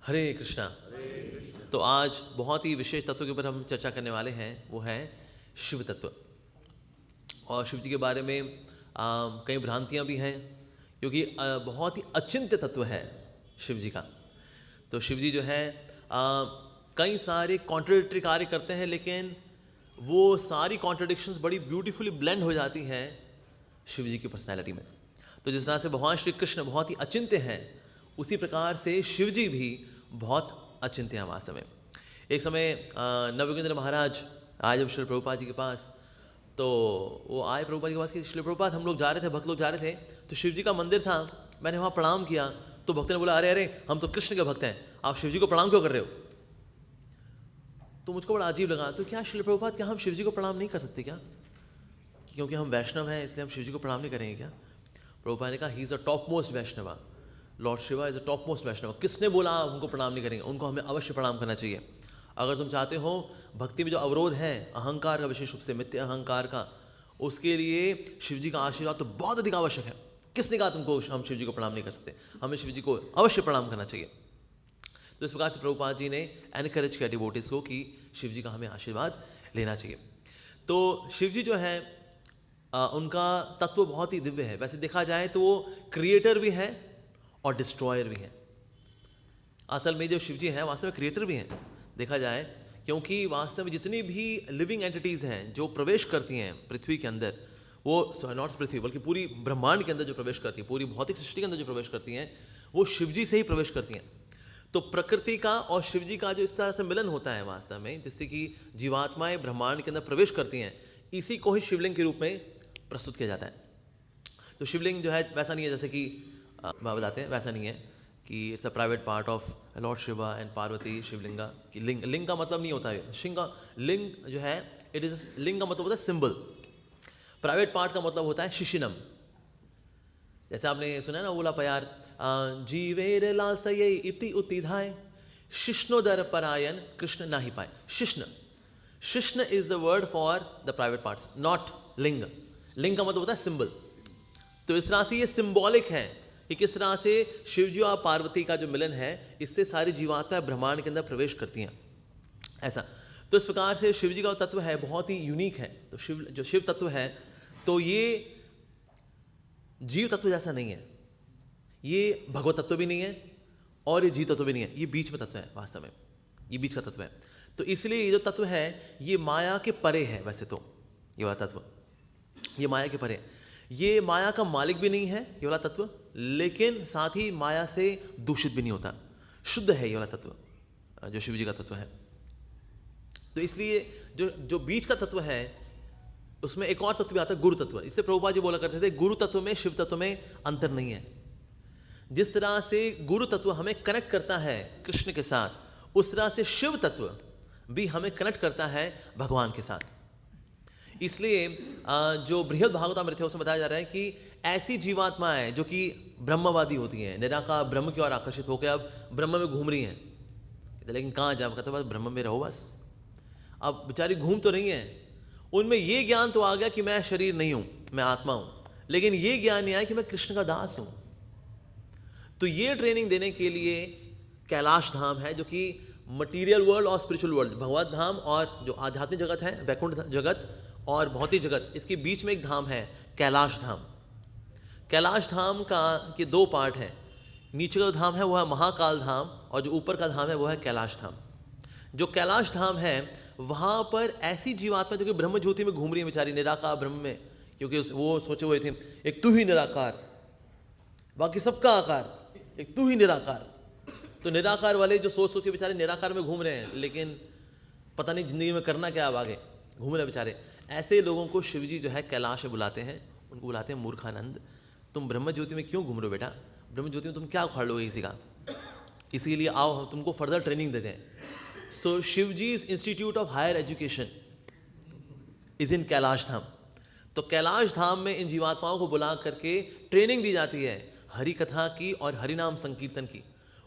हरे कृष्णा। तो आज बहुत ही विशेष तत्व के ऊपर हम चर्चा करने वाले हैं, वो है शिव तत्व। और शिव जी के बारे में कई भ्रांतियां भी हैं, क्योंकि बहुत ही अचिंत्य तत्व है शिव जी का। तो शिव जी जो है कई सारे कॉन्ट्रडिक्टरी कार्य करते हैं, लेकिन वो सारी कॉन्ट्रडिक्शंस बड़ी ब्यूटीफुली ब्लेंड हो जाती हैं शिव जी की पर्सनैलिटी में। तो जिस तरह से भगवान श्री कृष्ण बहुत ही अचिंत्य हैं, उसी प्रकार से शिव जी भी बहुत अचिंत्य हैं वास्तव में। एक समय नवयोगेंद्र महाराज आए जब श्री प्रभुपाद जी के पास, तो वो आए प्रभुपाद जी के पास कि श्री प्रभुपाद हम लोग जा रहे थे, भक्त लोग जा रहे थे, तो शिव जी का मंदिर था, मैंने वहाँ प्रणाम किया। तो भक्त ने बोला, अरे अरे हम तो कृष्ण के भक्त हैं, आप शिव जी को प्रणाम क्यों कर रहे हो? तो मुझको बड़ा अजीब लगा। तो क्या श्री प्रभुपाद, क्या हम शिव जी को प्रणाम नहीं कर सकते क्या? क्योंकि हम वैष्णव हैं इसलिए हम शिव जी को प्रणाम नहीं करेंगे क्या? प्रभुपाद ने कहा, he is a top most Vaishnav, Lord Shiva is a top most वैष्णव। किसने बोला उनको प्रणाम नहीं करेंगे? उनको हमें अवश्य प्रणाम करना चाहिए। अगर तुम चाहते हो भक्ति में जो अवरोध है अहंकार का, विशेष रूप से मिथ्या अहंकार का, उसके लिए शिव जी का आशीर्वाद तो बहुत अधिक आवश्यक है। किसने कहा तुमको हम शिव जी को प्रणाम नहीं कर सकते? हमें शिव जी को अवश्य प्रणाम करना चाहिए। तो इस प्रकार से प्रभुपाद जी ने एनकरेज किया डिवोटीज को कि शिव जी का हमें आशीर्वाद लेना चाहिए। तो शिव जी जो है उनका तत्व बहुत ही दिव्य है। वैसे देखा जाए तो वो क्रिएटर भी है और डिस्ट्रॉयर भी हैं। असल में जो शिव जी हैं वास्तव में क्रिएटर भी हैं देखा जाए, क्योंकि वास्तव में जितनी भी लिविंग एंटिटीज़ हैं जो प्रवेश करती हैं पृथ्वी के अंदर, वो नॉट पृथ्वी बल्कि पूरी ब्रह्मांड के अंदर जो प्रवेश करती हैं, पूरी भौतिक सृष्टि के अंदर जो प्रवेश करती हैं, वो शिव जी से ही प्रवेश करती हैं। तो प्रकृति का और शिव जी का जो इस तरह से मिलन होता है वास्तव में, जिससे कि जीवात्माएं ब्रह्मांड के अंदर प्रवेश करती हैं, इसी को ही शिवलिंग के रूप में प्रस्तुत किया जाता है। तो शिवलिंग जो है वैसा नहीं है जैसे कि बाबा बताते हैं, वैसा नहीं है कि it's a private part of Lord Shiva and Parvati Shivalinga. कि लिंग का मतलब नहीं होता है लिंग जो है, इट इज लिंग का मतलब होता है सिंबल। प्राइवेट पार्ट का मतलब होता है शिशिनम। जैसे आपने सुना है ना ओला प्यार, जीवेर लाल सये इति उतिधाय शिष्णोदर परायण कृष्ण नाही पाए। शिष्ण is the word for the private parts, not लिंग। लिंग का मतलब होता है सिंबल। तो इस तरह से ये सिंबॉलिक है कि किस तरह से शिवजी और पार्वती का जो मिलन है, इससे सारी जीवात्माएं ब्रह्मांड के अंदर प्रवेश करती हैं ऐसा। तो इस प्रकार से शिव जी का तत्व है बहुत ही यूनिक है। तो शिव तत्व है, तो ये जीव तत्व जैसा नहीं है, ये भगवत तत्व भी नहीं है और ये जीव तत्व भी नहीं है, ये बीच में तत्व है वास्तव में, ये बीच का तत्व है। तो इसलिए ये जो तत्व है ये माया के परे है। वैसे तो ये वाला तत्व ये माया के परे, ये माया का मालिक भी नहीं है ये वाला तत्व, लेकिन साथ ही माया से दूषित भी नहीं होता, शुद्ध है ये वाला तत्व जो शिव जी का तत्व है। तो इसलिए जो बीच का तत्व है उसमें एक और तत्व भी आता है, गुरु तत्व। इससे प्रभुपाद जी बोला करते थे गुरु तत्व में शिव तत्व में अंतर नहीं है। जिस तरह से गुरु तत्व हमें कनेक्ट करता है कृष्ण के साथ, उस तरह से शिव तत्व भी हमें कनेक्ट करता है भगवान के साथ। इसलिए जो बृहद भागवतामृत है उसमें बताया जा रहा है कि ऐसी जीवात्माएं जो कि ब्रह्मवादी होती हैं, निराकार ब्रह्म की ओर आकर्षित होकर अब ब्रह्म में घूम रही हैं, लेकिन कहाँ जाए, कहते बस ब्रह्म में रहो बस। अब बेचारी घूम तो रही हैं, उनमें ये ज्ञान तो आ गया कि मैं शरीर नहीं हूँ, मैं आत्मा हूँ, लेकिन ये ज्ञान नहीं आया कि मैं कृष्ण का दास हूँ। तो ये ट्रेनिंग देने के लिए कैलाश धाम है, जो कि मटीरियल वर्ल्ड और स्पिरिचुअल वर्ल्ड, भगवत धाम और जो आध्यात्मिक जगत है, वैकुंठ जगत और भौतिक जगत, इसके बीच में एक धाम है कैलाश धाम। कैलाश धाम के दो पार्ट हैं। नीचे का जो धाम है वो है महाकाल धाम, और जो ऊपर का धाम है वो है कैलाश धाम। जो कैलाश धाम है वहाँ पर ऐसी जीवात्मा जो कि ब्रह्म ज्योति में घूम रही है बेचारी, निराकार ब्रह्म में, क्योंकि वो सोचे हुए थे एक तू ही निराकार, बाकी सबका आकार, एक तू ही निराकार। तो निराकार वाले जो सोच के बेचारे निराकार में घूम रहे हैं, लेकिन पता नहीं जिंदगी में करना क्या, अब आगे घूम रहे बेचारे। ऐसे लोगों को शिवजी जो है कैलाश में बुलाते हैं, उनको बुलाते हैं मूर्खानंद। तुम ब्रह्म ज्योति में क्यों घूम रहे हो बेटा? ब्रह्म ज्योति में तुम क्या उखाड़ लोगे किसी का? इसीलिए आओ हम तुमको फर्दर ट्रेनिंग देते हैं। सो शिवजीज institute of higher education is in Kailash धाम। तो कैलाश धाम में इन जीवात्माओं को बुला करके ट्रेनिंग दी जाती है हरि कथा की और हरिनाम संकीर्तन की।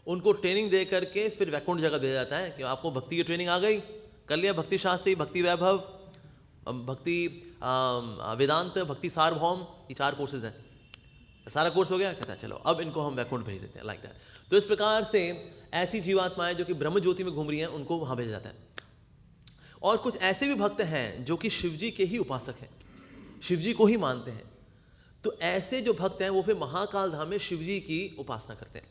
उनको ट्रेनिंग दे करके फिर वैकुंठ जगह दिया जाता है कि आपको भक्ति की ट्रेनिंग आ गई, कर लिया भक्ति शास्त्री, भक्ति वैभव, भक्ति वेदांत, भक्ति सार्वभौम, ये 4 कोर्सेज हैं। सारा कोर्स हो गया, कहता है चलो अब इनको हम वैकुंठ भेज देते हैं, लाइक दैट। तो इस प्रकार से ऐसी जीवात्माएं जो कि ब्रह्म ज्योति में घूम रही हैं उनको वहां भेजा जाता है। और कुछ ऐसे भी भक्त हैं जो कि शिव जी के ही उपासक हैं, शिव जी को ही मानते हैं। तो ऐसे जो भक्त हैं वो फिर महाकाल धाम में शिव जी की उपासना करते हैं।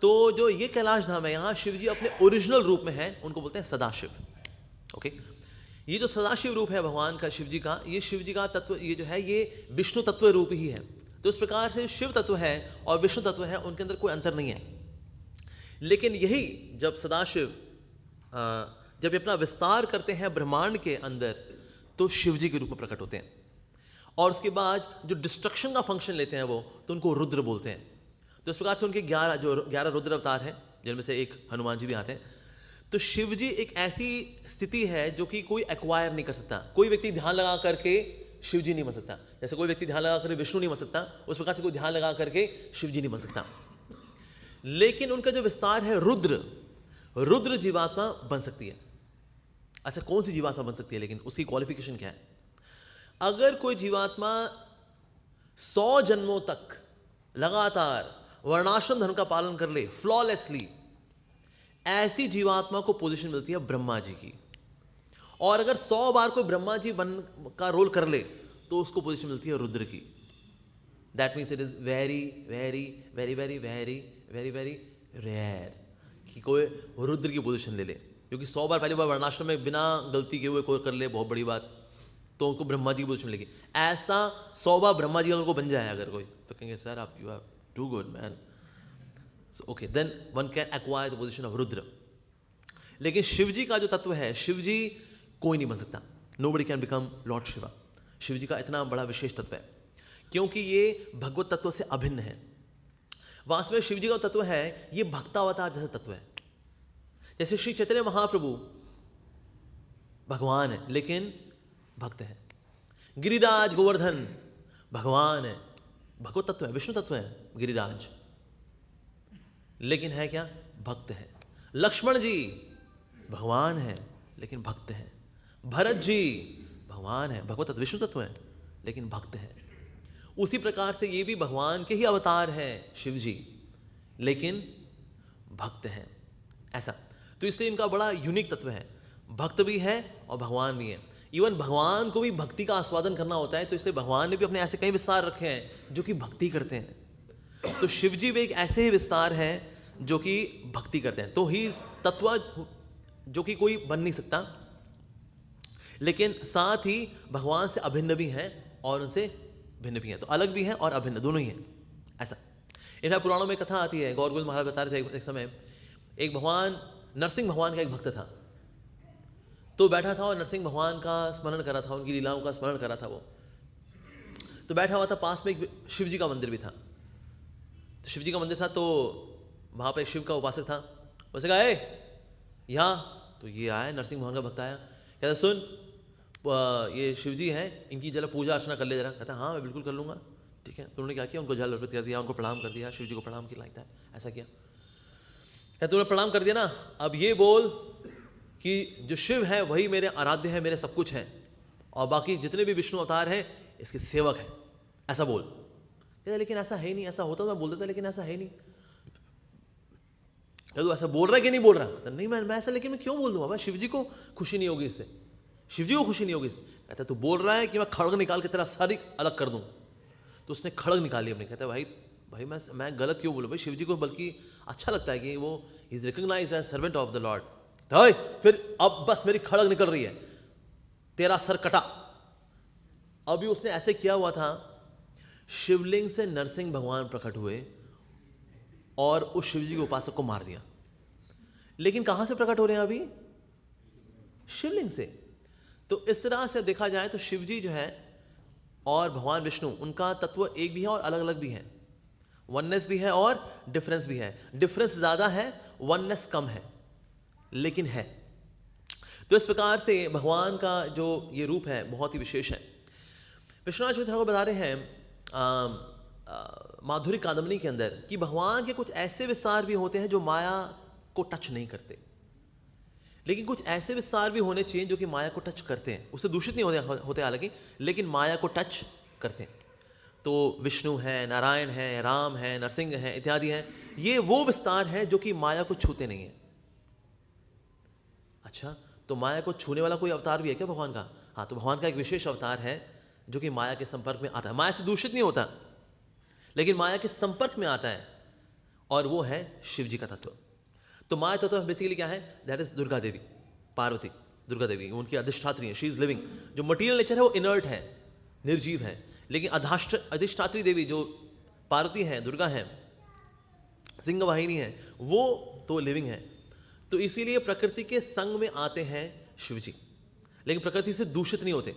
तो जो ये कैलाश धाम है, यहाँ शिव जी अपने ओरिजिनल रूप में है, उनको बोलते हैं सदाशिव। ओके, ये जो सदाशिव रूप है भगवान का, शिव जी का, ये शिव जी का तत्व, ये जो है ये विष्णु तत्व रूप ही है। तो इस प्रकार से शिव तत्व है और विष्णु तत्व है, उनके अंदर कोई अंतर नहीं है। लेकिन यही जब सदाशिव जब अपना विस्तार करते हैं ब्रह्मांड के अंदर, तो शिव जी के रूप में प्रकट होते हैं। और उसके बाद जो डिस्ट्रक्शन का फंक्शन लेते हैं वो, तो उनको रुद्र बोलते हैं। तो इस प्रकार से उनके 11 रुद्र अवतार हैं, जिनमें से एक हनुमान जी भी आते हैं। तो शिव जी एक ऐसी स्थिति है जो कि कोई एक्वायर नहीं कर सकता। कोई व्यक्ति ध्यान लगा करके शिव जी नहीं बन सकता, जैसे कोई व्यक्ति ध्यान लगा करके विष्णु नहीं बन सकता, उस प्रकार से कोई ध्यान लगा करके शिव जी नहीं बन सकता। लेकिन उनका जो विस्तार है रुद्र जीवात्मा बन सकती है। अच्छा, कौन सी जीवात्मा बन सकती है, लेकिन उसकी क्वालिफिकेशन क्या है? अगर कोई जीवात्मा 100 जन्मों तक लगातार वर्णाश्रम धर्म का पालन कर ले फ्लॉलेसली, ऐसी जीवात्मा को पोजीशन मिलती है ब्रह्मा जी की। और अगर 100 बार कोई ब्रह्मा जी बन का रोल कर ले तो उसको पोजीशन मिलती है रुद्र की। That means it is very very very very very very very rare कि कोई रुद्र की पोजीशन ले ले, क्योंकि 100 बार पहली बार वर्णाश्रम में बिना गलती के हुए कोई कर ले, बहुत बड़ी बात, तो उनको ब्रह्मा जी की पोजीशन मिलेगी। ऐसा 100 बार ब्रह्मा जी अगर को बन जाए अगर कोई, तो कहेंगे सर आप you are too good man, so okay, then one can acquire the position of Rudra. लेकिन शिव जी का जो तत्व है, शिव जी कोई नहीं बन सकता, nobody can become Lord Shiva. Shiv ji का इतना बड़ा विशेष तत्व है क्योंकि ये भगवत तत्व से अभिन्न है। वास्तव में शिव जी का तत्व है ये भक्तावतार जैसा तत्व है। जैसे श्री चैतन्य महाप्रभु भगवान है लेकिन भक्त है, गिरिराज गोवर्धन भगवान है, भगवत तत्व है, विष्णु तत्व है गिरिराज, लेकिन है क्या? भक्त है। लक्ष्मण जी भगवान है लेकिन भक्त है। भरत जी भगवान है, भगवत तत्व विष्णु तत्व है, लेकिन भक्त है। उसी प्रकार से ये भी भगवान के ही अवतार हैं शिव जी, लेकिन भक्त हैं। ऐसा तो इसलिए इनका बड़ा यूनिक तत्व है, भक्त भी है और भगवान भी है। इवन भगवान को भी भक्ति का आस्वादन करना होता है, तो इसलिए भगवान ने भी अपने ऐसे कई विस्तार रखे हैं जो कि भक्ति करते हैं। तो शिव जी भी एक ऐसे ही विस्तार हैं जो कि भक्ति करते हैं। तो ही तत्व जो कि कोई बन नहीं सकता, लेकिन साथ ही भगवान से अभिन्न भी हैं और उनसे भिन्न भी हैं। तो अलग भी हैं और अभिन्न दोनों ही हैं। ऐसा इन पुराणों में कथा आती है, गौर गोविंद महाराज बता रहे थे एक समय, एक भगवान नरसिंह भगवान का एक भक्त था, तो बैठा था और नरसिंह भगवान का स्मरण कर रहा था, उनकी लीलाओं का स्मरण कर रहा था। वो तो बैठा हुआ था, पास में एक शिव जी का मंदिर भी था। तो शिव जी का मंदिर था तो वहाँ पे शिव का उपासक था, उसे कहा यहाँ, तो ये आया नरसिंह भगवान का भक्त आया, कहता सुन ये शिव जी हैं, इनकी जरा पूजा अर्चना कर ले जरा। कहता हाँ मैं बिल्कुल कर लूँगा। ठीक है, तो उन्होंने क्या किया, उनको जल अर्पित कर दिया, उनको प्रणाम कर दिया, शिव जी को प्रणाम किया, लगता है ऐसा किया। कहते तूने प्रणाम कर दिया ना, अब ये बोल कि जो शिव है वही मेरे आराध्य है, मेरे सब कुछ हैं, और बाकी जितने भी विष्णु अवतार हैं इसके सेवक हैं, ऐसा बोल। कहते लेकिन ऐसा है नहीं, ऐसा होता तो मैं बोल देता, लेकिन ऐसा है नहीं। तो ऐसा बोल रहा है कि नहीं बोल रहा? कहता नहीं मैं ऐसा, लेकिन मैं क्यों बोल दूंगा, शिव जी को खुशी नहीं होगी इससे, शिव जी को खुशी नहीं होगी इससे। कहता तू बोल रहा है कि मैं खड़ग निकाल के तेरा सारी अलग कर दूं। तो उसने खड़ग निकाली अपने। कहता भाई मैं गलत क्यों बोलूँ? भाई शिव जी को बल्कि अच्छा लगता है कि वो is recognized as servant of the lord. फिर अब बस मेरी खड़ग निकल रही है, तेरा सर कटा। अभी उसने ऐसे किया हुआ था, शिवलिंग से नरसिंह भगवान प्रकट हुए और उस शिव जी के उपासक को मार दिया। लेकिन कहां से प्रकट हो रहे हैं अभी? शिवलिंग से। तो इस तरह से देखा जाए तो शिव जी जो है और भगवान विष्णु, उनका तत्व एक भी है और अलग अलग भी है, वननेस भी है और डिफरेंस भी है। डिफरेंस ज्यादा है, वननेस कम है, लेकिन है। तो इस प्रकार से भगवान का जो ये रूप है बहुत ही विशेष है। विश्वनाथ चौधरी ठाकुर बता रहे हैं माधुरी कादम्बनी के अंदर कि भगवान के कुछ ऐसे विस्तार भी होते हैं जो माया को टच नहीं करते, लेकिन कुछ ऐसे विस्तार भी होने चाहिए जो कि माया को टच करते हैं, उससे दूषित नहीं होते हालांकि, लेकिन माया को टच करते हैं। तो विष्णु है, नारायण है, राम है, नरसिंह है इत्यादि हैं। ये वो विस्तार हैं जो कि माया को छूते नहीं हैं। अच्छा, तो माया को छूने वाला कोई अवतार भी है क्या भगवान का? हाँ, तो भगवान का एक विशेष अवतार है जो कि माया के संपर्क में आता है। माया से दूषित नहीं होता, लेकिन माया के संपर्क में आता है, और वो है शिव जी का तत्व। तो माया तत्व बेसिकली क्या है? दैट इज दुर्गा देवी, पार्वती, दुर्गा देवी उनकी अधिष्ठात्री है। She is living. जो मटीरियल नेचर है वो इनर्ट है, निर्जीव है, लेकिन अधिष्ठात्री देवी जो पार्वती है, दुर्गा है, सिंह वाहिनी है, वो तो लिविंग है। तो इसीलिए प्रकृति के संग में आते हैं शिव जी, लेकिन प्रकृति से दूषित नहीं होते।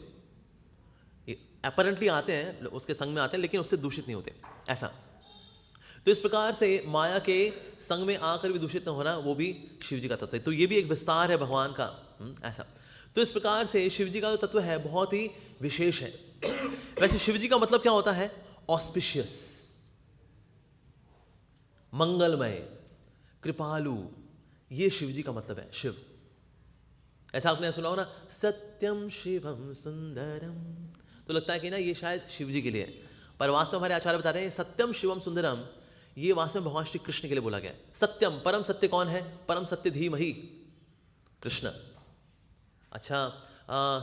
अपरेंटली आते हैं, उसके संग में आते हैं, लेकिन उससे दूषित नहीं होते, ऐसा। तो इस प्रकार से माया के संग में आकर भी दूषित न होना, वो भी शिव जी का तत्व है। तो ये भी एक विस्तार है भगवान का, ऐसा। तो इस प्रकार से शिव जी का जो तत्व है बहुत ही विशेष है। वैसे शिव जी का मतलब क्या होता है? ऑस्पिशियस, मंगलमय, कृपालु, ये शिव जी का मतलब है। शिव, ऐसा आपने सुना हो ना, सत्यम शिवम सुंदरम, तो लगता है कि ना ये शायद शिव जी के लिए है, पर वास्तव हमारे आचार्य बता रहे हैं सत्यम शिवम सुंदरम ये वास्तव में भगवान श्री कृष्ण के लिए बोला गया है। सत्यम, परम सत्य कौन है? परम सत्य धीमहि, कृष्ण। अच्छा,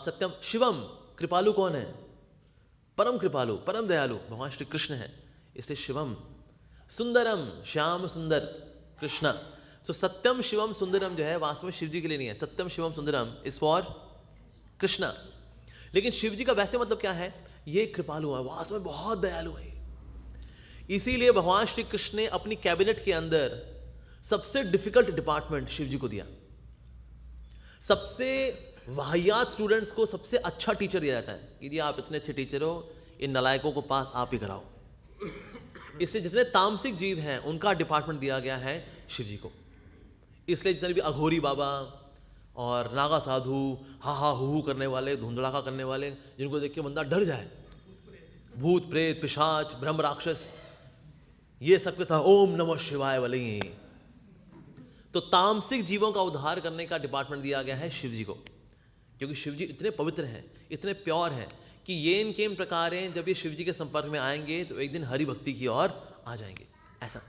सत्यम शिवम, कृपालु कौन है? परम कृपालु, परम दयालु भगवान श्री कृष्ण है, इसलिए शिवम। सुंदरम, श्याम सुंदर, कृष्ण। सो सत्यम शिवम सुंदरम जो है वास्तव में शिव जी के लिए नहीं है। सत्यम शिवम सुंदरम इज फॉर कृष्ण। लेकिन शिव जी का वैसे मतलब क्या है? ये कृपालु है, वास्तव में बहुत दयालु है। इसीलिए भगवान श्री कृष्ण ने अपनी कैबिनेट के अंदर सबसे डिफिकल्ट डिपार्टमेंट शिव जी को दिया। सबसे वाहियात स्टूडेंट्स को सबसे अच्छा टीचर दिया जाता है कि जी आप इतने अच्छे टीचर हो, इन नलायकों को पास आप ही कराओ। इसलिए जितने तामसिक जीव हैं उनका डिपार्टमेंट दिया गया है शिव जी को। इसलिए जितने भी अघोरी बाबा और नागा साधु, हा हा हु करने वाले, धुंधड़ाका करने वाले, जिनको देख के बंदा डर जाए, भूत प्रेत पिशाच ब्रह्म राक्षस, ये सबके साथ ओम नमः शिवाय वाले ही हैं। तो तामसिक जीवों का उद्धार करने का डिपार्टमेंट दिया गया है शिव जी को, क्योंकि शिव जी इतने पवित्र हैं, इतने प्योर हैं कि येन केन प्रकारें जब ये शिव जी के संपर्क में आएंगे तो एक दिन हरि भक्ति की ओर आ जाएंगे, ऐसा।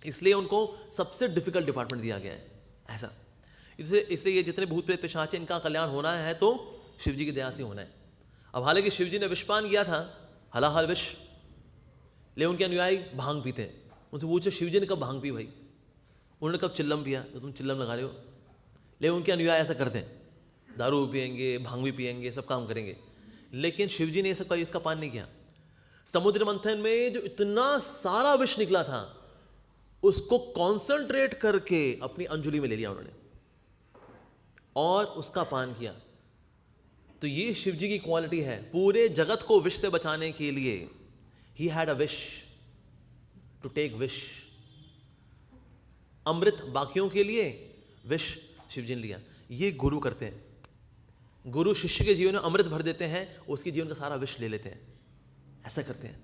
इसलिए उनको सबसे डिफिकल्ट डिपार्टमेंट दिया गया है, ऐसा। इसलिए ये जितने भूत प्रेत पिशाच हैं इनका कल्याण होना है तो शिव जी की दया से होना है। अब हालांकि शिव जी ने विषपान किया था, हलाहल विष, ले उनके अनुयायी भांग पीते हैं। उनसे पूछो शिव जी ने कब भांग पी भाई? उन्होंने कब चिल्लम पिया? तो तुम चिल्लम लगा रहे हो। ले उनके अनुयायी ऐसा करते हैं, दारू भी पियेंगे, भांग भी पियेंगे, सब काम करेंगे, लेकिन शिव जी ने सब इसका पान नहीं किया। समुद्र मंथन में जो इतना सारा विष निकला था उसको कॉन्सेंट्रेट करके अपनी अंजुलि में ले लिया उन्होंने और उसका पान किया। तो ये शिव जी की क्वालिटी है, पूरे जगत को विष से बचाने के लिए he had a wish to take wish. अमृत बाकियों के लिए, विष शिव जी ने लिया। ये गुरु करते हैं, गुरु शिष्य के जीवन में अमृत भर देते हैं, उसके जीवन का सारा विष ले लेते हैं, ऐसा करते हैं।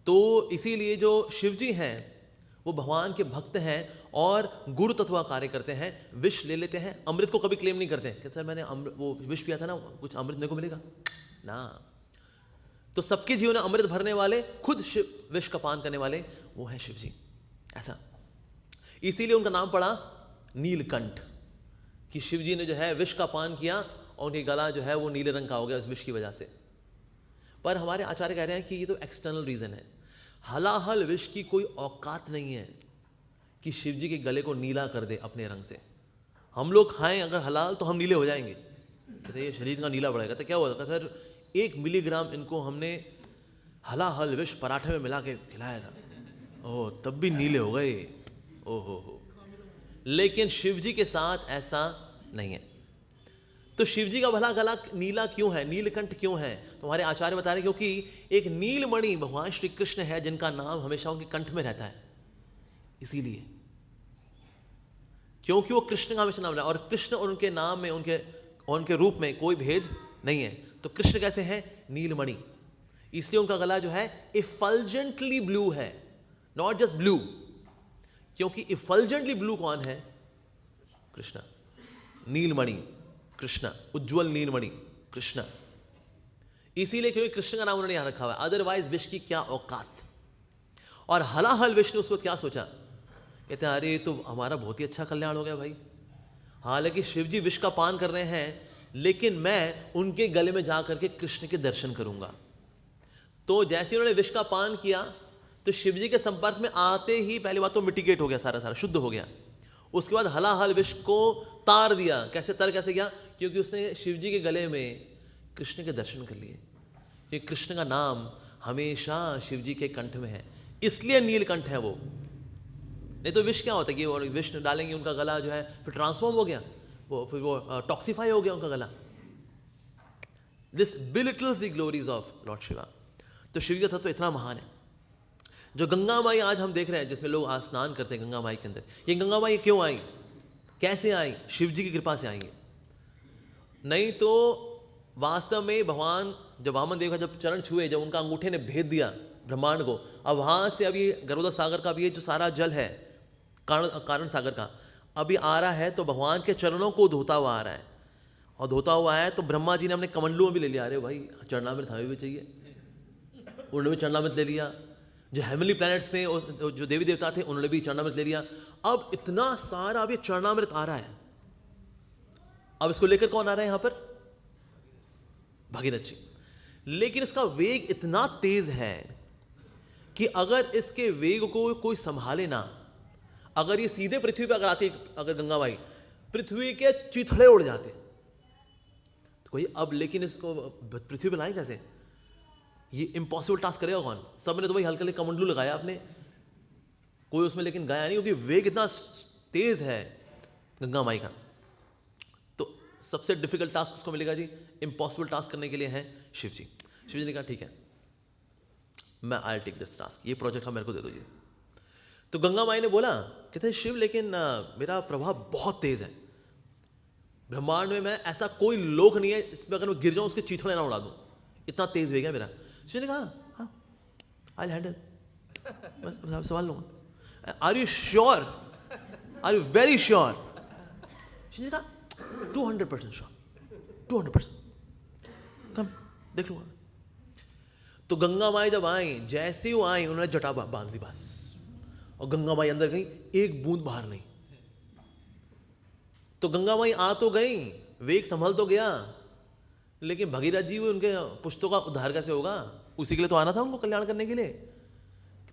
तो इसीलिए जो शिव जी हैं वो भगवान के भक्त हैं और गुरु तत्व का कार्य करते हैं। विष ले लेते हैं, अमृत को कभी क्लेम नहीं करते कि सर मैंने वो विष पिया था ना, कुछ अमृत मेरे को मिलेगा ना। तो सबके जीवन में अमृत भरने वाले, खुद विष का पान करने वाले वो है शिव जी, ऐसा। इसीलिए उनका नाम पड़ा नीलकंठ, कि शिव जी ने जो है विष का पान किया और उनकी गला जो है वो नीले रंग का हो गया उस विष की वजह से। पर हमारे आचार्य कह रहे हैं कि ये तो एक्सटर्नल रीजन है। हलाहल विष की कोई औकात नहीं है कि शिव जी के गले को नीला कर दे अपने रंग से। हम लोग खाएं अगर हलाल तो हम नीले हो जाएंगे, कहते ये शरीर का नीला बढ़ेगा। तो क्या हुआ? कहते सर 1 मिलीग्राम इनको हमने हलाहल विष पराठे में मिला के खिलाया था, ओह तब भी नीले हो गए, ओहो। लेकिन शिव जी के साथ ऐसा नहीं है। तो शिव जी का भला गला नीला क्यों है, नीलकंठ क्यों है? तो हमारे आचार्य बता रहे क्योंकि एक नीलमणि भगवान श्री कृष्ण है जिनका नाम हमेशा उनके कंठ में रहता है, इसीलिए, क्योंकि वो कृष्ण का हमेशा नाम है और कृष्ण और उनके नाम में, उनके रूप में कोई भेद नहीं है। तो कृष्ण कैसे हैं? नीलमणि। इसलिए उनका गला जो है इफल्जेंटली ब्लू है, नॉट जस्ट ब्लू, क्योंकि इफल्जेंटली ब्लू कौन है? कृष्ण। नीलमणि कृष्ण, उज्ज्वल नीलमणि कृष्ण। इसीलिए क्योंकि कृष्ण का नाम उन्होंने यहां रखा हुआ है, अदरवाइज विष की क्या औकात। और हलाहल विष ने उस वक्त क्या सोचा, कहते हैं अरे तो हमारा बहुत ही अच्छा कल्याण हो गया भाई, हालांकि शिव जी विष का पान कर रहे हैं लेकिन मैं उनके गले में जा करके कृष्ण के दर्शन करूंगा। तो जैसे उन्होंने विष का पान किया तो शिव जी के संपर्क में आते ही पहली बात तो मिटिगेट हो गया, सारा शुद्ध हो गया। उसके बाद हलाहल विष को तार दिया। कैसे गया, क्योंकि उसने शिव जी के गले में कृष्ण के दर्शन कर लिए। क्योंकि कृष्ण का नाम हमेशा शिव जी के कंठ में है, इसलिए नीलकंठ है वो। नहीं तो विष क्या होता है कि वो विष डालेंगे उनका गला जो है फिर ट्रांसफॉर्म हो गया, फिर वो टॉक्सीफाई हो गया उनका गला। This बिलिटल्स the glories of Lord Shiva. तो शिव जी का तत्व इतना महान है। जो गंगा माई आज हम देख रहे हैं, जिसमें लोग आज स्नान करते हैं गंगा माई के अंदर, ये गंगा माई क्यों आई, कैसे आई? शिव जी की कृपा से आई है। नहीं तो वास्तव में भगवान जब वामन देव का जब चरण छुए, जब उनका अंगूठे ने भेद दिया ब्रह्मांड को, अब वहां से अभी गरुड़ सागर का भी ये जो सारा जल है कारण सागर का अभी आ रहा है, तो भगवान के चरणों को धोता हुआ आ रहा है। और धोता हुआ है तो ब्रह्मा जी ने अपने कमंडलों में भी ले लिया, अरे भाई चरणामृत हमें भी चाहिए, उन्होंने भी चरणामृत ले लिया। जो हेवनली प्लैनेट्स में जो देवी देवता थे उन्होंने भी चरणामृत ले लिया। अब इतना सारा अब ये चरणामृत आ रहा है। अब इसको लेकर कौन आ रहा है यहां पर? भागीरथ जी। लेकिन इसका वेग इतना तेज है कि अगर इसके वेग को कोई संभाले ना, अगर ये सीधे पृथ्वी पर अगर आती, अगर गंगा माई पृथ्वी के चिथड़े उड़ जाते तो कोई, अब लेकिन इसको पृथ्वी पर लाए कैसे? ये इम्पॉसिबल टास्क करेगा कौन? सबने तो भाई हल्के हल्के कमंडलू लगाया आपने, कोई उसमें लेकिन गया नहीं, क्योंकि वेग इतना तेज है गंगा माई का। तो सबसे डिफिकल्ट टास्क किसको मिलेगा जी? इम्पॉसिबल टास्क करने के लिए है शिव जी। शिव जी ने कहा ठीक है, मैं आई टेक दिस टास्क, ये प्रोजेक्ट हम मेरे को दे दो जी। तो गंगा माई ने बोला, कहते शिव लेकिन मेरा प्रभाव बहुत तेज है, ब्रह्मांड में मैं ऐसा कोई लोक नहीं है इसमें अगर मैं गिर जाऊं उसके चीथड़े ना उड़ा दूं, इतना तेज वेग है मेरा। शिव ने कहा हाँ आई हैंडल, मैं संभाल लूंगा। Are you sure? Are you very sure? Shiv ने कहा 200% श्योर, 200%, कम देख लूंगा। तो गंगा माई जब आई, जैसे ही वो आई उन्होंने जटा बांध दी बस, और गंगा माई अंदर गई, एक बूंद बाहर नहीं। तो गंगा माई आ तो गई, वेग संभल तो गया, लेकिन भगीरथ जी उनके पुश्तों का उद्धार कैसे होगा? उसी के लिए तो आना था उनको कल्याण करने के लिए।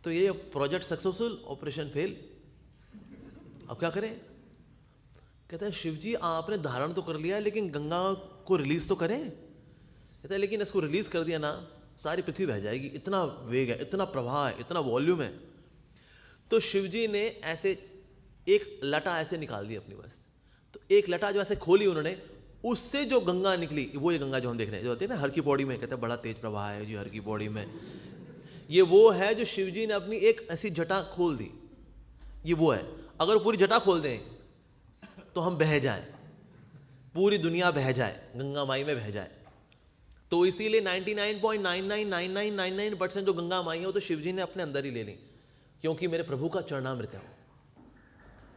तो ये प्रोजेक्ट सक्सेसफुल, ऑपरेशन फेल, अब क्या करें? कहते हैं शिव जी आपने धारण तो कर लिया लेकिन गंगा को रिलीज तो करें। कहते हैं लेकिन इसको रिलीज कर दिया ना सारी पृथ्वी बह जाएगी, इतना वेग है, इतना प्रवाह है, इतना वॉल्यूम है। तो शिव जी ने ऐसे एक लटा ऐसे निकाल दी अपनी बस, तो एक लटा जो ऐसे खोली उन्होंने, उससे जो गंगा निकली, वो ये गंगा जो हम देख रहे हैं, जो होती है ना हर की पौड़ी में, कहते हैं बड़ा तेज प्रवाह है जी हर की पौड़ी में, ये वो है जो शिव जी ने अपनी एक ऐसी जटा खोल दी। ये वो है, अगर पूरी जटा खोल दें तो हम बह जाएं, पूरी दुनिया बह जाए, गंगा माई में बह जाए। तो इसीलिए 99.999999% जो गंगा माई है वो तो शिव जी ने अपने अंदर ही ले ली, क्योंकि मेरे प्रभु का चरणामृत है वो।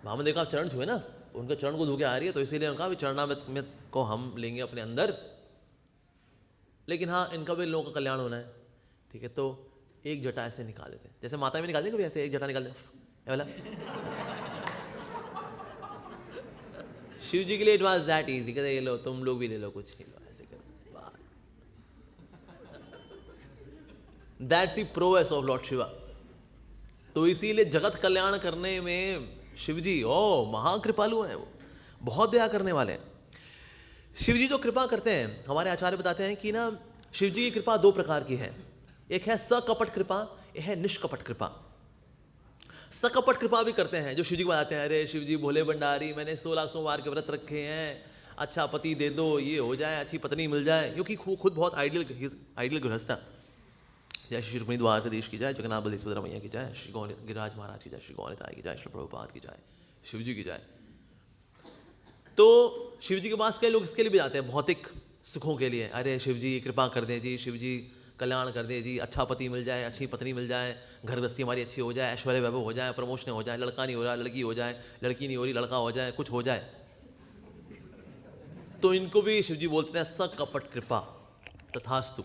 वामन देव का चरण छुए ना, उनके चरण को धो के आ रही है, तो इसीलिए उनका भी चरणामृत को हम लेंगे अपने अंदर। लेकिन हाँ, इनका भी लोगों का कल्याण होना है, ठीक है। तो एक जटा ऐसे निकाल देते हैं, जैसे माता में निकाल देंगे कभी ऐसे एक जटा निकाल दें वाला। शिव जी के लिए इट वाज दैट इजी, कहते ये लो तुम लोग भी ले लो कुछ, ऐसे करो। That's the प्रोएस of Lord Shiva. तो इसीलिए जगत कल्याण करने में शिव जी महाकृपालु हैं, वो बहुत दया करने वाले हैं। शिव जी जो कृपा करते हैं, हमारे आचार्य बताते हैं कि ना शिव जी की कृपा दो प्रकार की है, एक है सकपट कृपा, एक है निष्कपट कृपा। सकपट कृपा भी करते हैं जो शिव जी को बताते हैं, अरे शिव जी भोले भंडारी, मैंने 16 सोमवार के व्रत रखे हैं, अच्छा पति दे दो, ये हो जाए, अच्छी पत्नी मिल जाए, क्योंकि खुद बहुत आइडियल गृहस्थ था। जय श्री रुक्मिणी द्वारकाधीश की जय, जगन्नाथ बलदेव सुभद्रा मैया की जय, श्री गिरिराज महाराज की जय, श्री गौनिताय की जय, श्री प्रभुपाद की जय, शिव जी की जय। तो शिव जी के पास कई लोग इसके लिए भी जाते हैं, भौतिक सुखों के लिए, अरे शिव जी कृपा कर दें जी, शिव जी कल्याण कर दें जी, अच्छा पति मिल जाए, अच्छी पत्नी मिल जाए, घर गृहस्थी हमारी अच्छी हो जाए, ऐश्वर्य वैभव हो जाए, प्रमोशन हो जाए, लड़का नहीं हो रहा लड़की हो जाए, लड़की नहीं हो रही लड़का हो जाए, कुछ हो जाए। तो इनको भी शिव जी बोलते हैं सकपट कृपा, तथास्तु।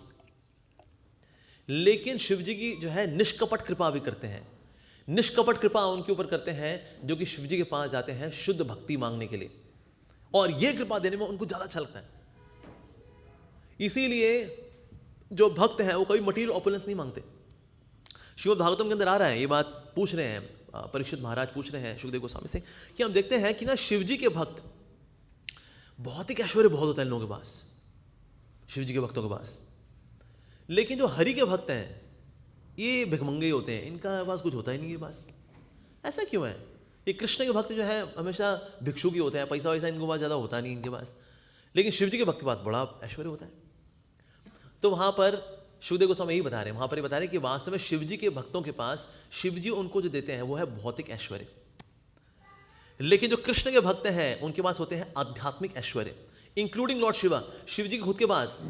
लेकिन शिव जी की जो है निष्कपट कृपा भी करते हैं। निष्कपट कृपा उनके ऊपर करते हैं जो कि शिव जी के पास जाते हैं शुद्ध भक्ति मांगने के लिए, और यह कृपा देने में उनको ज्यादा अच्छा लगता है। इसीलिए जो भक्त हैं वो कभी मटीरियल ऑपुलेंस नहीं मांगते। श्रीमद् भागवतम के अंदर आ रहा है, ये बात पूछ रहे हैं परीक्षित महाराज, पूछ रहे हैं सुखदेव गोस्वामी से कि हम देखते हैं कि ना शिव जी के भक्त भौतिक ऐश्वर्य बहुत होता है इन लोगों के पास, शिव जी के भक्तों के पास, लेकिन जो हरि के भक्त हैं ये भिखमंगे होते हैं, इनका पास कुछ होता ही नहीं है पास। ऐसा क्यों है? ये कृष्ण के भक्त जो है हमेशा भिक्षु की होते हैं, पैसा वैसा इनके पास ज़्यादा होता नहीं इनके पास, लेकिन शिव जी के भक्त के पास बड़ा ऐश्वर्य होता है। तो वहाँ पर सुखदेव गोस्वामी यही बता रहे हैं, वहाँ पर ये बता रहे हैं कि वास्तव में शिव जी के भक्तों के पास शिव जी उनको जो देते हैं वो है भौतिक ऐश्वर्य, लेकिन जो कृष्ण के भक्त हैं उनके पास होते हैं आध्यात्मिक ऐश्वर्य, इंक्लूडिंग लॉर्ड शिवा। शिव जी के खुद के पास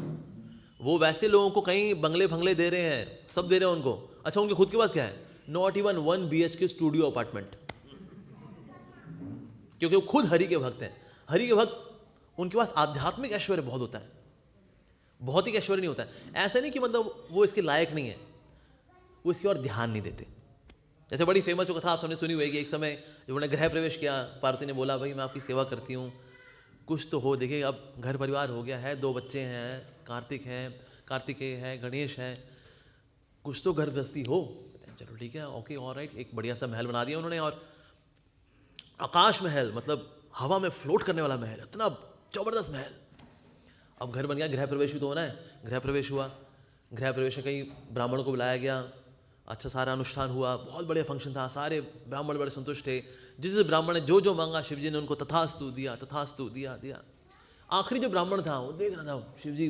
वो वैसे लोगों को कहीं बंगले भंगले दे रहे हैं, सब दे रहे हैं उनको, अच्छा उनके खुद के पास क्या है? Not even 1 BHK studio apartment, क्योंकि वो खुद हरि के भक्त हैं। हरि के भक्त उनके पास आध्यात्मिक ऐश्वर्य बहुत होता है, भौतिक ऐश्वर्य नहीं होता है। ऐसा नहीं कि मतलब वो इसके लायक नहीं है, वो इसकी और ध्यान नहीं देते। जैसे बड़ी फेमस कथा आप सबने सुनी हुई है कि एक समय जब उन्होंने गृह प्रवेश किया, पार्वती ने बोला भाई मैं आपकी सेवा करती हूँ, कुछ तो हो, देखिए अब घर परिवार हो गया है, 2 बच्चे हैं, कार्तिकेय है, गणेश है, कुछ तो घर गृहस्थी हो। चलो ठीक है, ओके ऑलराइट, एक बढ़िया सा महल बना दिया उन्होंने, और आकाश महल, मतलब हवा में फ्लोट करने वाला महल, इतना जबरदस्त महल। अब घर बन गया, गृह प्रवेश भी तो होना है। गृह प्रवेश हुआ, गृह प्रवेश में कई ब्राह्मणों को बुलाया गया, अच्छा सारा अनुष्ठान हुआ, बहुत बढ़िया फंक्शन था, सारे ब्राह्मण बड़े संतुष्ट थे। जिस ब्राह्मण ने जो जो मांगा शिव जी ने उनको तथास्तु दिया, तथास्तु दिया। आखिरी जो ब्राह्मण था वो देख रहा था, शिव जी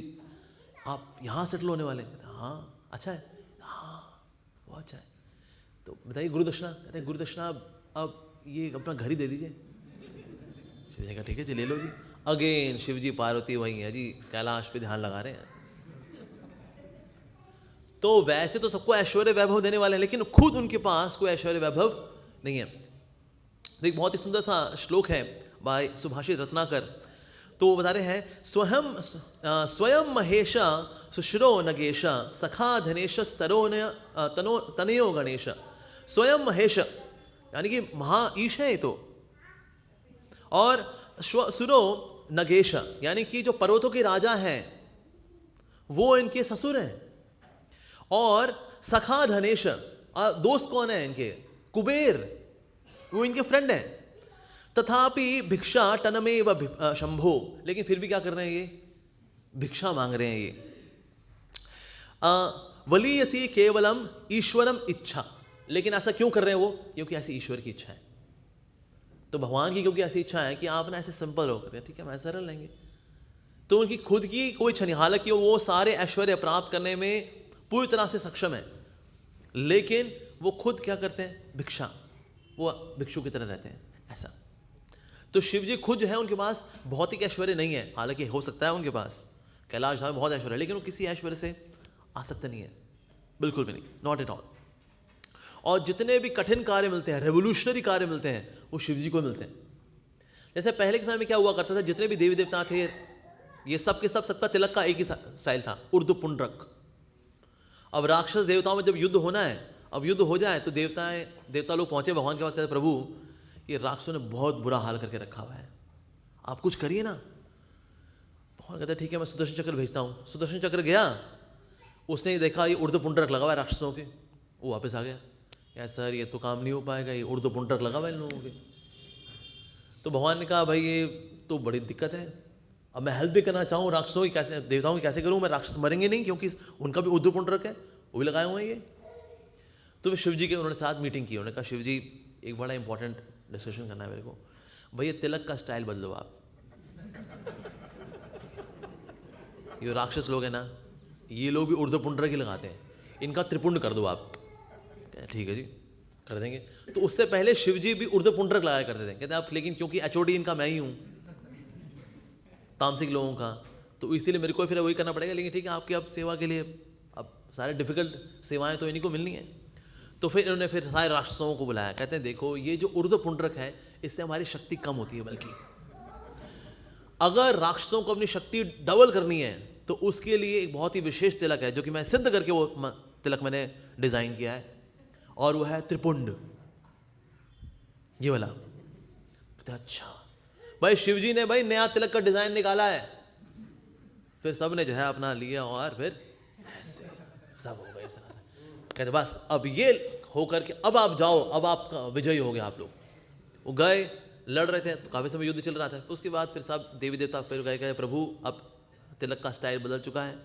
आप यहाँ सेटल होने वाले? हाँ अच्छा है, हाँ बहुत अच्छा है, तो बताइए गुरुदक्षिणा? कहते हैं गुरुदक्षिणा अब ये अपना घर ही दे दीजिए। शिव जी का ठीक है जी ले लो जी। अगेन शिव जी पार्वती वही है जी, कैलाश पे ध्यान लगा रहे हैं। तो वैसे तो सबको ऐश्वर्य वैभव देने वाले हैं, लेकिन खुद उनके पास कोई ऐश्वर्य वैभव नहीं है। तो एक बहुत ही सुंदर सा श्लोक है बाय सुभाषित रत्नाकर, तो वो बता रहे हैं स्वयं महेश सुश्रो नगेश सखा धनेश तनयो गणेश। स्वयं महेश यानी कि महा ईश है ये तो, और सुरो नगेश यानी कि जो पर्वतों के राजा हैं वो इनके ससुर हैं, और सखा धनेश दोस्त कौन है इनके? कुबेर, वो इनके फ्रेंड हैं। तथापि भिक्षा टनमेव शंभो, लेकिन फिर भी क्या कर रहे हैं ये? भिक्षा मांग रहे हैं ये। वलीयसी केवलम ईश्वरम इच्छा, लेकिन ऐसा क्यों कर रहे हैं वो? क्योंकि ऐसी ईश्वर की इच्छा है। तो भगवान की क्योंकि ऐसी इच्छा है कि आप ना ऐसे सिंपल होकर, ठीक है हम ऐसा रह लेंगे, तो उनकी खुद की कोई इच्छा नहीं। हालांकि वो सारे ऐश्वर्य प्राप्त करने में पूरी तरह से सक्षम है, लेकिन वो खुद क्या करते हैं? भिक्षा, वो भिक्षु की तरह रहते हैं ऐसा। तो शिव जी खुद जो है उनके पास भौतिक ऐश्वर्य नहीं है, हालांकि हो सकता है उनके पास कैलाश धाम में बहुत ऐश्वर्य है, लेकिन वो किसी ऐश्वर्य से आसक्त नहीं है, बिल्कुल भी नहीं, नॉट एट ऑल। और जितने भी कठिन कार्य मिलते हैं, रेवोल्यूशनरी कार्य मिलते हैं, वो शिव जी को मिलते हैं। जैसे पहले के समय में क्या हुआ करता था, जितने भी देवी देवता थे ये सब के सब, सबका तिलक का एक ही स्टाइल था, उर्दू पुंड्रक। अब राक्षस देवताओं में जब युद्ध होना है, अब युद्ध हो जाए तो देवता लोग पहुंचे भगवान के पास, कहते प्रभु ये राक्षसों ने बहुत बुरा हाल करके रखा हुआ है, आप कुछ करिए ना। भगवान कहते ठीक है मैं सुदर्शन चक्र भेजता हूँ। सुदर्शन चक्र गया, उसने देखा ये उर्दू पुंड्रक लगा हुआ है राक्षसों के, वो वापस आ गया, यार सर ये तो काम नहीं हो पाएगा, ये उर्दू पुंड्रक लगा हुआ है इन लोगों के। तो भगवान ने कहा भाई ये तो बड़ी दिक्कत है, अब मैं हेल्प भी करना चाहूँ राक्षसों की, कैसे देवताओं की कैसे करूँ? मैं राक्षस मरेंगे नहीं क्योंकि उनका भी उर्दू पुंड्रक है, वो भी लगाए हुए हैं ये। तो फिर शिव जी के उन्होंने साथ मीटिंग की, उन्होंने कहा शिव जी एक बड़ा इंपॉर्टेंट डिस्कशन करना है मेरे को, भैया तिलक का स्टाइल बदलो आप। ये राक्षस लोग हैं ना, ये लोग भी उर्दू पुंड्रक ही लगाते हैं, इनका त्रिपुंड कर दो आप। ठीक है जी कर देंगे। तो उससे पहले शिव जी भी उर्दू पुंड्रक लगाया करते थे, कहते आप लेकिन क्योंकि एचओडी इनका मैं ही हूँ तामसिक लोगों का, तो इसीलिए मेरे को फिर वही करना पड़ेगा, लेकिन ठीक है आपकी अब सेवा के लिए अब सारे डिफिकल्ट सेवाएं तो इन्हीं को मिलनी है। तो फिर इन्होंने फिर सारे राक्षसों को बुलाया, कहते हैं देखो ये जो उर्दू पुंड्रक है इससे हमारी शक्ति कम होती है, बल्कि अगर राक्षसों को अपनी शक्ति डबल करनी है तो उसके लिए एक बहुत ही विशेष तिलक है जो कि मैं सिद्ध करके वो तिलक मैंने डिज़ाइन किया है, और वो है त्रिपुंड, ये वाला। कहते अच्छा भाई शिव जी ने भाई नया तिलक का डिज़ाइन निकाला है। फिर सब ने जो है अपना लिया और फिर ऐसे सब हो गए इस तरह से। कहते बस अब ये होकर के अब आप जाओ, अब आप विजयी हो गए आप लोग। वो गए, लड़ रहे थे तो काफ़ी समय युद्ध चल रहा था। उसके बाद फिर सब देवी देवता फिर गए, कहे प्रभु अब तिलक का स्टाइल बदल चुका है,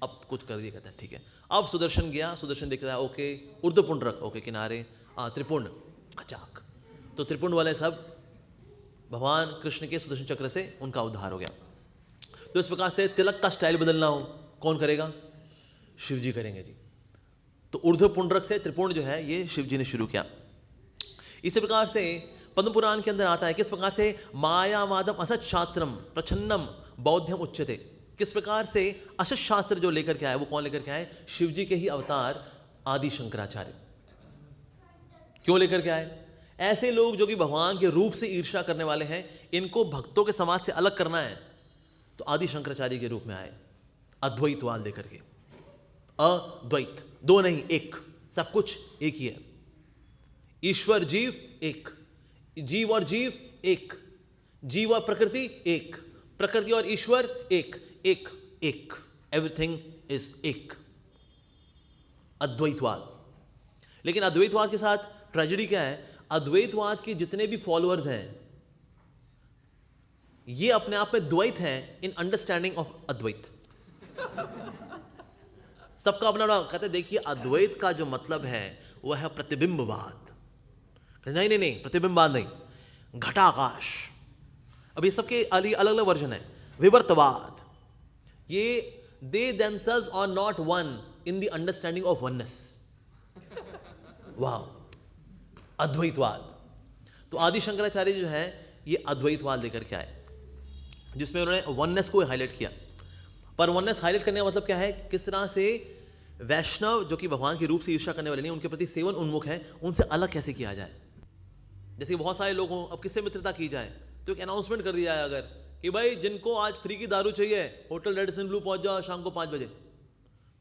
अब कुछ कर दिए। कहता है ठीक है। अब सुदर्शन गया, सुदर्शन देखता है ओके ऊर्ध्वपुंड रख, ओके किनारे, त्रिपुंड अचाक, तो त्रिपुंड वाले सब भगवान कृष्ण के सुदर्शन चक्र से उनका उद्धार हो गया। तो इस प्रकार से तिलक का स्टाइल बदलना हो कौन करेगा? शिव जी करेंगे जी। तो ऊर्ध्व पुंडरक से त्रिपुंड जो है ये शिव जी ने शुरू किया। इसी प्रकार से पद्म पुराण के अंदर आता है किस प्रकार से मायावादम असत शास्त्रम प्रछन्नम बौद्धम उच्यते। किस प्रकार से असत शास्त्र जो लेकर के आए, वो कौन लेकर के आए? शिव जी के ही अवतार आदि शंकराचार्य। क्यों लेकर के आए? ऐसे लोग जो कि भगवान के रूप से ईर्ष्या करने वाले हैं, इनको भक्तों के समाज से अलग करना है, तो आदि शंकराचार्य के रूप में आए, अद्वैतवाद लेकर के। अद्वैत, दो नहीं एक, सब कुछ एक ही है। ईश्वर जीव एक, जीव और जीव एक, जीव और प्रकृति एक, प्रकृति और ईश्वर एक, एक एक, एवरीथिंग इज एक, अद्वैतवाद। लेकिन अद्वैतवाद के साथ ट्रेजेडी क्या है? अद्वैतवाद के जितने भी फॉलोअर्स हैं ये अपने आप में द्वैत हैं इन अंडरस्टैंडिंग ऑफ अद्वैत। सबका अपना अपना कहते देखिए अद्वैत का जो मतलब है वह है प्रतिबिंबवाद। नहीं नहीं नहीं, प्रतिबिंबवाद नहीं, घटाकाश। अब ये सबके अलग अलग वर्जन है। विवर्तवाद, ये दे themselves are not one in the understanding of oneness। वाह। अद्वैतवाद, तो आदि शंकराचार्य जो है ये अद्वैतवाद लेकर के आए, जिसमें उन्होंने वननेस को हाईलाइट किया। पर वननेस हाईलाइट करने का मतलब क्या है? किस तरह से वैष्णव जो कि भगवान के रूप से ईर्ष्या करने वाले नहीं, उनके प्रति सेवन उन्मुख है, उनसे अलग कैसे किया जाए। जैसे बहुत सारे लोग हों, अब किससे मित्रता की जाए? तो एक अनाउंसमेंट कर दिया है अगर कि भाई जिनको आज फ्री की दारू चाहिए होटल रेडिसन ब्लू पहुंच जाओ शाम को 5 बजे,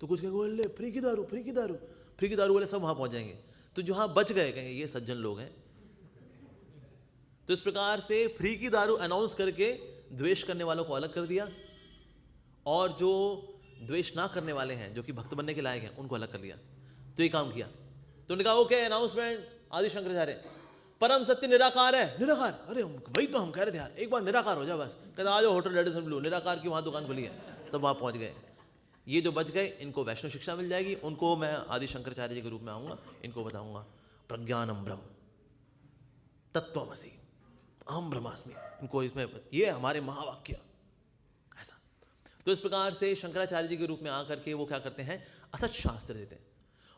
तो कुछ कहेंगे बोले फ्री की दारू, फ्री की दारू, फ्री की दारू वाले सब वहां पहुंच जाएंगे। तो जो वहां बच गए कहेंगे ये सज्जन लोग हैं। तो इस प्रकार से फ्री की दारू अनाउंस करके द्वेष करने वालों को अलग कर दिया, और जो द्वेष ना करने वाले हैं जो कि भक्त बनने के लायक हैं उनको अलग कर लिया। तो ये काम किया। तो उन्होंने कहा ओके अनाउंसमेंट, आदि शंकराचार्य परम सत्य निराकार है। निराकार, अरे वही तो हम कह रहे थे यार, एक बार निराकार हो जाए बस। कहते आ जाओ होटल रेडिसन ब्लू, निराकार की वहां दुकान खुली है, सब वहां पहुंच गए। ये जो बच गए इनको वैष्णव शिक्षा मिल जाएगी, उनको मैं आदि शंकराचार्य जी के रूप में आऊँगा, इनको बताऊँगा प्रज्ञानम ब्रह्म तत्वमसि अहम ब्रह्मास्मि, इनको इसमें ये हमारे महावाक्य ऐसा। तो इस प्रकार से शंकराचार्य जी के रूप में आकर के वो क्या करते हैं? असत शास्त्र देते हैं।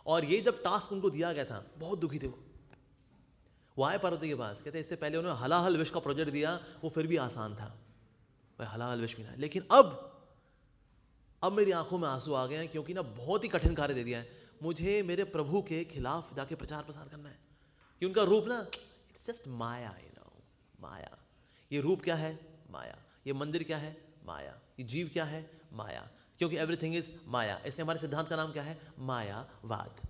और ये जब टास्क उनको दिया गया था बहुत दुखी थे वो आए पार्वती के पास, कहते इससे पहले उन्होंने हलाहल विष का प्रोजेक्ट दिया, वो फिर भी आसान था, वह हलाहल विष पीना। लेकिन अब मेरी आंखों में आंसू आ गए हैं, क्योंकि ना बहुत ही कठिन कार्य दे दिया है मुझे, मेरे प्रभु के खिलाफ जाके प्रचार प्रसार करना है। कि उनका रूप ना इट्स जस्ट माया, माया। ये रूप क्या है? माया। ये मंदिर क्या है? माया। ये जीव क्या है? माया। क्योंकि एवरीथिंग इज माया, इसलिए हमारे सिद्धांत का नाम क्या है? मायावाद।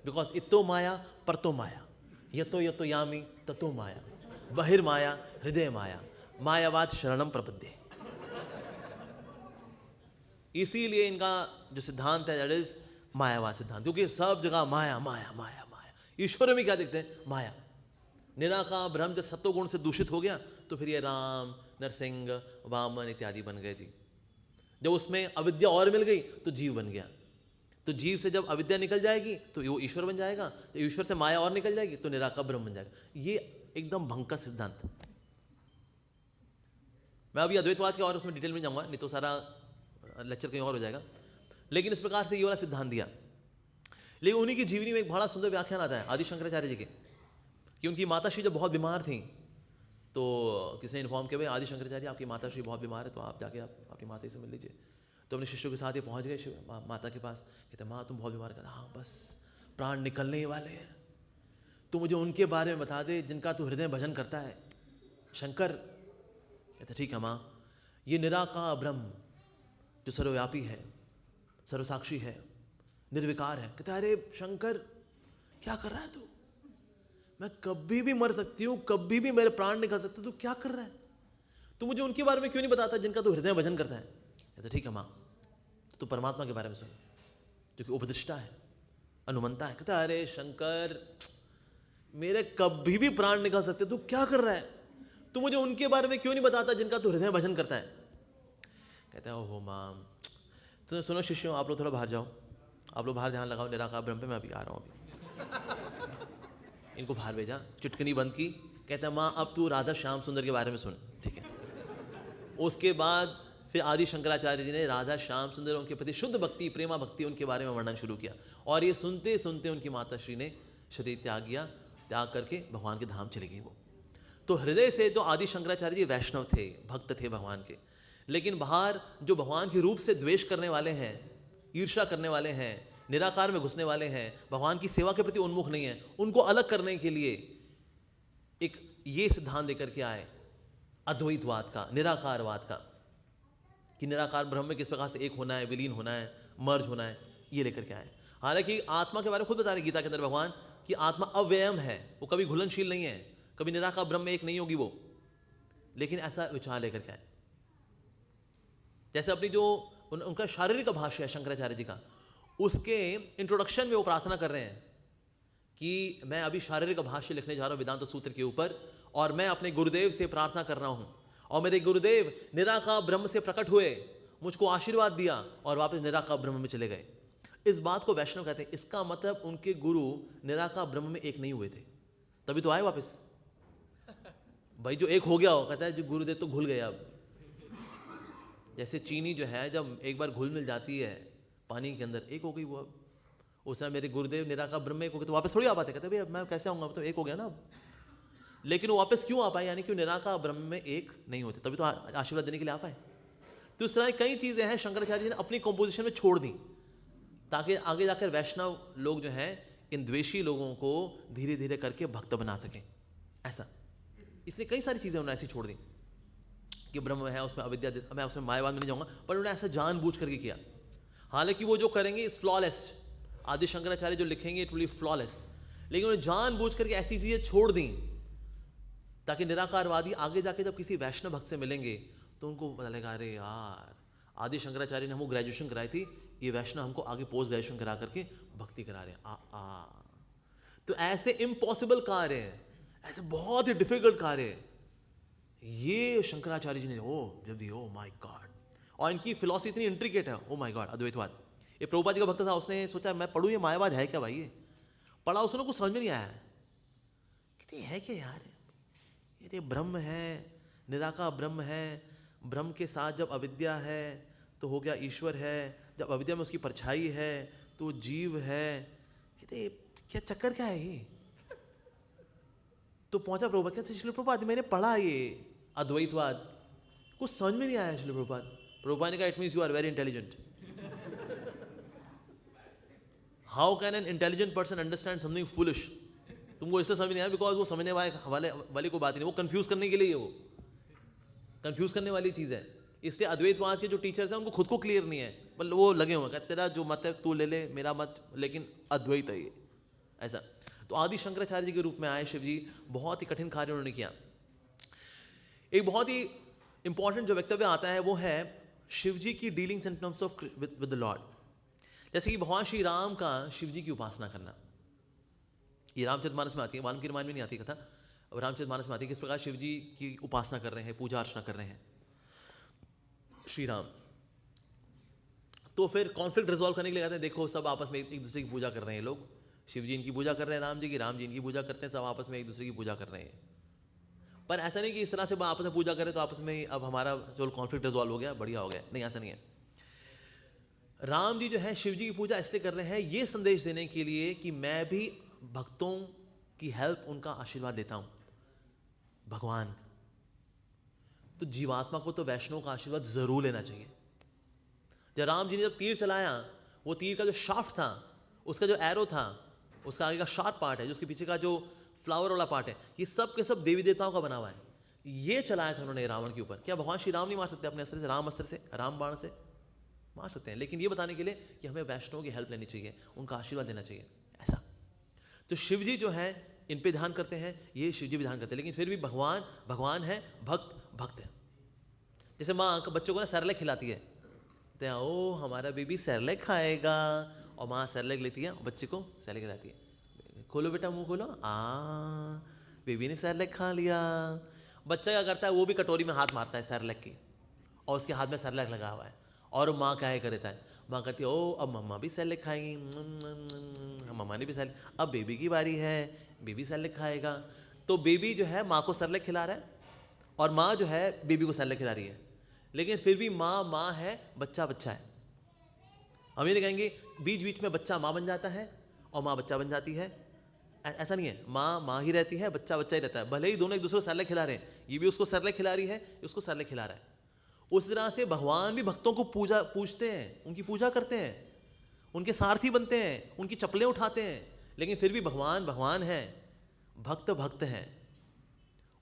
बिकॉज इतो माया परतो माया, यतो यतो यामी ततो माया, बहिर्माया हृदय माया, मायावाद शरणम प्रपद्ये। इसीलिए इनका जो सिद्धांत है दैट इज मायावाद सिद्धांत, क्योंकि सब जगह माया माया माया माया। ईश्वर में क्या देखते हैं? माया। निराकार ब्रह्म जब सत्वगुण से दूषित हो गया तो फिर ये राम, नरसिंह, वामन इत्यादि बन गए जी। जब उसमें अविद्या और मिल गई तो जीव बन गया। तो जीव से जब अविद्या निकल जाएगी तो वो ईश्वर बन जाएगा, तो ईश्वर से माया और निकल जाएगी तो निराकार ब्रह्म बन जाएगा। ये एकदम भंग का सिद्धांत। मैं अभी अद्वैतवाद के और उसमें डिटेल में जाऊंगा, नहीं तो सारा लेक्चर कहीं और हो जाएगा। लेकिन इस प्रकार से ये वाला सिद्धांत दिया। लेकिन उन्हीं की जीवनी में एक बड़ा सुंदर व्याख्यान आता है आदि शंकराचार्य जी के, कि उनकी माता श्री जब बहुत बीमार थी तो किसी ने इन्फॉर्म किया भाई आदि शंकराचार्य आपकी माता श्री बहुत बीमार है, तो आप जाके आप अपनी माता से मिल लीजिए। तो अपने शिष्यों के साथ ये पहुंच गए माता के पास। कहते माँ तुम बहुत बीमार। कहता हाँ बस प्राण निकलने ही वाले हैं, तो मुझे उनके बारे में बता दे जिनका तू हृदय भजन करता है, शंकर। कहते ठीक है माँ, ये निराकार ब्रह्म जो सर्वव्यापी है, सर्वसाक्षी है, निर्विकार है। कहता है अरे शंकर क्या कर रहा है तू, मैं कभी भी मर सकती हूँ, कभी भी मेरे प्राण निकल सकते, तू क्या कर रहा है, तू मुझे उनके बारे में क्यों नहीं बताता जिनका तू हृदय भजन करता है। कहता ठीक है माँ, तो परमात्मा के बारे में सुन जो कि उपदिष्टा है, अनुमंता है। कहता अरे शंकर मेरे कभी भी प्राण निकल सकते, तू क्या कर रहा है, तू मुझे उनके बारे में क्यों नहीं बताता जिनका तू हृदय भजन करता है। कहता है ओहो माँ, तो सुनो शिष्यों, आप लोग थोड़ा बाहर जाओ, आप लोग बाहर ध्यान लगाओ निराकार ब्रह्म पे, मैं अभी आ रहा हूँ अभी। इनको बाहर भेजा, चुटकनी बंद की। कहता है माँ अब तू राधा श्याम सुंदर के बारे में सुन, ठीक है। उसके बाद फिर आदि शंकराचार्य जी ने राधा श्याम सुंदर उनके प्रति शुद्ध भक्ति, प्रेमा भक्ति उनके बारे में वर्णन शुरू किया। और ये सुनते सुनते उनकी माता श्री ने शरीर त्याग किया, त्याग करके भगवान के धाम चली गई वो। तो हृदय से तो आदि शंकराचार्य जी वैष्णव थे, भक्त थे भगवान के, लेकिन बाहर जो भगवान के रूप से द्वेष करने वाले हैं, ईर्ष्या करने वाले हैं, निराकार में घुसने वाले हैं, भगवान की सेवा के प्रति उन्मुख नहीं है, उनको अलग करने के लिए एक ये सिद्धांत देकर के आए अद्वैतवाद का, निराकारवाद का, कि निराकार ब्रह्म में किस प्रकार से एक होना है, विलीन होना है, मर्ज होना है, ये लेकर के आए। हालांकि आत्मा के बारे में खुद बता रहे गीता के अंदर भगवान कि आत्मा अव्ययम है, वो कभी घुलनशील नहीं है, कभी निराकार ब्रह्म में एक नहीं होगी वो, लेकिन ऐसा विचार लेकर के आए। जैसे अपनी जो उनका शारीरिक भाष्य है शंकराचार्य जी का, उसके इंट्रोडक्शन में वो प्रार्थना कर रहे हैं कि मैं अभी शारीरिक भाष्य लिखने जा रहा हूँ वेदांत सूत्र के ऊपर, और मैं अपने गुरुदेव से प्रार्थना कर रहा हूँ, और मेरे गुरुदेव निराकार ब्रह्म से प्रकट हुए, मुझको आशीर्वाद दिया और वापस निराकार ब्रह्म में चले गए। इस बात को वैष्णव कहते हैं। इसका मतलब उनके गुरु निराकार ब्रह्म में एक नहीं हुए थे, तभी तो आए वापस। भाई जो एक हो गया हो, कहता है जो गुरुदेव तो घुल गया। अब जैसे चीनी जो है जब एक बार घुल मिल जाती है पानी के अंदर, एक हो गई वो। अब उस समय मेरे गुरुदेव निराकार ब्रह्म में एक हो गए तो वापस थोड़ी आ पाते। कहते भाई अब मैं कैसे आऊँगा, अब तो एक हो गया ना अब। लेकिन वो वापस क्यों आ पाए, यानी कि निराकार ब्रह्म में एक नहीं होते, तभी तो आशीर्वाद देने के लिए आ पाए। तो इस तरह कई चीज़ें हैं शंकराचार्य जी ने अपनी कंपोजिशन में छोड़ दी, ताकि आगे जाकर वैष्णव लोग जो हैं इन द्वेषी लोगों को धीरे धीरे करके भक्त बना सकें। ऐसा इसलिए कई सारी चीज़ें उन्होंने ऐसी छोड़ दी कि ब्रह्म है, उसमें अविद्या, मैं उसमें मायावाद में नहीं जाऊँगा, पर उन्होंने ऐसा जानबूझ करके किया। हालांकि वो जो करेंगे इस फ्लॉलेस, आदि शंकराचार्य जो लिखेंगे इट विल बी फ्लॉलेस, लेकिन उन्होंने जानबूझ करके ऐसी चीज़ें छोड़ दी ताकि निराकारवादी आगे जाके जब किसी वैष्णव भक्त से मिलेंगे तो उनको पता लगेगा अरे यार आदि शंकराचार्य ने हमको ग्रेजुएशन कराई थी, ये वैष्णव हमको आगे पोस्ट ग्रेजुएशन करा करके भक्ति करा रहे हैं। तो ऐसे इम्पॉसिबल कार्य है, ऐसे बहुत ही डिफिकल्ट कार्य है, ये शंकराचार्य जी ने जब दी, ओ माय गॉड। और इनकी फिलॉसफी इतनी इंट्रिकेट है, ओ माय गॉड, अद्वैतवाद। ये प्रभुपाद जी का भक्त था, उसने सोचा मैं पढ़ूँ ये मायावाद है क्या भाई, ये पढ़ा, उसने कुछ समझ में नहीं आया। कहते है क्या यार, ये तो ब्रह्म है, निराकार ब्रह्म है, ब्रह्म के साथ जब अविद्या है तो हो गया ईश्वर है, जब अविद्या में उसकी परछाई है तो जीव है। कहते क्या चक्कर क्या है ये। तो पहुंचा प्रभुपाद, कहते श्रील प्रभुपाद मैंने पढ़ा ये अद्वैतवाद, कुछ समझ में नहीं आया श्रील प्रभुपाद। प्रभुपाद ने कहा it means you are very intelligent. How can an intelligent person understand something foolish. तुमको इसलिए समझ नहीं आया बिकॉज वो समझने वाले को बात नहीं, वो कंफ्यूज करने के लिए, वो कंफ्यूज करने वाली चीज़ है। इसलिए अद्वैतवाद के जो टीचर्स हैं उनको खुद को क्लियर नहीं है, मतलब वो लगे हुए हैं तेरा जो मत है तू ले ले, मेरा मत, लेकिन अद्वैत है ये ऐसा। तो आदि शंकराचार्य जी के रूप में आए शिव जी, बहुत ही कठिन कार्य उन्होंने किया। एक बहुत ही इंपॉर्टेंट जो वक्तव्य आता है वो है शिव जी की dealings in terms of with the Lord. जैसे कि भगवान श्री राम का शिव जी की उपासना करना, ये रामचरितमानस में आती है, वाल्मीकि रामायण में नहीं आती कथा, रामचरितमानस में आती है किस प्रकार शिव जी की उपासना कर रहे हैं, पूजा अर्चना कर रहे हैं श्री राम। तो फिर कॉन्फ्लिक्ट रिजॉल्व करने के लिए कहते हैं देखो सब आपस में एक दूसरे की पूजा कर रहे हैं, लोग शिव जी इनकी पूजा कर रहे हैं, राम जी इनकी पूजा करते हैं, सब आपस में एक दूसरे की पूजा कर रहे हैं। पर ऐसा नहीं कि इस तरह से आपस में पूजा करें तो आपस में अब हमारा जो कॉन्फ्लिक्ट रिजॉल्व हो गया, बढ़िया हो गया, नहीं ऐसा नहीं है। राम जी जो है शिव जी की पूजा इसलिए कर रहे हैं ये संदेश देने के लिए कि मैं भी भक्तों की हेल्प, उनका आशीर्वाद देता हूं। भगवान तो जीवात्मा को तो वैष्णव का आशीर्वाद जरूर लेना चाहिए। जब राम जी ने जब तीर चलाया, वो तीर का जो शाफ्ट था, उसका जो एरो था, उसका आगे का शार्प पार्ट है, जो उसके पीछे का जो फ्लावर वाला पार्ट है, ये सब के सब देवी देवताओं का बना हुआ है। ये चलाया था उन्होंने रावण के ऊपर। क्या भगवान श्री राम नहीं मार सकते अपने अस्त्र से, राम अस्त्र से, राम बाण से? मार सकते हैं, लेकिन ये बताने के लिए कि हमें वैष्णवों की हेल्प लेनी चाहिए, उनका आशीर्वाद लेना चाहिए, ऐसा। तो शिव जी जो है इन पे ध्यान करते हैं, ये शिव जी भी ध्यान करते हैं, लेकिन फिर भी भगवान भगवान है, भक्त भक्त है। जैसे माँ बच्चों को ना सेरेलैक खिलाती है, कहते हैं ओ हमारा बेबी सेरेलैक खाएगा, और माँ सेरेलैक लेती है, बच्चे को सेरेलैक खिलाती है, खोलो बेटा मुंह खोलो, बेबी ने सेरेलैक खा लिया। बच्चा क्या करता है, वो भी कटोरी में हाथ मारता है सेरेलैक की, और उसके हाथ में सेरेलैक लगा हुआ है, और माँ क्या है करता है, माँ कहती है ओ अब मम्मा भी सेरेलैक खाएंगी, मम्मा ने भी सेरेलैक, अब बेबी की बारी है, बेबी सेरेलैक खाएगा। तो बेबी जो है माँ को सेरेलैक खिला रहा है, और माँ जो है बेबी को सेरेलैक खिला रही है, लेकिन फिर भी माँ माँ है, बच्चा बच्चा है। हम ये नहीं कहेंगे बीच बीच में बच्चा माँ बन जाता है और माँ बच्चा बन जाती है, ऐसा नहीं है। माँ माँ ही रहती है, बच्चा बच्चा ही रहता है, भले ही दोनों एक दूसरे को सेरेलैक खिला रहे हैं, ये भी उसको सेरेलैक खिला रही है, ये उसको सेरेलैक खिला रहा है। उस तरह से भगवान भी भक्तों को पूजते हैं, उनकी पूजा करते हैं, उनके सारथी बनते हैं, उनकी चप्पलें उठाते हैं, लेकिन फिर भी भगवान भगवान है, भक्त भक्त हैं।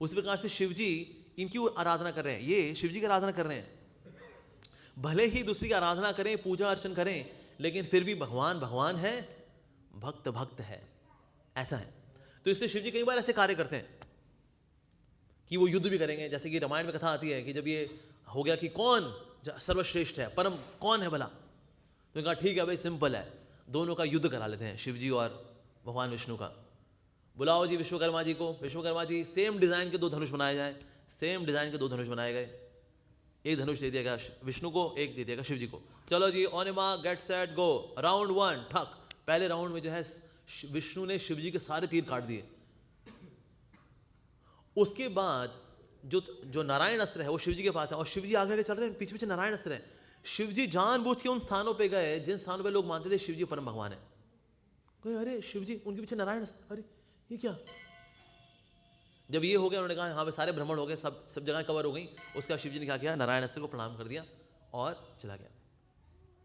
उस प्रकार से शिव जी इनकी आराधना कर रहे हैं, ये शिव जी की आराधना कर रहे हैं। भले ही दूसरी की आराधना करें, पूजा अर्चन करें, लेकिन फिर भी भगवान भगवान है, भक्त भक्त है, ऐसा है। तो इससे शिव जी कई बार ऐसे कार्य करते हैं कि वो युद्ध भी करेंगे। जैसे कि रामायण में कथा आती है कि जब ये हो गया कि कौन सर्वश्रेष्ठ है, परम कौन है भला, तो कहा ठीक है भाई, सिंपल है, दोनों का युद्ध करा लेते हैं, शिव जी और भगवान विष्णु का। बुलाओ जी विश्वकर्मा जी को, विश्वकर्मा जी सेम डिजाइन के 2 धनुष बनाए जाए, सेम डिजाइन के 2 धनुष बनाए गए, एक धनुष दे दिया गया विष्णु को, एक दे दिया गया शिव जी को। चलो जी on A mark get set go, round 1 ठक। पहले राउंड में जो है विष्णु ने शिव जी के सारे तीर काट दिए। उसके बाद जो नारायण अस्त्र है वो शिव जी के पास है, और शिव जी आगे चल रहे हैं, पीछे पीछे नारायण अस्त्र है। शिव जी जानबूझ के उन स्थानों पे गए जिन स्थानों पे लोग मानते थे शिव जी परम भगवान है। कोई अरे शिव जी, उनके पीछे नारायण अस्त्र, अरे ये क्या। जब ये हो गया, उन्होंने कहा हाँ भाई सारे भ्रमण हो गए, सब जगह कवर हो गई। उसके बाद शिव जी ने क्या किया, नारायण अस्त्र को प्रणाम कर दिया और चला गया।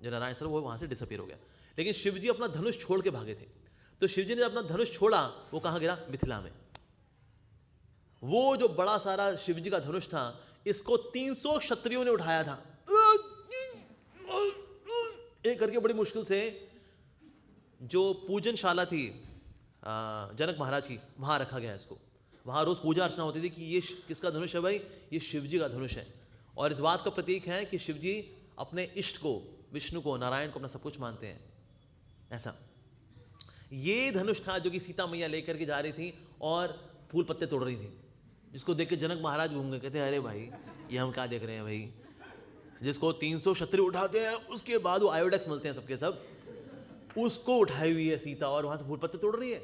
जो नारायण अस्त्र वो वहां से डिसअपीयर हो गया। लेकिन शिव जी अपना धनुष छोड़ के भागे थे। तो शिव जी ने अपना धनुष छोड़ा, वो कहाँ गिरा, मिथिला में। वो जो बड़ा सारा शिव जी का धनुष था, इसको 300 क्षत्रियों ने उठाया था, एक करके बड़ी मुश्किल से। जो पूजनशाला थी जनक महाराज की, वहां रखा गया इसको। वहां रोज पूजा अर्चना होती थी कि ये किसका धनुष है भाई, ये शिव जी का धनुष है। और इस बात का प्रतीक है कि शिव जी अपने इष्ट को, विष्णु को, नारायण को अपना सब कुछ मानते हैं, ऐसा। ये धनुष था जो कि सीता मैया लेकर के जा रही थी और फूल पत्ते तोड़ रही थी, जिसको देख के जनक महाराज घूम गए, कहते अरे भाई ये हम क्या देख रहे हैं भाई, जिसको 300 क्षत्रिय उठाते हैं, उसके बाद वो आयोडेक्स मिलते हैं सबके सब, उसको उठाई हुई है सीता और वहां से फूल पत्ते तोड़ रही है।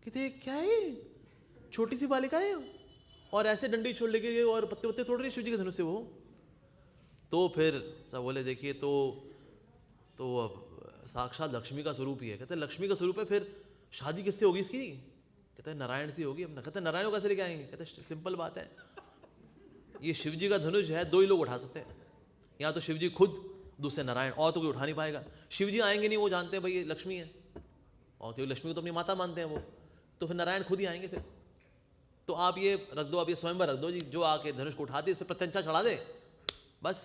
कहते क्या है, छोटी सी बालिका है और ऐसे डंडी छोड़ लेके गए और पत्ते पत्ते तोड़ रही है शिव जी के धनुष से वो। तो फिर सब बोले देखिए तो अब साक्षात लक्ष्मी का स्वरूप ही है। कहते लक्ष्मी का स्वरूप है, फिर शादी किससे होगी इसकी, कहते हैं नारायण से होगी। अपना कहते हैं नारायण को कैसे लेके आएंगे, कहते हैं सिंपल बात है, ये शिव जी का धनुष है, 2 ही लोग उठा सकते हैं, या तो शिव जी खुद, दूसरे नारायण, और तो कोई उठा नहीं पाएगा। शिव जी आएंगे नहीं, वो जानते हैं भाई ये लक्ष्मी है, और क्योंकि लक्ष्मी को तो अपनी माता मानते हैं वो, तो फिर नारायण खुद ही आएंगे फिर। तो आप ये रख दो, आप ये स्वयंवर रख दो जी, जो आके धनुष को उठा दे, इस पर प्रत्यंचा चढ़ा दे, बस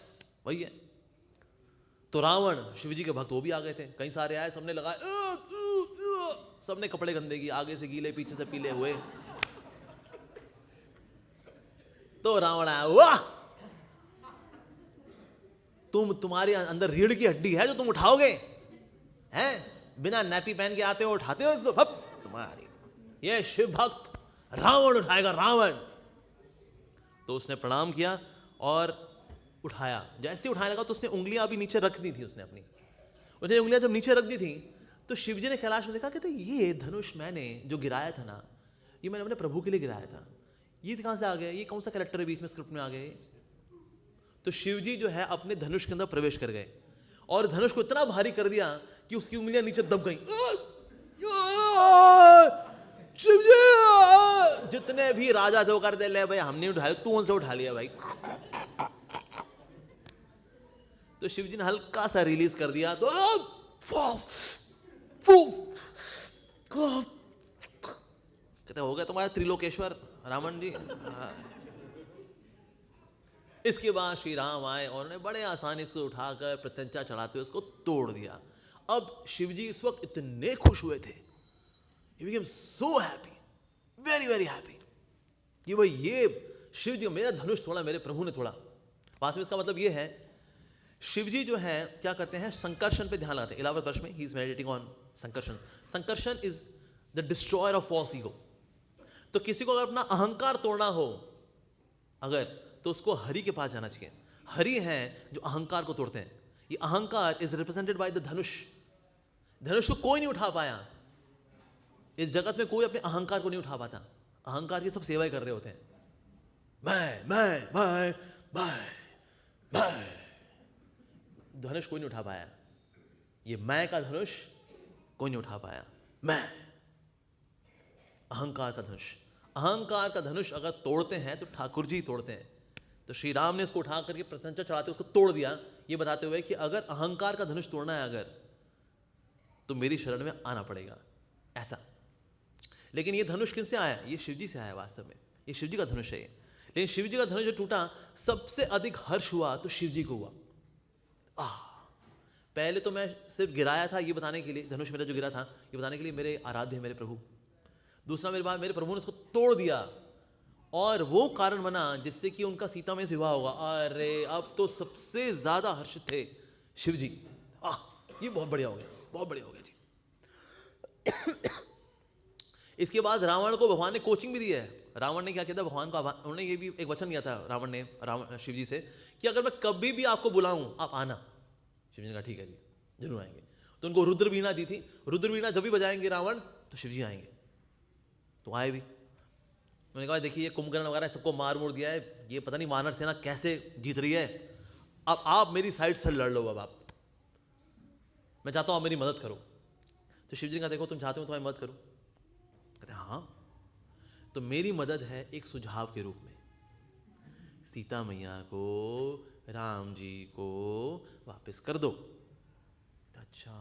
वही है। तो रावण शिव जी के भक्त वो भी आ गए थे, कई सारे आए, सबने लगाए, सबने कपड़े गंदे किए, आगे से गीले पीछे से पीले हुए। तो रावण आया, वाह तुम्हारे अंदर रीढ़ की हड्डी है जो तुम उठाओगे हैं, बिना नैपी पहन के आते हो, उठाते हो इसको, तुम्हारी ये शिव भक्त रावण उठाएगा, रावण। तो उसने प्रणाम किया और उठाया। जैसे उठाने लगा तो उसने उंगलियां अभी नीचे रख दी थी, उसने उंगलियां जब नीचे रख दी थी तो शिव जी ने कैलाश में देखा, कहते ये धनुष मैंने जो गिराया था ना, ये मैंने अपने प्रभु के लिए गिराया था, ये कहां से आ गया, ये कौन सा कैरेक्टर है बीच में स्क्रिप्ट में आ गए। तो शिव जी जो है अपने धनुष के अंदर प्रवेश कर गए और धनुष को इतना भारी कर दिया कि उसकी उंगलियां नीचे दब गई। शिव जी जितने भी राजा थे वो कर दे ले भाई, हमने उठाया, तू उनसे उठा लिया भाई। तो शिव जी ने हल्का सा रिलीज कर दिया, तो कहते हो गया तुम्हारा त्रिलोकेश्वर रावण जी। इसके बाद श्री राम आए और उन्होंने बड़े आसानी से उठाकर प्रत्यंचा चढ़ाते हुए उसको तोड़ दिया। अब शिवजी इस वक्त इतने खुश हुए थे, he became so happy, very very happy, कि भाई ये शिव जी मेरा धनुष तोड़ा, मेरे प्रभु ने तोड़ा। वास्तव में इसका मतलब ये है, शिवजी जो है क्या करते हैं, संकर्षण पे ध्यान लगाते हैं। 11वें वर्ष में he is meditating on Sankarshan. Sankarshan is the destroyer of false ego. तो किसी को अगर अपना अहंकार तोड़ना हो अगर, तो उसको हरि के पास जाना चाहिए। हरि हैं जो अहंकार को तोड़ते हैं। ये अहंकार इज रिप्रेजेंटेड बाय द धनुष। धनुष को कोई नहीं उठा पाया, इस जगत में कोई अपने अहंकार को नहीं उठा पाता। अहंकार की सब सेवा ही कर रहे होते हैं, मैं। धनुष कोई नहीं उठा पाया, ये मैं का धनुष कोई नहीं उठा पाया। मैं, अहंकार का धनुष। अहंकार का धनुष अगर तोड़ते हैं तो ठाकुर जी तोड़ते हैं। तो श्री राम ने इसको उठा करके प्रत्यंचा चढ़ाते उसको तोड़ दिया, ये बताते हुए कि अगर अहंकार का धनुष तोड़ना है अगर, तो मेरी शरण में आना पड़ेगा, ऐसा। लेकिन ये धनुष किनसे आया? ये शिवजी से आया। वास्तव में ये शिवजी का धनुष है ये। लेकिन शिवजी का धनुष जो टूटा, सबसे अधिक हर्ष हुआ तो शिवजी को हुआ। पहले तो मैं सिर्फ गिराया था ये बताने के लिए, धनुष मेरा जो गिरा था ये बताने के लिए मेरे आराध्य है मेरे प्रभु। दूसरा मेरे प्रभु ने उसको तोड़ दिया और वो कारण बना जिससे कि उनका सीता में विवाह होगा। अरे अब तो सबसे ज्यादा हर्षित थे शिव जी। ये बहुत बढ़िया हो गया, बहुत बढ़िया हो गया जी। इसके बाद रावण को भगवान ने कोचिंग भी दी है। रावण ने क्या किया था, भगवान को उन्होंने ये भी एक वचन दिया था रावण ने शिव जी से कि अगर मैं कभी भी आपको बुलाऊं आप आना। शिव जी ने कहा ठीक है जी, जरूर आएंगे। तो उनको रुद्र वीणा दी थी। रुद्र वीणा जब भी बजाएंगे रावण तो शिव जी आएंगे। तो आए भी। उन्होंने कहा देखिए ये कुंभकर्ण वगैरह सबको मार मोड़ दिया है, ये पता नहीं वानर सेना कैसे जीत रही है, अब आप मेरी साइड से लड़ लो। अब आप, मैं चाहता हूं आप मेरी मदद करो। तो शिव जी ने कहा देखो तुम चाहते हो तुम्हारी मदद करूं? कहते हाँ। तो मेरी मदद है एक सुझाव के रूप में, सीता मैया को राम जी को वापस कर दो। अच्छा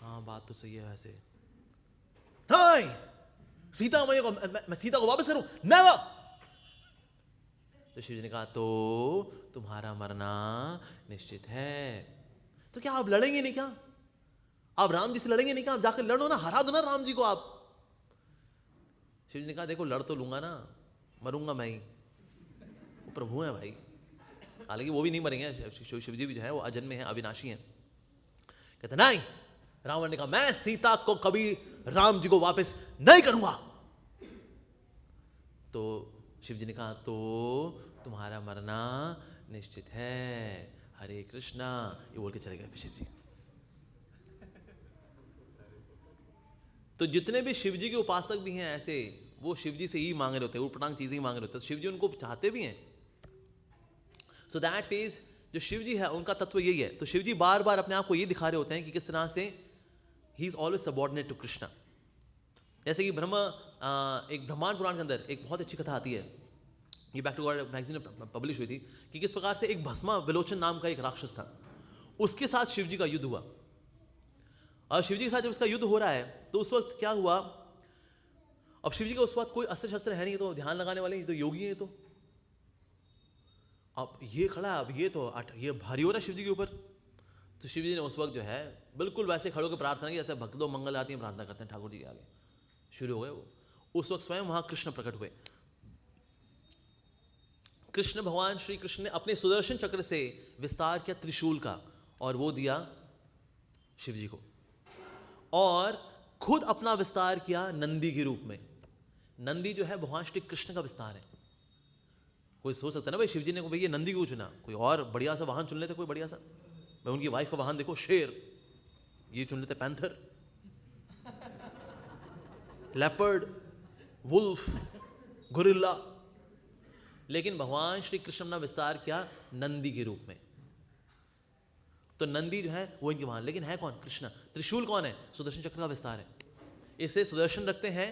हाँ बात तो सही है वैसे। नहीं, सीता मैया को मैं सीता को वापस करूं? नेवर। तो शिव जी ने कहा तो तुम्हारा मरना निश्चित है। तो क्या आप लड़ेंगे नहीं? क्या आप राम जी से लड़ेंगे नहीं? क्या आप जाकर लड़ो ना, हरा दो ना राम जी को आप। शिव जी ने कहा देखो लड़ तो लूंगा ना, मरूंगा मैं ही, प्रभु है भाई। हालांकि वो भी नहीं मरेंगे, शिव जी भी जो है वो अजन्मे हैं, अविनाशी हैं। कहते नहीं। रावण ने कहा मैं सीता को कभी राम जी को वापस नहीं करूंगा। तो शिव जी ने कहा तो तुम्हारा मरना निश्चित है, हरे कृष्णा, ये बोल के चले गए शिव जी। तो जितने भी शिव जी के उपासक भी हैं ऐसे, वो शिव जी से ही मांग रहे होते हैं, उटपटांग चीजें ही मांग रहे होते हैं। शिव जी उनको चाहते भी हैं। सो दैट मीन्स जो शिव जी है उनका तत्व यही है। तो शिव जी बार बार अपने आप को ये दिखा रहे होते हैं कि किस तरह से he is always subordinate to Krishna. जैसे कि एक ब्रह्मांड पुराण के अंदर एक बहुत अच्छी कथा आती है, ये बैक टू गॉड मैगजीन में पब्लिश हुई थी, कि किस प्रकार से एक भस्मा विलोचन नाम का एक राक्षस था, उसके साथ शिव जी का युद्ध हुआ। और शिव जी के साथ जब इसका युद्ध हो रहा है तो उस वक्त क्या हुआ, अब शिव जी का उस वक्त कोई अस्त्र शस्त्र है नहीं, तो ध्यान लगाने वाले तो योगी है। तो अब ये खड़ा, अब ये भारी हो रहा है शिव जी के ऊपर। तो शिव जी ने उस वक्त जो है बिल्कुल वैसे खड़े होकर प्रार्थना की जैसे भक्त लोग मंगल आरती में प्रार्थना करते हैं ठाकुर जी के आगे। शुरू हो गए वो। उस वक्त स्वयं वहां कृष्ण प्रकट हुए। कृष्ण भगवान श्री कृष्ण ने अपने सुदर्शन चक्र से विस्तार किया त्रिशूल का, और वो दिया शिव जी को, और खुद अपना विस्तार किया नंदी के रूप में। नंदी जो है भगवान श्री कृष्ण का विस्तार है। कोई सोच सकता है ना भाई शिव जी ने भाई ये नंदी क्यों चुना, कोई और बढ़िया सा वाहन चुन लेते, कोई बढ़िया सा। भाई उनकी वाइफ का वाहन देखो शेर, ये चुन लेते पैंथर, लेपर्ड, वुल्फ, गोरिल्ला। लेकिन भगवान श्री कृष्ण ने विस्तार किया नंदी के रूप में। तो नंदी जो है वो इनके वाहन, लेकिन है कौन? कृष्ण। त्रिशूल कौन है? सुदर्शन चक्र का विस्तार है। इसे सुदर्शन रखते हैं,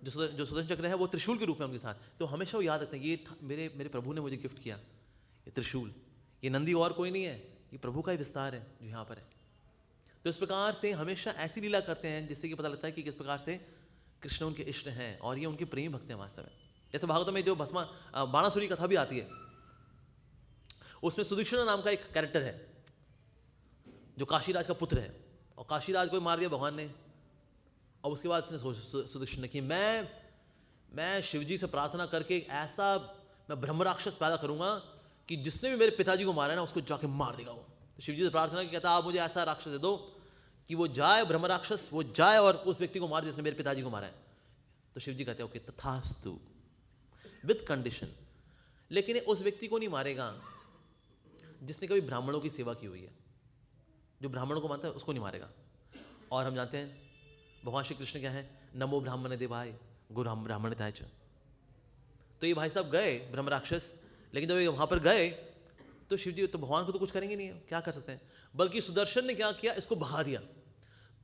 जो सुदर्शन चक्र है वो त्रिशूल के रूप में उनके साथ। तो हमेशा वो याद रखते हैं ये मेरे प्रभु ने मुझे गिफ्ट किया ये त्रिशूल। ये नंदी और कोई नहीं है, ये प्रभु का ही विस्तार है जो यहाँ पर है। तो इस प्रकार से हमेशा ऐसी लीला करते हैं जिससे कि पता लगता है कि किस प्रकार से कृष्ण उनके इष्ट हैं और ये उनके प्रेम भक्त हैं वास्तव में। जैसे भागवत में जो भस्मा बाणासुरी कथा भी आती है, उसमें सुदीक्षण नाम का एक कैरेक्टर है जो काशीराज का पुत्र है, और काशीराज को मार दिया भगवान ने। और उसके बाद उसने सुदीक्षण ने कि मैं शिवजी से प्रार्थना करके ऐसा मैं ब्रह्म राक्षस पैदा करूंगा कि जिसने भी मेरे पिताजी को मारा है ना उसको जाके मार देगा वो। तो शिवजी से प्रार्थना की, कहता आप मुझे ऐसा राक्षस दे दो कि वो जाए, ब्रह्म राक्षस वो जाए और उस व्यक्ति को मार जिसने मेरे पिताजी को मारा है। तो शिवजी कहते हैं ओके तथास्तु, विद कंडीशन, लेकिन उस व्यक्ति को नहीं मारेगा जिसने कभी ब्राह्मणों की सेवा की हुई है। जो ब्राह्मणों को मानता है उसको नहीं मारेगा। और हम जानते हैं भगवान श्री कृष्ण क्या है, नमो ब्राह्मण देवाय गुरु ब्राह्मणताय च। तो ये भाई साहब गए ब्रह्म राक्षस, लेकिन जब ये वहां पर गए तो शिवजी तो भगवान को तो कुछ करेंगे नहीं, क्या कर सकते हैं, बल्कि सुदर्शन ने क्या किया, इसको भगा दिया।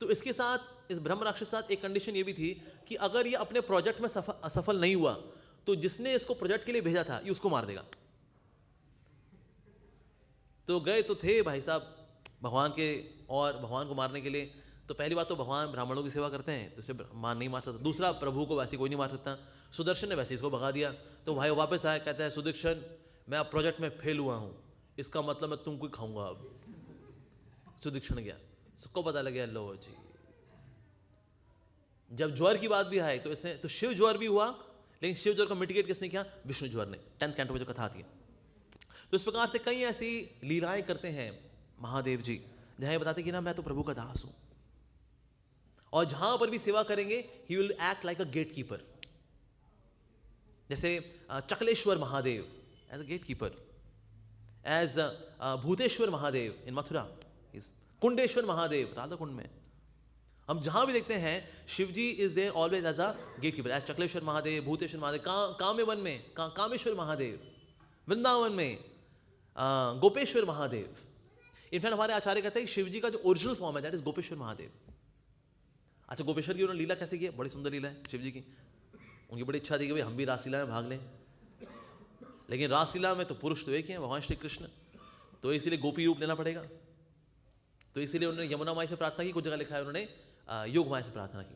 तो इसके साथ, इस ब्रह्म राक्षस के साथ एक कंडीशन ये भी थी कि अगर ये अपने प्रोजेक्ट में असफल नहीं हुआ तो जिसने इसको प्रोजेक्ट के लिए भेजा था ये उसको मार देगा। तो गए तो थे भाई साहब भगवान के, और भगवान को मारने के लिए तो पहली बात तो भगवान ब्राह्मणों की सेवा करते हैं तो इसे नहीं मार सकता, दूसरा प्रभु को वैसे कोई नहीं मार सकता। सुदर्शन ने वैसे इसको भगा दिया। तो भाई वापस आया, कहता है सुदर्शन मैं अब प्रोजेक्ट में फेल हुआ हूं, इसका मतलब मैं तुमको ही खाऊंगा अब। सुदर्शन गया, सबको पता लग गया लो जी। जब ज्वर की बात भी आई तो इसने तो शिव ज्वर भी हुआ, लेकिन शिव ज्वर को मिटिगेट किसने किया, विष्णु ज्वर ने। 10th कैंटो में जो कथा आती है। तो इस प्रकार से कई ऐसी लीलाएं करते हैं महादेव जी जहां ये बताते कि ना मैं तो प्रभु का दास हूं, और जहां पर भी सेवा करेंगे he will act like a gate keeper. जैसे Chakleshwar Mahadev as a gate keeper, as Bhuteshwar Mahadev इन मथुरा, कुंडेश्वर महादेव राधा कुंड में। हम जहां भी देखते हैं Shivji is there always as a gate keeper, as Chakleshwar Mahadev, Bhuteshwar Mahadev, कामेवन में कामेश्वर महादेव, वृंदावन में गोपेश्वर महादेव। इनफैक्ट हमारे आचार्य कहते हैं कि शिवजी का जो ओरिजिनल फॉर्म है दैट इज गोपेश्वर महादेव। अच्छा, गोपेश्वर की उन्होंने लीला कैसे की है, बड़ी सुंदर लीला है शिव जी की। उनकी बड़ी इच्छा थी कि भाई हम भी रासलीला में भाग लें, लेकिन रासलीला में तो पुरुष तो एक ही है, भगवान श्री कृष्ण, तो इसीलिए गोपी रूप लेना पड़ेगा। तो इसीलिए उन्होंने यमुना माई से प्रार्थना की, कुछ जगह लिखा है उन्होंने योग माई से प्रार्थना की,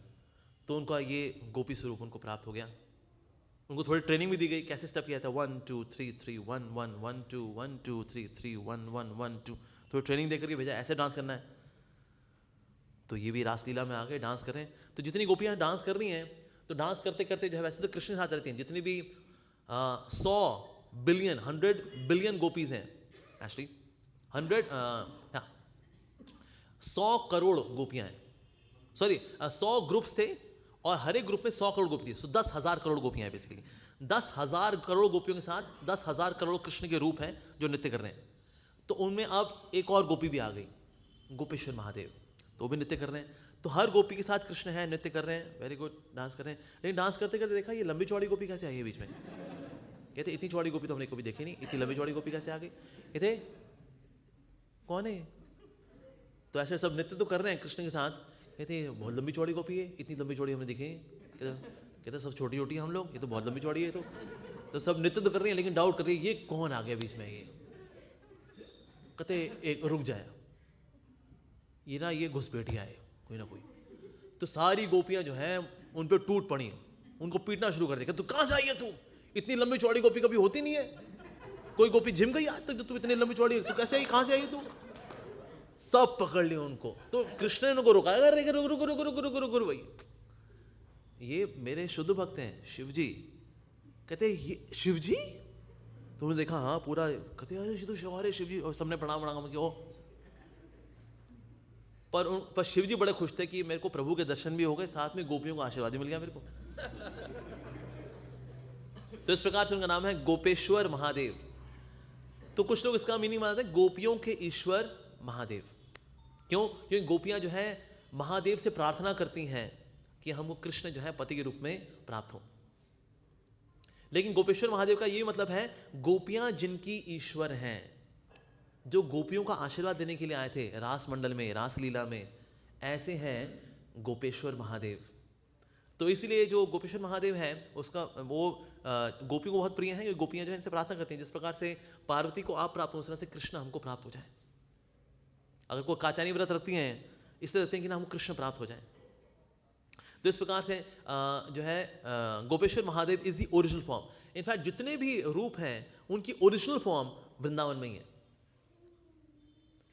तो उनका ये गोपी स्वरूप उनको प्राप्त हो गया। उनको थोड़ी ट्रेनिंग भी दी गई, कैसे स्टेप किया था, 1 2 3 3 1 1 1 2 1 2 3 3 1 1 1 2, थोड़ी ट्रेनिंग देकर के भेजा ऐसे डांस करना है। तो ये भी रासलीला में आ गए, डांस करें। तो जितनी गोपियां डांस कर रही हैं, तो डांस करते करते जो है वैसे तो कृष्ण के साथ रहती हैं, जितनी भी 100 बिलियन 100 बिलियन गोपीज हैं, एक्चुअली 100 करोड़ गोपियां हैं, सॉरी 100 ग्रुप्स थे और हर एक ग्रुप में 100 करोड़ गोपी थी। सो 10,000 करोड़ गोपियां हैं बेसिकली। 10,000 करोड़ गोपियों के साथ 10,000 करोड़ कृष्ण के रूप हैं जो नृत्य कर रहे हैं। तो उनमें अब एक और गोपी भी आ गई, गोपेश्वर महादेव, तो भी नृत्य कर रहे हैं। तो हर गोपी के साथ कृष्ण है, नृत्य कर रहे हैं, वेरी गुड, डांस कर रहे हैं। लेकिन डांस करते करते देखा ये लंबी चौड़ी गोपी कैसे आई है बीच में। कहते इतनी चौड़ी गोपी तो हमने कभी देखी नहीं, इतनी लंबी चौड़ी गोपी कैसे आ गई। कहते कौन है। तो ऐसे सब नृत्य तो कर रहे हैं कृष्ण के साथ, कहते बहुत लंबी चौड़ी गोपी है, इतनी लंबी चौड़ी हमने देखी। कहते सब छोटी छोटी हम लोग, ये तो बहुत लंबी चौड़ी है। तो सब नृत्य तो कर रही है लेकिन डाउट कर रही है ये कौन आ गया बीच में। ये कहते एक रुक जाए, ये ना ये घुसपैठिया है कोई ना कोई। तो सारी गोपियां जो हैं उन पर टूट पड़ी, उनको पीटना शुरू कर दिया। तू कहां से आई है, तू इतनी लंबी चौड़ी गोपी कभी होती नहीं है, कोई गोपी झिम गई आज तक, तू इतनी लंबी चौड़ी, तू कैसे आई, कहां से आई तू। सब पकड़ लिया उनको। तो कृष्ण ने उनको रुकाया, रुक रुक रुक रुक रुक रुक रुक भाई, ये मेरे शुद्ध भक्त हैं शिवजी। कहते ये शिवजी, तो उन्होंने देखा हाँ पूरा, कहते अरे तो शिवारे शिवजी, और सबने प्रणाम प्रणाम किया। पर शिवजी बड़े खुश थे कि मेरे को प्रभु के दर्शन भी हो गए, साथ में गोपियों का आशीर्वाद भी मिल गया मेरे को। तो इस प्रकार से उनका नाम है गोपेश्वर महादेव। तो कुछ लोग इसका मीनिंग मानते हैं गोपियों के ईश्वर महादेव। क्यों? क्योंकि गोपियां जो है महादेव से प्रार्थना करती हैं कि हमको कृष्ण जो है पति के रूप में प्राप्त हो। लेकिन गोपेश्वर महादेव का ये मतलब है गोपियां जिनकी ईश्वर हैं, जो गोपियों का आशीर्वाद देने के लिए आए थे रास मंडल में, रासलीला में, ऐसे हैं गोपेश्वर महादेव। तो इसलिए जो गोपेश्वर महादेव है उसका वो गोपियों को बहुत प्रिय है। ये गोपियां जो है इनसे प्रार्थना करती हैं जिस प्रकार से पार्वती को आप प्राप्त हो उस तरह से कृष्ण हमको प्राप्त हो जाए। अगर कोई कात्यायनी व्रत रखती हैं इसलिए रखते हैं कि ना हम कृष्ण प्राप्त हो जाए। तो इस प्रकार से जो है Gopeshwar Mahadev is the original form. In fact जितने भी रूप हैं उनकी ओरिजिनल फॉर्म वृंदावन में ही है।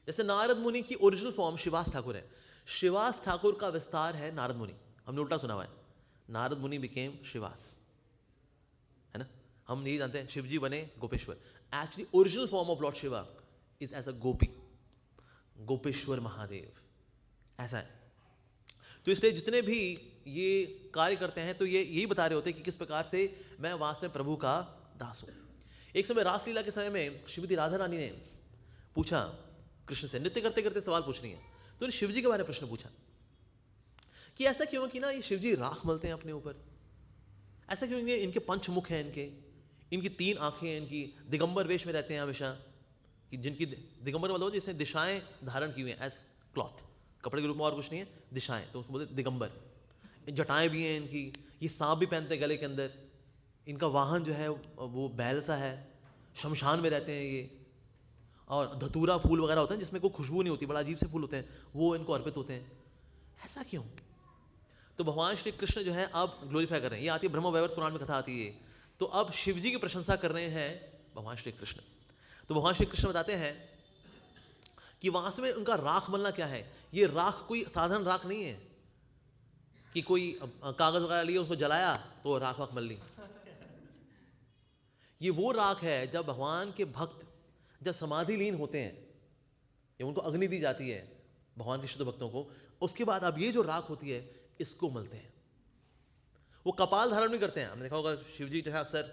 जैसे नारद मुनि की ओरिजिनल फॉर्म शिवास ठाकुर है, शिवास ठाकुर का विस्तार है नारद मुनि। हमने उल्टा सुना हुआ है, नारद मुनि बिकेम शिवास, है ना। हम यही जानते हैं शिव जी बने Gopeshwar. Actually original form of Lord Shiva is as a गोपी, गोपेश्वर महादेव, ऐसा है। तो इसलिए जितने भी ये कार्य करते हैं तो ये यही बता रहे होते हैं कि किस प्रकार से मैं वास्तव में प्रभु का दास हूं। एक समय रासलीला के समय में श्रीमती राधा रानी ने पूछा कृष्ण से, नृत्य करते करते सवाल पूछ रही है, तो उन्हें शिव जी के बारे में प्रश्न पूछा कि ऐसा क्यों कि ना ये शिव जी राख मलते हैं अपने ऊपर, ऐसा क्यों इनके पंचमुख हैं, इनकी 3 आंखें हैं, इनकी दिगंबर वेश में रहते हैं हमेशा, कि जिनकी दिगंबर मतलब जिसने दिशाएं धारण की हुई हैं एज क्लॉथ, कपड़े के रूप में और कुछ नहीं है, दिशाएं, तो उसको बोलते दिगंबर। जटाएं भी हैं इनकी, ये सांप भी पहनते हैं गले के अंदर, इनका वाहन जो है वो बैल सा है, शमशान में रहते हैं ये, और धतूरा फूल वगैरह होते हैं जिसमें कोई खुशबू नहीं होती, बड़ा अजीब से फूल होते हैं, वो इनको अर्पित होते हैं। ऐसा क्यों? तो भगवान श्री कृष्ण जो है अब ग्लोरीफाई कर रहे हैं। ये आती है ब्रह्म वैवर्त पुराण में कथा आती है। तो अब शिव जी की प्रशंसा कर रहे हैं भगवान श्री कृष्ण। तो भगवान श्री कृष्ण बताते हैं कि वास्तव में उनका राख मलना क्या है। ये राख कोई साधारण राख नहीं है कि कोई कागज वगैरह लिए उसको जलाया तो राख वाख मल ली। ये वो राख है जब भगवान के भक्त जब समाधि लीन होते हैं, या उनको अग्नि दी जाती है भगवान के शुद्ध भक्तों को, उसके बाद अब ये जो राख होती है इसको मलते हैं। वो कपाल धारण भी करते हैं। हमने देखा होगा शिव जी जो है अक्सर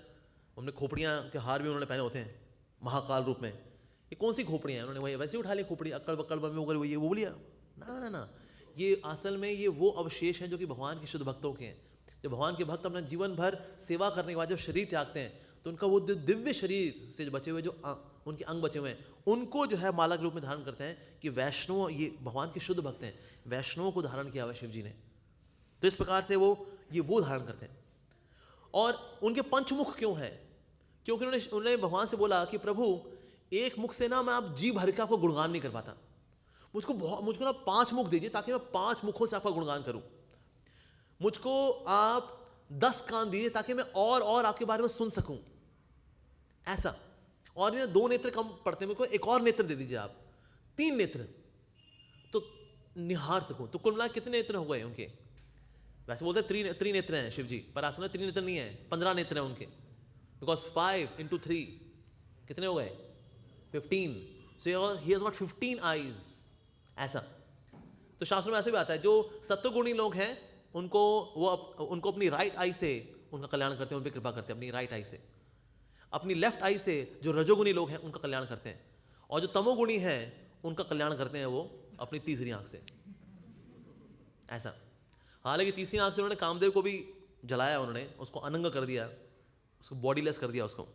उन्होंने खोपड़ियाँ के हार भी उन्होंने पहने होते हैं महाकाल रूप में। ये कौन सी खोपड़ियाँ हैं? उन्होंने वही वैसे ही उठा ली खोपड़ी, अक्कड़ बक्कड़ बम्बे वगैरह ये वो बोलिया ना ना ना, ये असल में ये वो अवशेष हैं जो कि भगवान के शुद्ध भक्तों के हैं। जब भगवान के भक्त अपना जीवन भर सेवा करने के बाद जब शरीर त्यागते हैं तो उनका वो दिव्य शरीर से बचे हुए जो उनके अंग बचे हुए हैं उनको जो है माला के रूप में धारण करते हैं कि वैष्णव, ये भगवान के शुद्ध भक्त हैं, वैष्णवों को धारण किया हुआ शिव जी ने। तो इस प्रकार से वो धारण करते हैं। और उनके पंचमुख क्यों हैं? क्योंकि उन्होंने भगवान से बोला कि प्रभु एक मुख से ना मैं आप जी भर के आपको गुणगान नहीं कर पाता, मुझको ना 5 मुख दीजिए ताकि मैं 5 मुखों से आपका गुणगान करूं। मुझको आप 10 कान दीजिए ताकि मैं और आपके बारे में सुन सकूं, ऐसा। और ये 2 नेत्र कम पड़ते हैं, मुझको एक और नेत्र दे दीजिए आप, 3 नेत्र, तो निहार सकूं। तो कुल मिला कितने नेत्र हो गए उनके? वैसे बोलते हैं 3 नेत्र हैं शिव जी, पर असल में 3 नेत्र नहीं है, 15 नेत्र हैं उनके, बिकॉज 5 into 3 कितने हो गए? 15। सो ही हैज गॉट 15 आईज, ऐसा। तो शास्त्रों में ऐसे भी आता है जो सत्वगुणी लोग हैं उनको अपनी राइट आई से उनका कल्याण करते हैं, उन पर कृपा करते हैं अपनी राइट आई से। अपनी लेफ्ट आई से जो रजोगुणी लोग हैं उनका कल्याण करते हैं, और जो तमोगुणी हैं उनका कल्याण करते हैं वो अपनी तीसरी आंख से, ऐसा। हालांकि तीसरी आंख से उन्होंने कामदेव को भी जलाया, उन्होंने उसको अनंग कर दिया, उसको बॉडीलेस कर दिया उसको।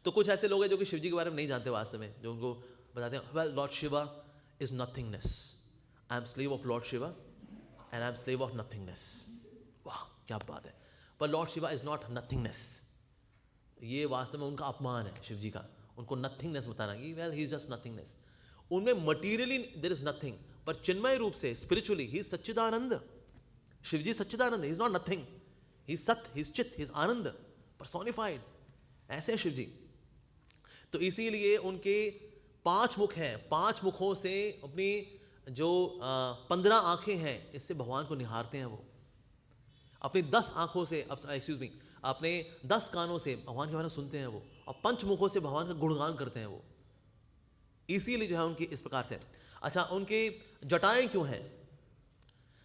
तो कुछ ऐसे लोग हैं जो कि शिव जी के बारे में नहीं जानते वास्तव में, जो उनको बताते हैं well Lord Shiva is nothingness, I am slave of Lord Shiva and I am slave of nothingness. वाह क्या बात है। पर Lord Shiva is not nothingness, ये वास्तव में उनका अपमान है शिव जी का, उनको नथिंगनेस बताना कि well he is just nothingness. उनमें मटीरियली देयर इज नथिंग, पर चिन्मय रूप से स्पिरिचुअली ही इज सच्चिदानंद। शिव जी सच्चिदानंद, he is not nothing, he is सत, ही इज चित, ही इज आनंद पर्सोनिफाइड, ऐसे है शिव जी। तो इसीलिए उनके 5 मुख हैं, 5 मुखों से अपनी जो 15 आंखें हैं इससे भगवान को निहारते हैं वो। अपनी 10 आंखों से, एक्सक्यूज मी, अपने 10 कानों से भगवान के बारे में सुनते हैं वो, और 5 मुखों से भगवान का गुणगान करते हैं वो। इसीलिए जो है उनकी इस प्रकार से। अच्छा, उनके जटाएं क्यों हैं?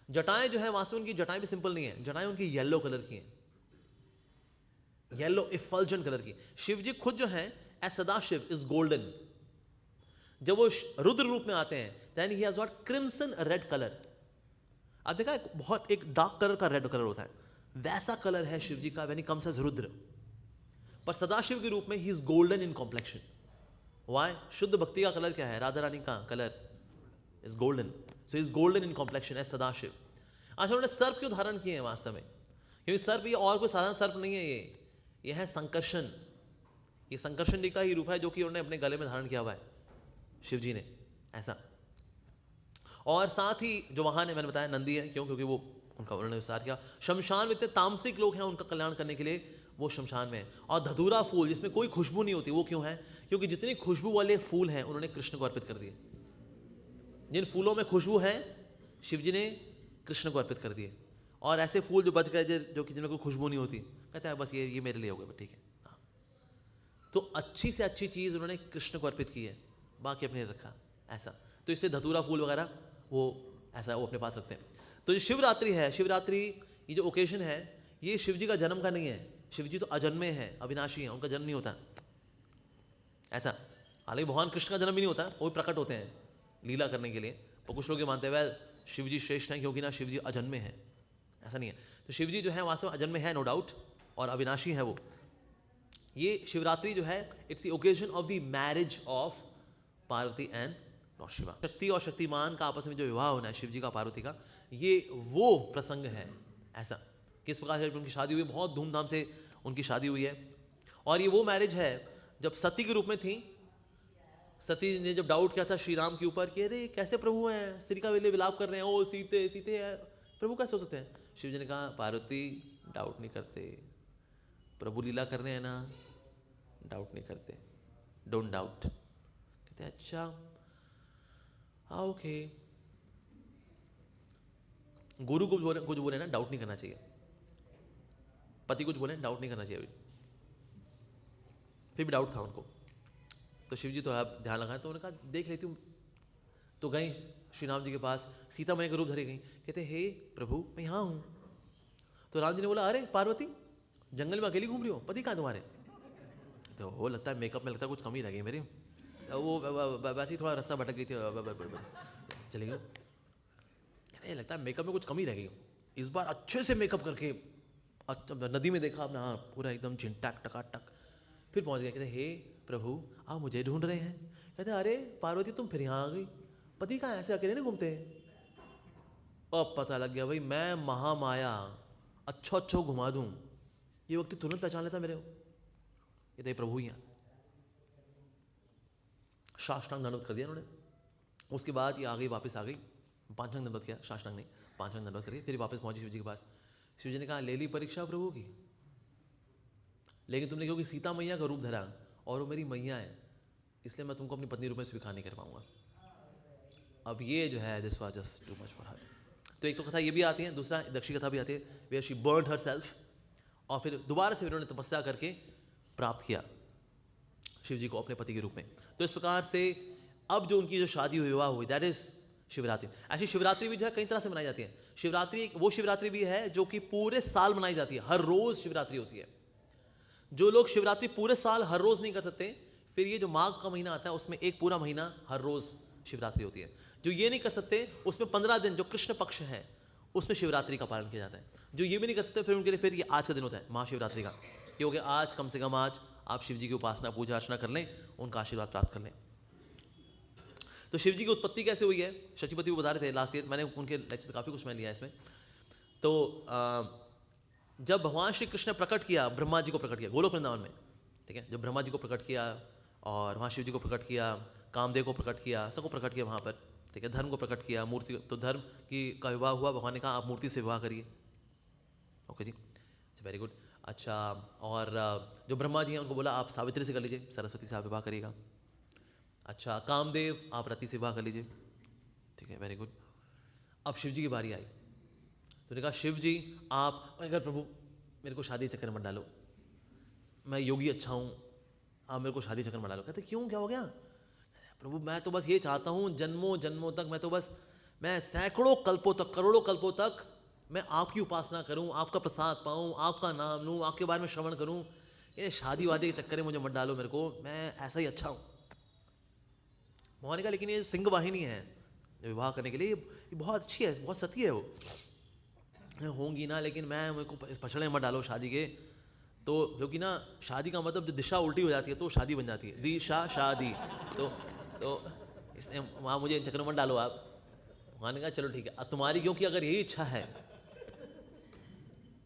जटाएं जो है वास्तव में उनकी जटाएं भी सिंपल नहीं है, जटाएं उनकी येलो कलर की हैं, येलो इफल्जेंट कलर की। शिव जी खुद जो है एज सदाशिव इज गोल्डन। जब वो रुद्र रूप में आते हैं then he has got crimson red colour. आप देखा बहुत एक डार्क कलर का रेड कलर होता है, वैसा कलर है शिव जी का when he comes as Rudra. पर सदाशिव के रूप में he is golden in complexion. Why? शुद्ध भक्ति का कलर क्या है? राधा रानी का colour is golden, so is golden in complexion as Sadashiv. अच्छा, उन्होंने सर्प क्यों धारण किए हैं वास्तव में? क्योंकि सर्प ये और कोई साधारण सर्प नहीं है, ये है संकर्षण। ये संकर्षण जी का ही रूप है जो कि उन्होंने अपने गले में धारण किया हुआ है शिव जी ने, ऐसा। और साथ ही जो वाहन है मैंने बताया नंदी है, क्यों? क्योंकि वो उनका उन्होंने विस्तार किया। शमशान में इतने तामसिक लोग हैं, उनका कल्याण करने के लिए वो शमशान में है। और धतूरा फूल जिसमें कोई खुशबू नहीं होती, वो क्यों है? क्योंकि जितनी खुशबू वाले फूल हैं उन्होंने कृष्ण को अर्पित कर दिए। जिन फूलों में खुशबू है शिव जी ने कृष्ण को अर्पित कर दिए। और ऐसे फूल जो बच गए जो कि जिनमें कोई खुशबू नहीं होती, कहते हैं बस ये मेरे लिए हो गए, ठीक है। हाँ, तो अच्छी से अच्छी चीज़ उन्होंने कृष्ण को अर्पित की है, बाकी अपने रखा ऐसा। तो इसलिए धतूरा फूल वगैरह वो ऐसा वो अपने पास रखते हैं। तो जो शिवरात्रि है, शिवरात्रि ये जो ओकेजन है, ये शिव जी का जन्म का नहीं है। शिव जी तो अजन्मे हैं, अविनाशी हैं, उनका जन्म नहीं होता ऐसा। हालांकि भगवान कृष्ण का जन्म भी नहीं होता, वो भी प्रकट होते हैं लीला करने के लिए। तो कुछ लोग ये मानते हैं वह शिव जी श्रेष्ठ हैं क्योंकि ना शिव जी अजन्मे हैं, ऐसा नहीं है। तो शिव जी जो है वास्तव में अजन्मे हैं, नो डाउट, और अविनाशी है वो। ये शिवरात्रि जो है it's the occasion of the marriage of Parvati and Lord Shiva. शक्ति और शक्तिमान का आपस में जो विवाह होना है शिव जी का पार्वती का, ये वो प्रसंग है ऐसा। किस प्रकार से उनकी शादी हुई, बहुत धूमधाम से उनकी शादी हुई है। और ये वो मैरिज है जब सती के रूप में थी। सती ने जब डाउट किया था श्री राम के ऊपर कि अरे कैसे प्रभु हैं, स्त्री का वेले विलाप कर रहे हैं, ओ सीते सीते है, प्रभु कैसे हो सकते हैं? शिव जी ने कहा पार्वती डाउट नहीं करते, प्रभु लीला कर रहे हैं ना, डाउट नहीं करते, डोंट डाउट। कहते अच्छा ओके। गुरु को कुछ बोले ना, डाउट नहीं करना चाहिए। पति कुछ बोले डाउट नहीं करना चाहिए। अभी फिर भी डाउट था उनको, तो शिव जी तो आप ध्यान लगाएं, तो उन्होंने कहा देख लेती हूँ। तो गई श्री राम जी के पास, सीता मैया का रूप धरे गई, कहते हे प्रभु मैं यहाँ हूँ। तो राम जी ने बोला अरे पार्वती जंगल में अकेली घूम रही हो, पति कहाँ तुम्हारे? तो वो लगता है मेकअप में लगता है कुछ कमी रह गई मेरी, वो वैसे ही थोड़ा रास्ता भटक गई थी, चली गई। लगता है मेकअप में कुछ कमी रह गई, इस बार अच्छे से मेकअप करके नदी में देखा आपने, हाँ पूरा एकदम झिंटक टकाटक। फिर पहुंच गए, कहते हे प्रभु आप मुझे ढूंढ रहे हैं? कहते अरे पार्वती तुम फिर यहाँ आ गई, पति कहाँ ऐसे अकेले नहीं घूमते? अब पता लग गया भाई मैं महामाया अच्छो घुमा दूं, ये व्यक्ति तुरंत पहचान लेता मेरे को, ये तो प्रभु ही हैं। साष्टांग दंडवत कर दिया उन्होंने। उसके बाद ये आ गई, वापस आ गई, पांचांग दंडवत किया, साष्टांग नहीं पांचांग दंडवत करिए। फिर वापस पहुंची शिव जी के पास। शिव जी ने कहा ले ली परीक्षा प्रभु की, लेकिन तुमने क्योंकि सीता मैया का रूप धरा और वो मेरी मैया है, इसलिए मैं तुमको अपनी पत्नी रूप में स्वीकार नहीं कर पाऊंगा। अब ये जो है this was just too much for her. तो एक तो कथा ये भी आती है, दूसरा दक्षी कथा भी आती है, वेयर शी बर्न्ड हरसेल्फ, और फिर दोबारा से उन्होंने तपस्या करके प्राप्त किया शिव जी को अपने पति के रूप में। तो इस प्रकार से अब जो उनकी जो शादी हुई, विवाह हुई, दैट इज शिवरात्रि। ऐसी शिवरात्रि भी जो है कई तरह से मनाई जाती है। शिवरात्रि वो शिवरात्रि भी है जो कि पूरे साल मनाई जाती है, हर रोज शिवरात्रि होती है। जो लोग शिवरात्रि पूरे साल हर रोज नहीं कर सकते, फिर ये जो माघ का महीना आता है उसमें एक पूरा महीना हर रोज शिवरात्रि होती है। जो ये नहीं कर सकते उसमें 15 दिन जो कृष्ण पक्ष है उसमें शिवरात्रि का पालन किया जाता है। जो ये भी नहीं कर सकते फिर उनके लिए फिर ये आज का दिन होता है महाशिवरात्रि का, क्योंकि आज कम से कम आज आप शिव जी की उपासना पूजा अर्चना कर लें, उनका आशीर्वाद प्राप्त कर लें। तो शिव जी की उत्पत्ति कैसे हुई है, शचिपति वो बता रहे थे लास्ट ईयर, मैंने उनके लेक्चर से काफ़ी कुछ मैं लिया इसमें। तो जब भगवान श्री कृष्ण ने प्रकट किया, ब्रह्मा जी को प्रकट किया गोलोक वृंदावन में, ठीक है, जब ब्रह्मा जी को प्रकट किया और वहाँ शिव जी को प्रकट किया, कामदेव को प्रकट किया, सबको प्रकट किया वहाँ पर, ठीक है, धर्म को प्रकट किया, मूर्ति, तो धर्म की का विवाह हुआ, भगवान ने कहा आप मूर्ति से विवाह करिए। ओके जी, वेरी गुड। अच्छा, और जो ब्रह्मा जी हैं उनको बोला आप सावित्री से कर लीजिए, सरस्वती से आप विवाह करिएगा। अच्छा, कामदेव आप रति से विवाह कर लीजिए, ठीक है, वेरी गुड। अब शिव जी की बारी आई, तो उन्होंने कहा शिव जी आप, अगर प्रभु मेरे को शादी चक्कर में डालो, मैं योगी अच्छा हूँ, आप मेरे को शादी चक्कर में डालो। कहते क्यों, क्या हो गया? प्रभु मैं तो बस ये चाहता हूँ जन्मों जन्मों तक, मैं सैकड़ों कल्पों तक, करोड़ों कल्पों तक मैं आपकी उपासना करूं, आपका प्रसाद पाऊं, आपका नाम लूं, आपके बारे में श्रवण करूं। ये शादी वादी के चक्कर में मुझे मत डालो, मेरे को मैं ऐसा ही अच्छा हूं। भगवान का लेकिन ये सिंह वाहिनी है विवाह करने के लिए, ये बहुत अच्छी है, बहुत सती है, वो होंगी ना, लेकिन मेरे को इस पछड़े मत डालो शादी के। तो क्योंकि ना शादी का मतलब जब दिशा उल्टी हो जाती है तो शादी बन जाती है, दिशा शादी। तो इसलिए वहाँ मुझे चक्कर में मत डालो आप। भगवान ने कहा चलो ठीक है, तुम्हारी क्योंकि अगर यही इच्छा है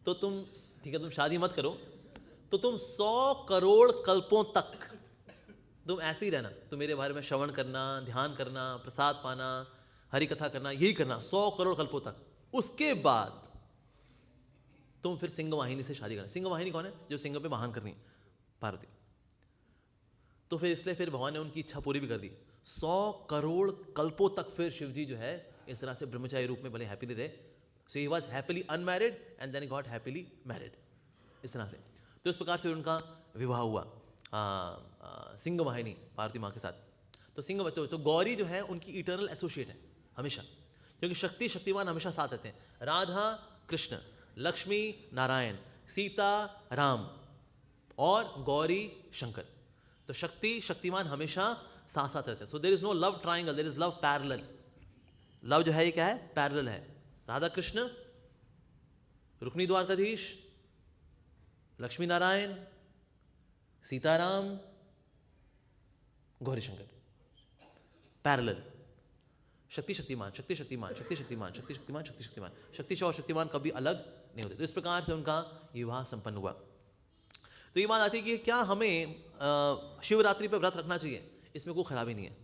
तो तुम ठीक है, तुम शादी मत करो, तो तुम 100 करोड़ कल्पों तक तुम ऐसे ही रहना, तो मेरे बारे में श्रवण करना, ध्यान करना, प्रसाद पाना, हरि कथा करना, यही करना 100 करोड़ कल्पों तक। उसके बाद तुम फिर सिंह वाहिनी से शादी करना। सिंह वाहिनी कौन है? जो सिंह पे वाहन करनी है, पार्वती। तो फिर इसलिए फिर भगवान ने उनकी इच्छा पूरी भी कर दी। 100 करोड़ कल्पों तक फिर शिव जी जो है इस तरह से ब्रह्मचारी रूप में भले हैप्पीली रहे। सो he was happily unmarried and then got happily married, इस तरह से। तो इस प्रकार से उनका विवाह हुआ सिंह वाहिनी पार्वती माँ के साथ। तो सिंह बच्चों, तो गौरी जो है उनकी इटर्नल एसोसिएट है हमेशा, क्योंकि शक्ति शक्तिमान हमेशा साथ रहते हैं। राधा कृष्ण, लक्ष्मी नारायण, सीता राम और गौरी शंकर। तो शक्ति शक्तिमान हमेशा साथ साथ रहते हैं। So there is no love triangle, there is love parallel. Love जो है ये क्या है? पैरेलल है। राधा कृष्ण, रुक्मी द्वारकाधीश, लक्ष्मी नारायण, सीताराम, गौरी शंकर, पैरेलल। शक्ति शक्तिमान, शक्ति शक्तिमान, शक्ति शक्तिमान, शक्ति शक्तिमान, शक्ति शक्तिमान। शक्ति और शक्तिमान कभी अलग नहीं होते। तो इस प्रकार से उनका विवाह संपन्न हुआ। तो ये बात आती है कि क्या हमें शिवरात्रि पे व्रत रखना चाहिए? इसमें कोई खराबी नहीं है।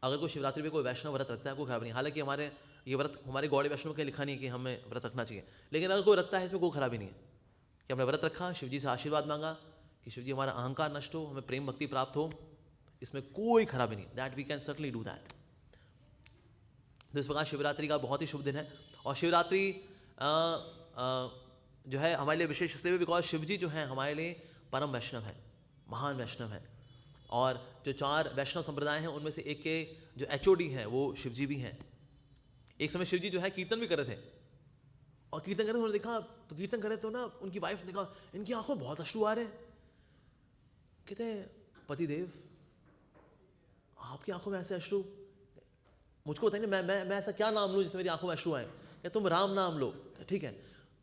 अगर कोई शिवरात्रि पे कोई वैष्णव व्रत रखता है, कोई खराबी नहीं। हालांकि हमारे ये व्रत हमारे गौड़ी वैष्णव के लिखा नहीं है कि हमें व्रत रखना चाहिए, लेकिन अगर कोई रखता है इसमें कोई खराबी नहीं है कि हमने व्रत रखा, शिव जी से आशीर्वाद मांगा कि शिव जी हमारा अहंकार नष्ट हो, हमें प्रेम भक्ति प्राप्त हो, इसमें कोई खराबी नहीं। That we can certainly do that. तो इस प्रकार शिवरात्रि का बहुत ही शुभ दिन है। और शिवरात्रि जो है हमारे लिए विशेष इसलिए बिकॉज शिव जी जो है हमारे लिए परम वैष्णव है, महान वैष्णव है। और जो 4 वैष्णव संप्रदाय हैं उनमें से एक के जो एचओडी हैं वो शिव जी भी हैं। एक समय शिव जी जो है कीर्तन भी कर रहे थे, और कीर्तन कर रहे थे, उन्होंने देखा तो कीर्तन कर रहे तो ना उनकी वाइफ ने देखा इनकी आंखों बहुत अश्रु आ रहे हैं। कहते हैं पतिदेव आपकी आंखों में ऐसे अश्रु, मुझको बताइए मैं ऐसा क्या नाम लूँ जिससे मेरी आंखों में अश्रु आए? क्या तुम राम नाम लो। ठीक है,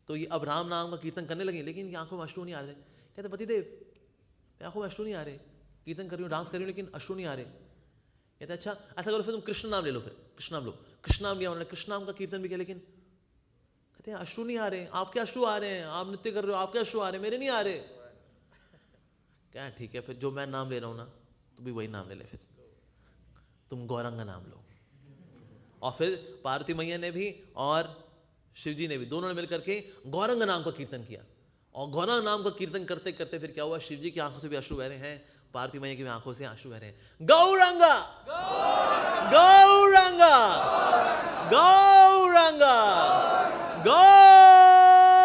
तो ये अब राम नाम का कीर्तन करने लगे, लेकिन इनकी आंखों में अश्रु नहीं आ रहे। कहते पतिदेव मेरी आंखों में अश्रु नहीं आ रहे, कीर्तन कर रही हूँ, डांस कर रही हूँ, लेकिन अश्रु नहीं आ रहे। कहते अच्छा ऐसा करो फिर तुम कृष्ण नाम ले लो, फिर कृष्ण नाम लो। कृष्ण नाम लिया उन्होंने, कृष्ण नाम का कीर्तन भी किया, लेकिन कहते हैं अश्रु नहीं आ रहे। आपके अश्रु आ रहे हैं, आप नृत्य कर रहे हो, आपके अश्रु आ रहे हैं, मेरे नहीं आ रहे। क्या ठीक है, फिर जो मैं नाम ले रहा हूँ ना तो भी वही नाम ले ले, फिर तुम गौरंगा नाम लो। और फिर पार्वती मैया ने भी और शिव जी ने भी, दोनों ने मिलकर के गौरंग नाम का कीर्तन किया। और गौरंग नाम का कीर्तन करते करते फिर क्या हुआ, शिव जी की आंखों से भी अश्रु बह रहे हैं, पार्वती मैया की भी आंखों से आंसू बह रहे हैं। गौरंगा गौरंगा गौरंगा गौरंगा।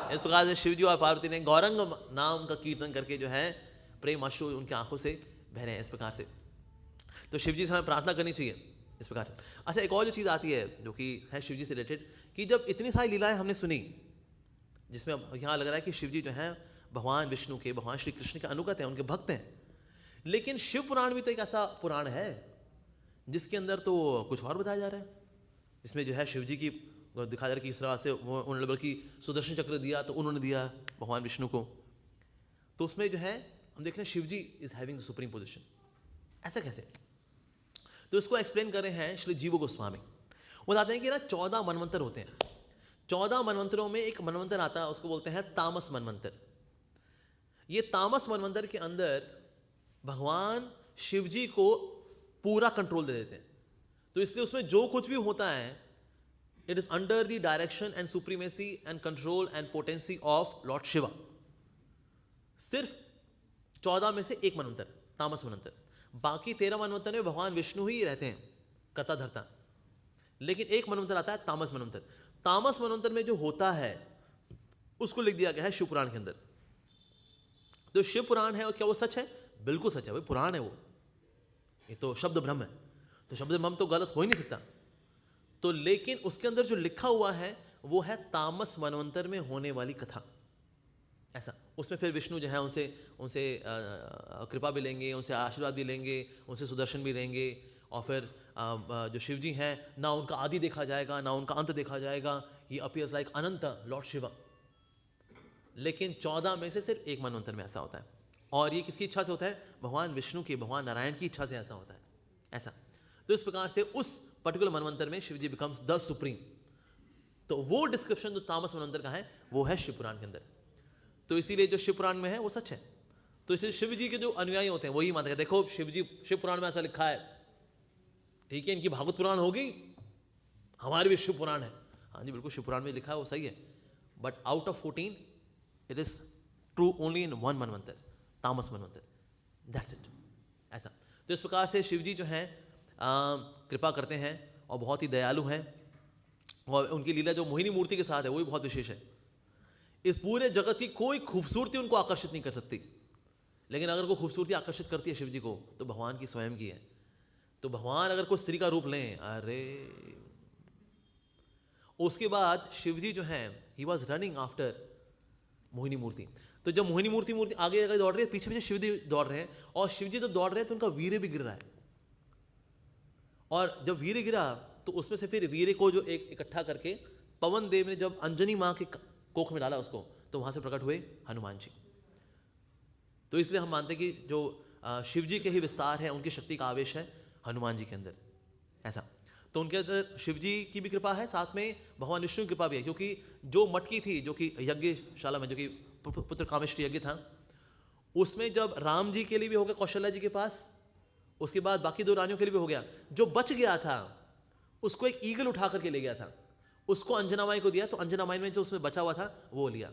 इस प्रकार से शिव जी और पार्वती ने गौरंग नाम का कीर्तन करके जो है प्रेम अश्रु उनकी आंखों से बह रहे हैं। इस प्रकार से तो शिव जी से हमें प्रार्थना करनी चाहिए इस प्रकार से। अच्छा, एक और जो चीज़ आती है जो कि है शिव जी से रिलेटेड, कि जब इतनी सारी लीलाएं हमने सुनी, जिसमें यहाँ लग रहा है कि शिव जी जो हैं भगवान विष्णु के, भगवान श्री कृष्ण के अनुगत हैं, उनके भक्त हैं, लेकिन शिव पुराण भी तो एक ऐसा पुराण है जिसके अंदर तो कुछ और बताया जा रहा है, जिसमें जो है शिव जी की दिखाया जा रहा है कि इस तरह से उन्होंने बल्कि सुदर्शन चक्र दिया तो उन्होंने दिया भगवान विष्णु को। तो उसमें जो है हम देख रहे हैं Shiv ji is having the supreme position. ऐसा कैसे? तो इसको एक्सप्लेन कर रहे हैं श्री जीव गोस्वामी। वो बताते हैं कि ना 14 मनवंतर होते हैं। 14 मनवंतरों में एक मनवंतर आता है, उसको बोलते हैं तामस मनवंतर। ये तामस मनवंतर के अंदर भगवान शिव जी को पूरा कंट्रोल दे देते हैं। तो इसलिए उसमें जो कुछ भी होता है, it is under the direction and supremacy and control and potency of Lord Shiva. सिर्फ 14 में से एक मनवंतर तामस मनवंतर, बाकी 13 मनवंतर में भगवान विष्णु ही रहते हैं कर्ता धर्ता, लेकिन एक मनवंतर आता है तामस मनवंतर। तामस मनवंतर में जो होता है उसको लिख दिया गया है शिव पुराण के अंदर। तो शिव पुराण है और क्या वो सच है? बिल्कुल सच है भाई, पुराण है वो, ये तो शब्द ब्रह्म है, तो शब्द ब्रह्म तो गलत हो ही नहीं सकता। तो लेकिन उसके अंदर जो लिखा हुआ है वो है तामस मनवंतर में होने वाली कथा। ऐसा उसमें फिर विष्णु जो है उनसे कृपा भी लेंगे, उनसे आशीर्वाद भी लेंगे, उनसे सुदर्शन भी लेंगे, और फिर जो शिव जी हैं ना उनका आदि देखा जाएगा ना उनका अंत देखा जाएगा। ही अपीयर्स लाइक अनंत लॉर्ड शिवा। लेकिन 14 में से सिर्फ एक मनवंतर में ऐसा होता है, और ये किसकी इच्छा से होता है? भगवान विष्णु की, भगवान नारायण की इच्छा से ऐसा होता है। ऐसा तो इस प्रकार से उस पर्टिकुलर मनवंतर में शिव जी बिकम्स द सुप्रीम। तो वो डिस्क्रिप्शन जो तामस मनवंतर का है वो है शिव पुराण के अंदर। तो इसीलिए जो शिव पुराण में है वो सच है। तो इसलिए शिव जी के जो अनुयायी होते हैं वही मानते हैं, देखो शिव जी शिव पुराण में ऐसा लिखा है, ठीक है, इनकी भागवत पुराण होगी, हमारे भी शिव पुराण है। हाँ जी बिल्कुल, शिव पुराण में लिखा है वो सही है, but out of 14 it is true only in one मनवंतर, तामस मनवंतर, दैट्स इट। ऐसा तो इस प्रकार से शिव जी जो हैं कृपा करते हैं और बहुत ही दयालु हैं, और उनकी लीला जो मोहिनी मूर्ति के साथ है वो भी बहुत विशेष है। इस पूरे जगत की कोई खूबसूरती उनको आकर्षित नहीं कर सकती, लेकिन अगर कोई खूबसूरती आकर्षित करती है शिव जी को तो भगवान की स्वयं की है। तो भगवान अगर कोई स्त्री का रूप लें, अरे उसके बाद शिव जी जो हैं he was running after Mohini मूर्ति। तो जब मोहिनी मूर्ति आगे आगे दौड़ रही है, पीछे पीछे शिव जी दौड़ रहे हैं, और शिव जी जब दौड़ रहे हैं तो उनका वीर्य भी गिर रहा है, और जब वीर्य गिरा तो उसमें से फिर वीर्य को जो एक इकट्ठा करके पवन देव ने जब अंजनी माँ के कोख में डाला उसको, तो वहां से प्रकट हुए हनुमान जी। तो इसलिए हम मानते हैं कि जो शिव जी के ही विस्तार है, उनकी शक्ति का आवेश है हनुमान जी के अंदर। ऐसा तो उनके अंदर शिव जी की भी कृपा है, साथ में भगवान विष्णु की कृपा भी है, क्योंकि जो मटकी थी जो कि यज्ञशाला में, जो कि पुत्र कामेष्टि यज्ञ था, उसमें जब राम जी के लिए भी हो गया कौशल्या जी के पास, उसके बाद बाकी 2 रानियों के लिए भी हो गया, जो बच गया था उसको एक ईगल उठा करके ले गया था, उसको अंजना माई को दिया, तो अंजना माई में जो उसमें बचा हुआ था वो लिया।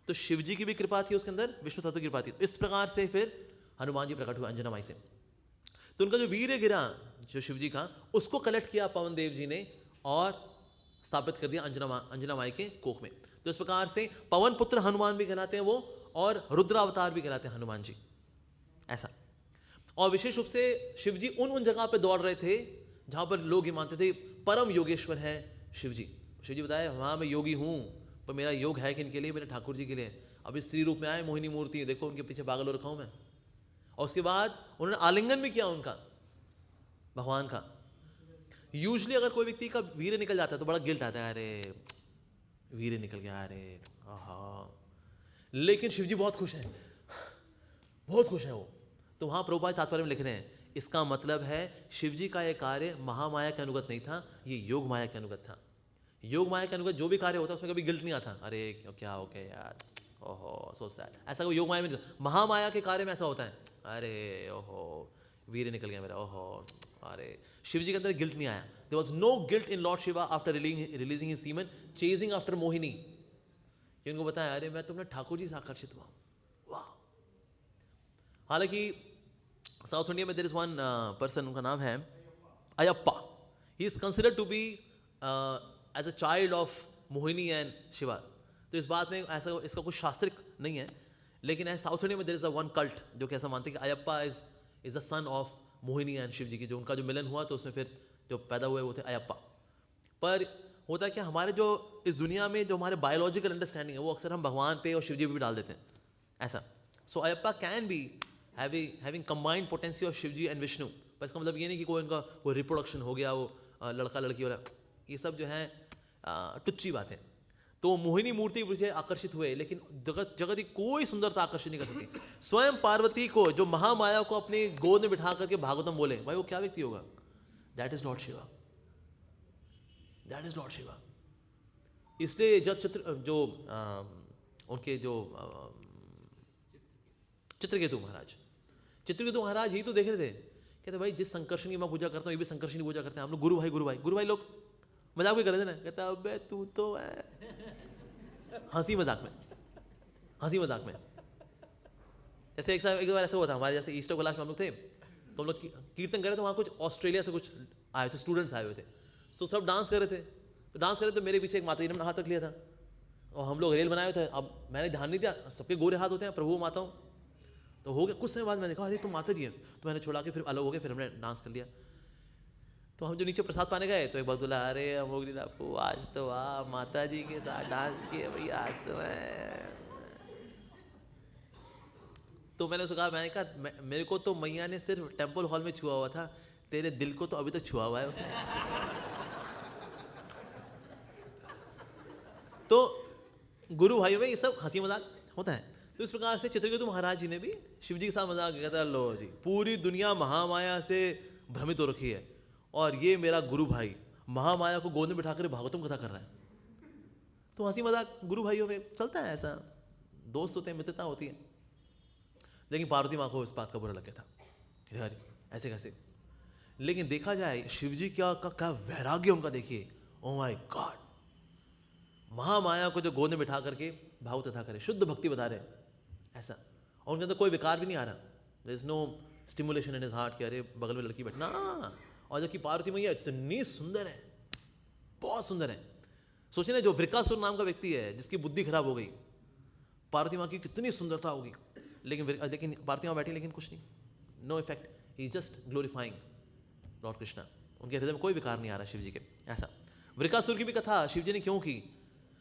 तो शिव जी की भी कृपा थी उसके अंदर, विष्णु तत्व की कृपा थी। इस प्रकार से फिर हनुमान जी प्रकट हुए अंजना माई से। तो उनका जो वीर्य गिरा जो शिव जी का, उसको कलेक्ट किया पवन देव जी ने और स्थापित कर दिया अंजना माई के कोख में। तो इस प्रकार से पवन पुत्र हनुमान भी कहलाते हैं वो, और रुद्रावतार भी कहलाते हैं हनुमान जी। ऐसा, और विशेष रूप से शिव जी उन जगह पे दौड़ रहे थे जहां पर लोग ये मानते थे परम योगेश्वर है शिव जी। शिव जी बताए, हाँ मैं योगी हूं, पर मेरा योग है किन के लिए? मेरे ठाकुर जी के लिए। अभी स्त्री रूप में आए मोहिनी मूर्ति, देखो उनके पीछे पागल हो रखा हूं मैं। और उसके बाद उन्होंने आलिंगन भी किया उनका, भगवान का। यूजली अगर कोई व्यक्ति का वीर्य निकल जाता है तो बड़ा गिल्ट आता है, अरे वीर्य निकल गया, अरे आहा। लेकिन शिव जी बहुत खुश हैं, बहुत खुश हैं वो। तो वहां प्रभुपाद तात्पर्य में लिख रहे हैं, इसका मतलब है शिव जी का यह कार्य महामाया के अनुगत नहीं था, ये योग माया के अनुगत था। योग माया के अनुगत जो भी कार्य होता है उसमें कभी गिल्ट नहीं आता, अरे क्या हो गया यार, ओहो सो सैड। ऐसा कोई योग माया में नहीं। महामाया के कार्य में ऐसा होता है, अरे ओहो वीर्य निकल गया मेरा, ओहो। अरे शिव जी के अंदर गिल्ट नहीं आया। There was no guilt in lord Shiva after releasing his semen chasing after Mohini. कि उनको बताया, अरे मैं तुमने ठाकुर जी से आकर्षित हुआ। वाह। हालांकि साउथ इंडिया में देयर इज वन पर्सन, उनका नाम है Ayyappa. He is considered to be as a child of Mohini and Shiva. तो इस बात में ऐसा इसका कुछ शास्त्रिक नहीं है, लेकिन ऐसा साउथ इंडिया में there is a one cult जो कि ऐसा मानते हैं कि Ayyappa is a son of Mohini and Shiv जी की। जो उनका जो मिलन हुआ तो उसमें फिर जो पैदा हुए वो थे अयप्पा। पर होता है कि हमारे जो इस दुनिया में जो हमारे बायोलॉजिकल अंडरस्टैंडिंग है वो अक्सर हम भगवान पे और शिव जी पे भी डाल देते हैं ऐसा। सो Ayyappa can be having combined potency of Shiv ji and Vishnu. पर इसका मतलब ये नहीं कि कोई उनका वो रिप्रोडक्शन हो गया, वो लड़का लड़की वाला, ये सब जो है टुच्ची बात है। तो मोहिनी मूर्ति से आकर्षित हुए, लेकिन जगत की कोई सुंदरता आकर्षित नहीं कर सकती। स्वयं पार्वती को जो महामाया को अपनी गोद में बिठा करके भागवतम बोले, भाई वो क्या व्यक्ति होगा? That is Lord Shiva, that is Lord Shiva. इसलिए जब उनके जो चित्रकेतु महाराज ही तो देख रहे थे, कहते भाई जिस संकर्षण की मैं पूजा करता हूँ ये भी संकर्षण की पूजा करते हैं हम लोग। गुरु भाई लोग मजाक भी कर रहे थे ना, कहता अबे तू तो है। हंसी मजाक में जैसे एक बार ऐसा हुआ था हमारे, जैसे ईस्टर क्लास में हम लोग थे तो हम लोग कीर्तन कर रहे थे, वहाँ कुछ ऑस्ट्रेलिया से कुछ आए थे, स्टूडेंट्स आए हुए थे, तो सब डांस कर रहे थे। तो मेरे पीछे एक माता जी ने हाथ रख लिया था और हम लोग रेल बनाए हुए थे। अब मैंने ध्यान नहीं दिया, सबके गोरे हाथ होते हैं, प्रभु माता हूँ। तो हो गया कुछ समय बाद मैंने कहा अरे तुम माता जी हैं, तो मैंने छोड़ा के फिर अलग हो गए, फिर हमने डांस कर लिया। तो हम जो नीचे प्रसाद पाने गए तो एक बात बोला, अरे अमोगलीला आपको आज तो वाह माता जी के साथ डांस किए भाई आज तो मैं। तो मैंने उसको कहा, मैंने कहा मेरे को तो मैया ने सिर्फ टेम्पल हॉल में छुआ हुआ था, तेरे दिल को तो अभी तक छुआ हुआ है उसने। तो गुरु भाइयों में ये सब हंसी मजाक होता है। तो इस प्रकार से चित्रकेतु महाराज जी ने भी शिव जी के साथ मजाक किया था, लो जी पूरी दुनिया महामाया से भ्रमित हो रखी है और ये मेरा गुरु भाई महामाया को गोद में बिठाकर भागवतम कथा कर रहा है। तो हंसी मजाक गुरु भाइयों में चलता है, ऐसा दोस्त होते हैं, मित्रता होती है। लेकिन पार्वती माँ को इस बात का बुरा लग गया था, अरे ऐसे कैसे। लेकिन देखा जाए शिव जी क्या वैराग्य उनका देखिए, ओह माय गॉड, महामाया को जो गोद में बिठा करके भाव तथा करे, शुद्ध भक्ति बता रहे हैं ऐसा। और उनके अंदर कोई विकार भी नहीं आ रहा, there is no stimulation in his heart कि अरे बगल में लड़की बैठना। और जबकि पार्वती मैया इतनी सुंदर है, बहुत सुंदर है। सोचिए ना, जो वृकासुर नाम का व्यक्ति है जिसकी बुद्धि खराब हो गई, पार्वती माँ की कितनी सुंदरता होगी, लेकिन पार्वती माँ बैठी, लेकिन कुछ नहीं, नो इफेक्ट, ही जस्ट ग्लोरीफाइंग लॉर्ड कृष्णा। उनके हृदय में कोई विकार नहीं आ रहा शिव जी के। ऐसा वृकासुर की भी कथा शिव जी ने क्यों की?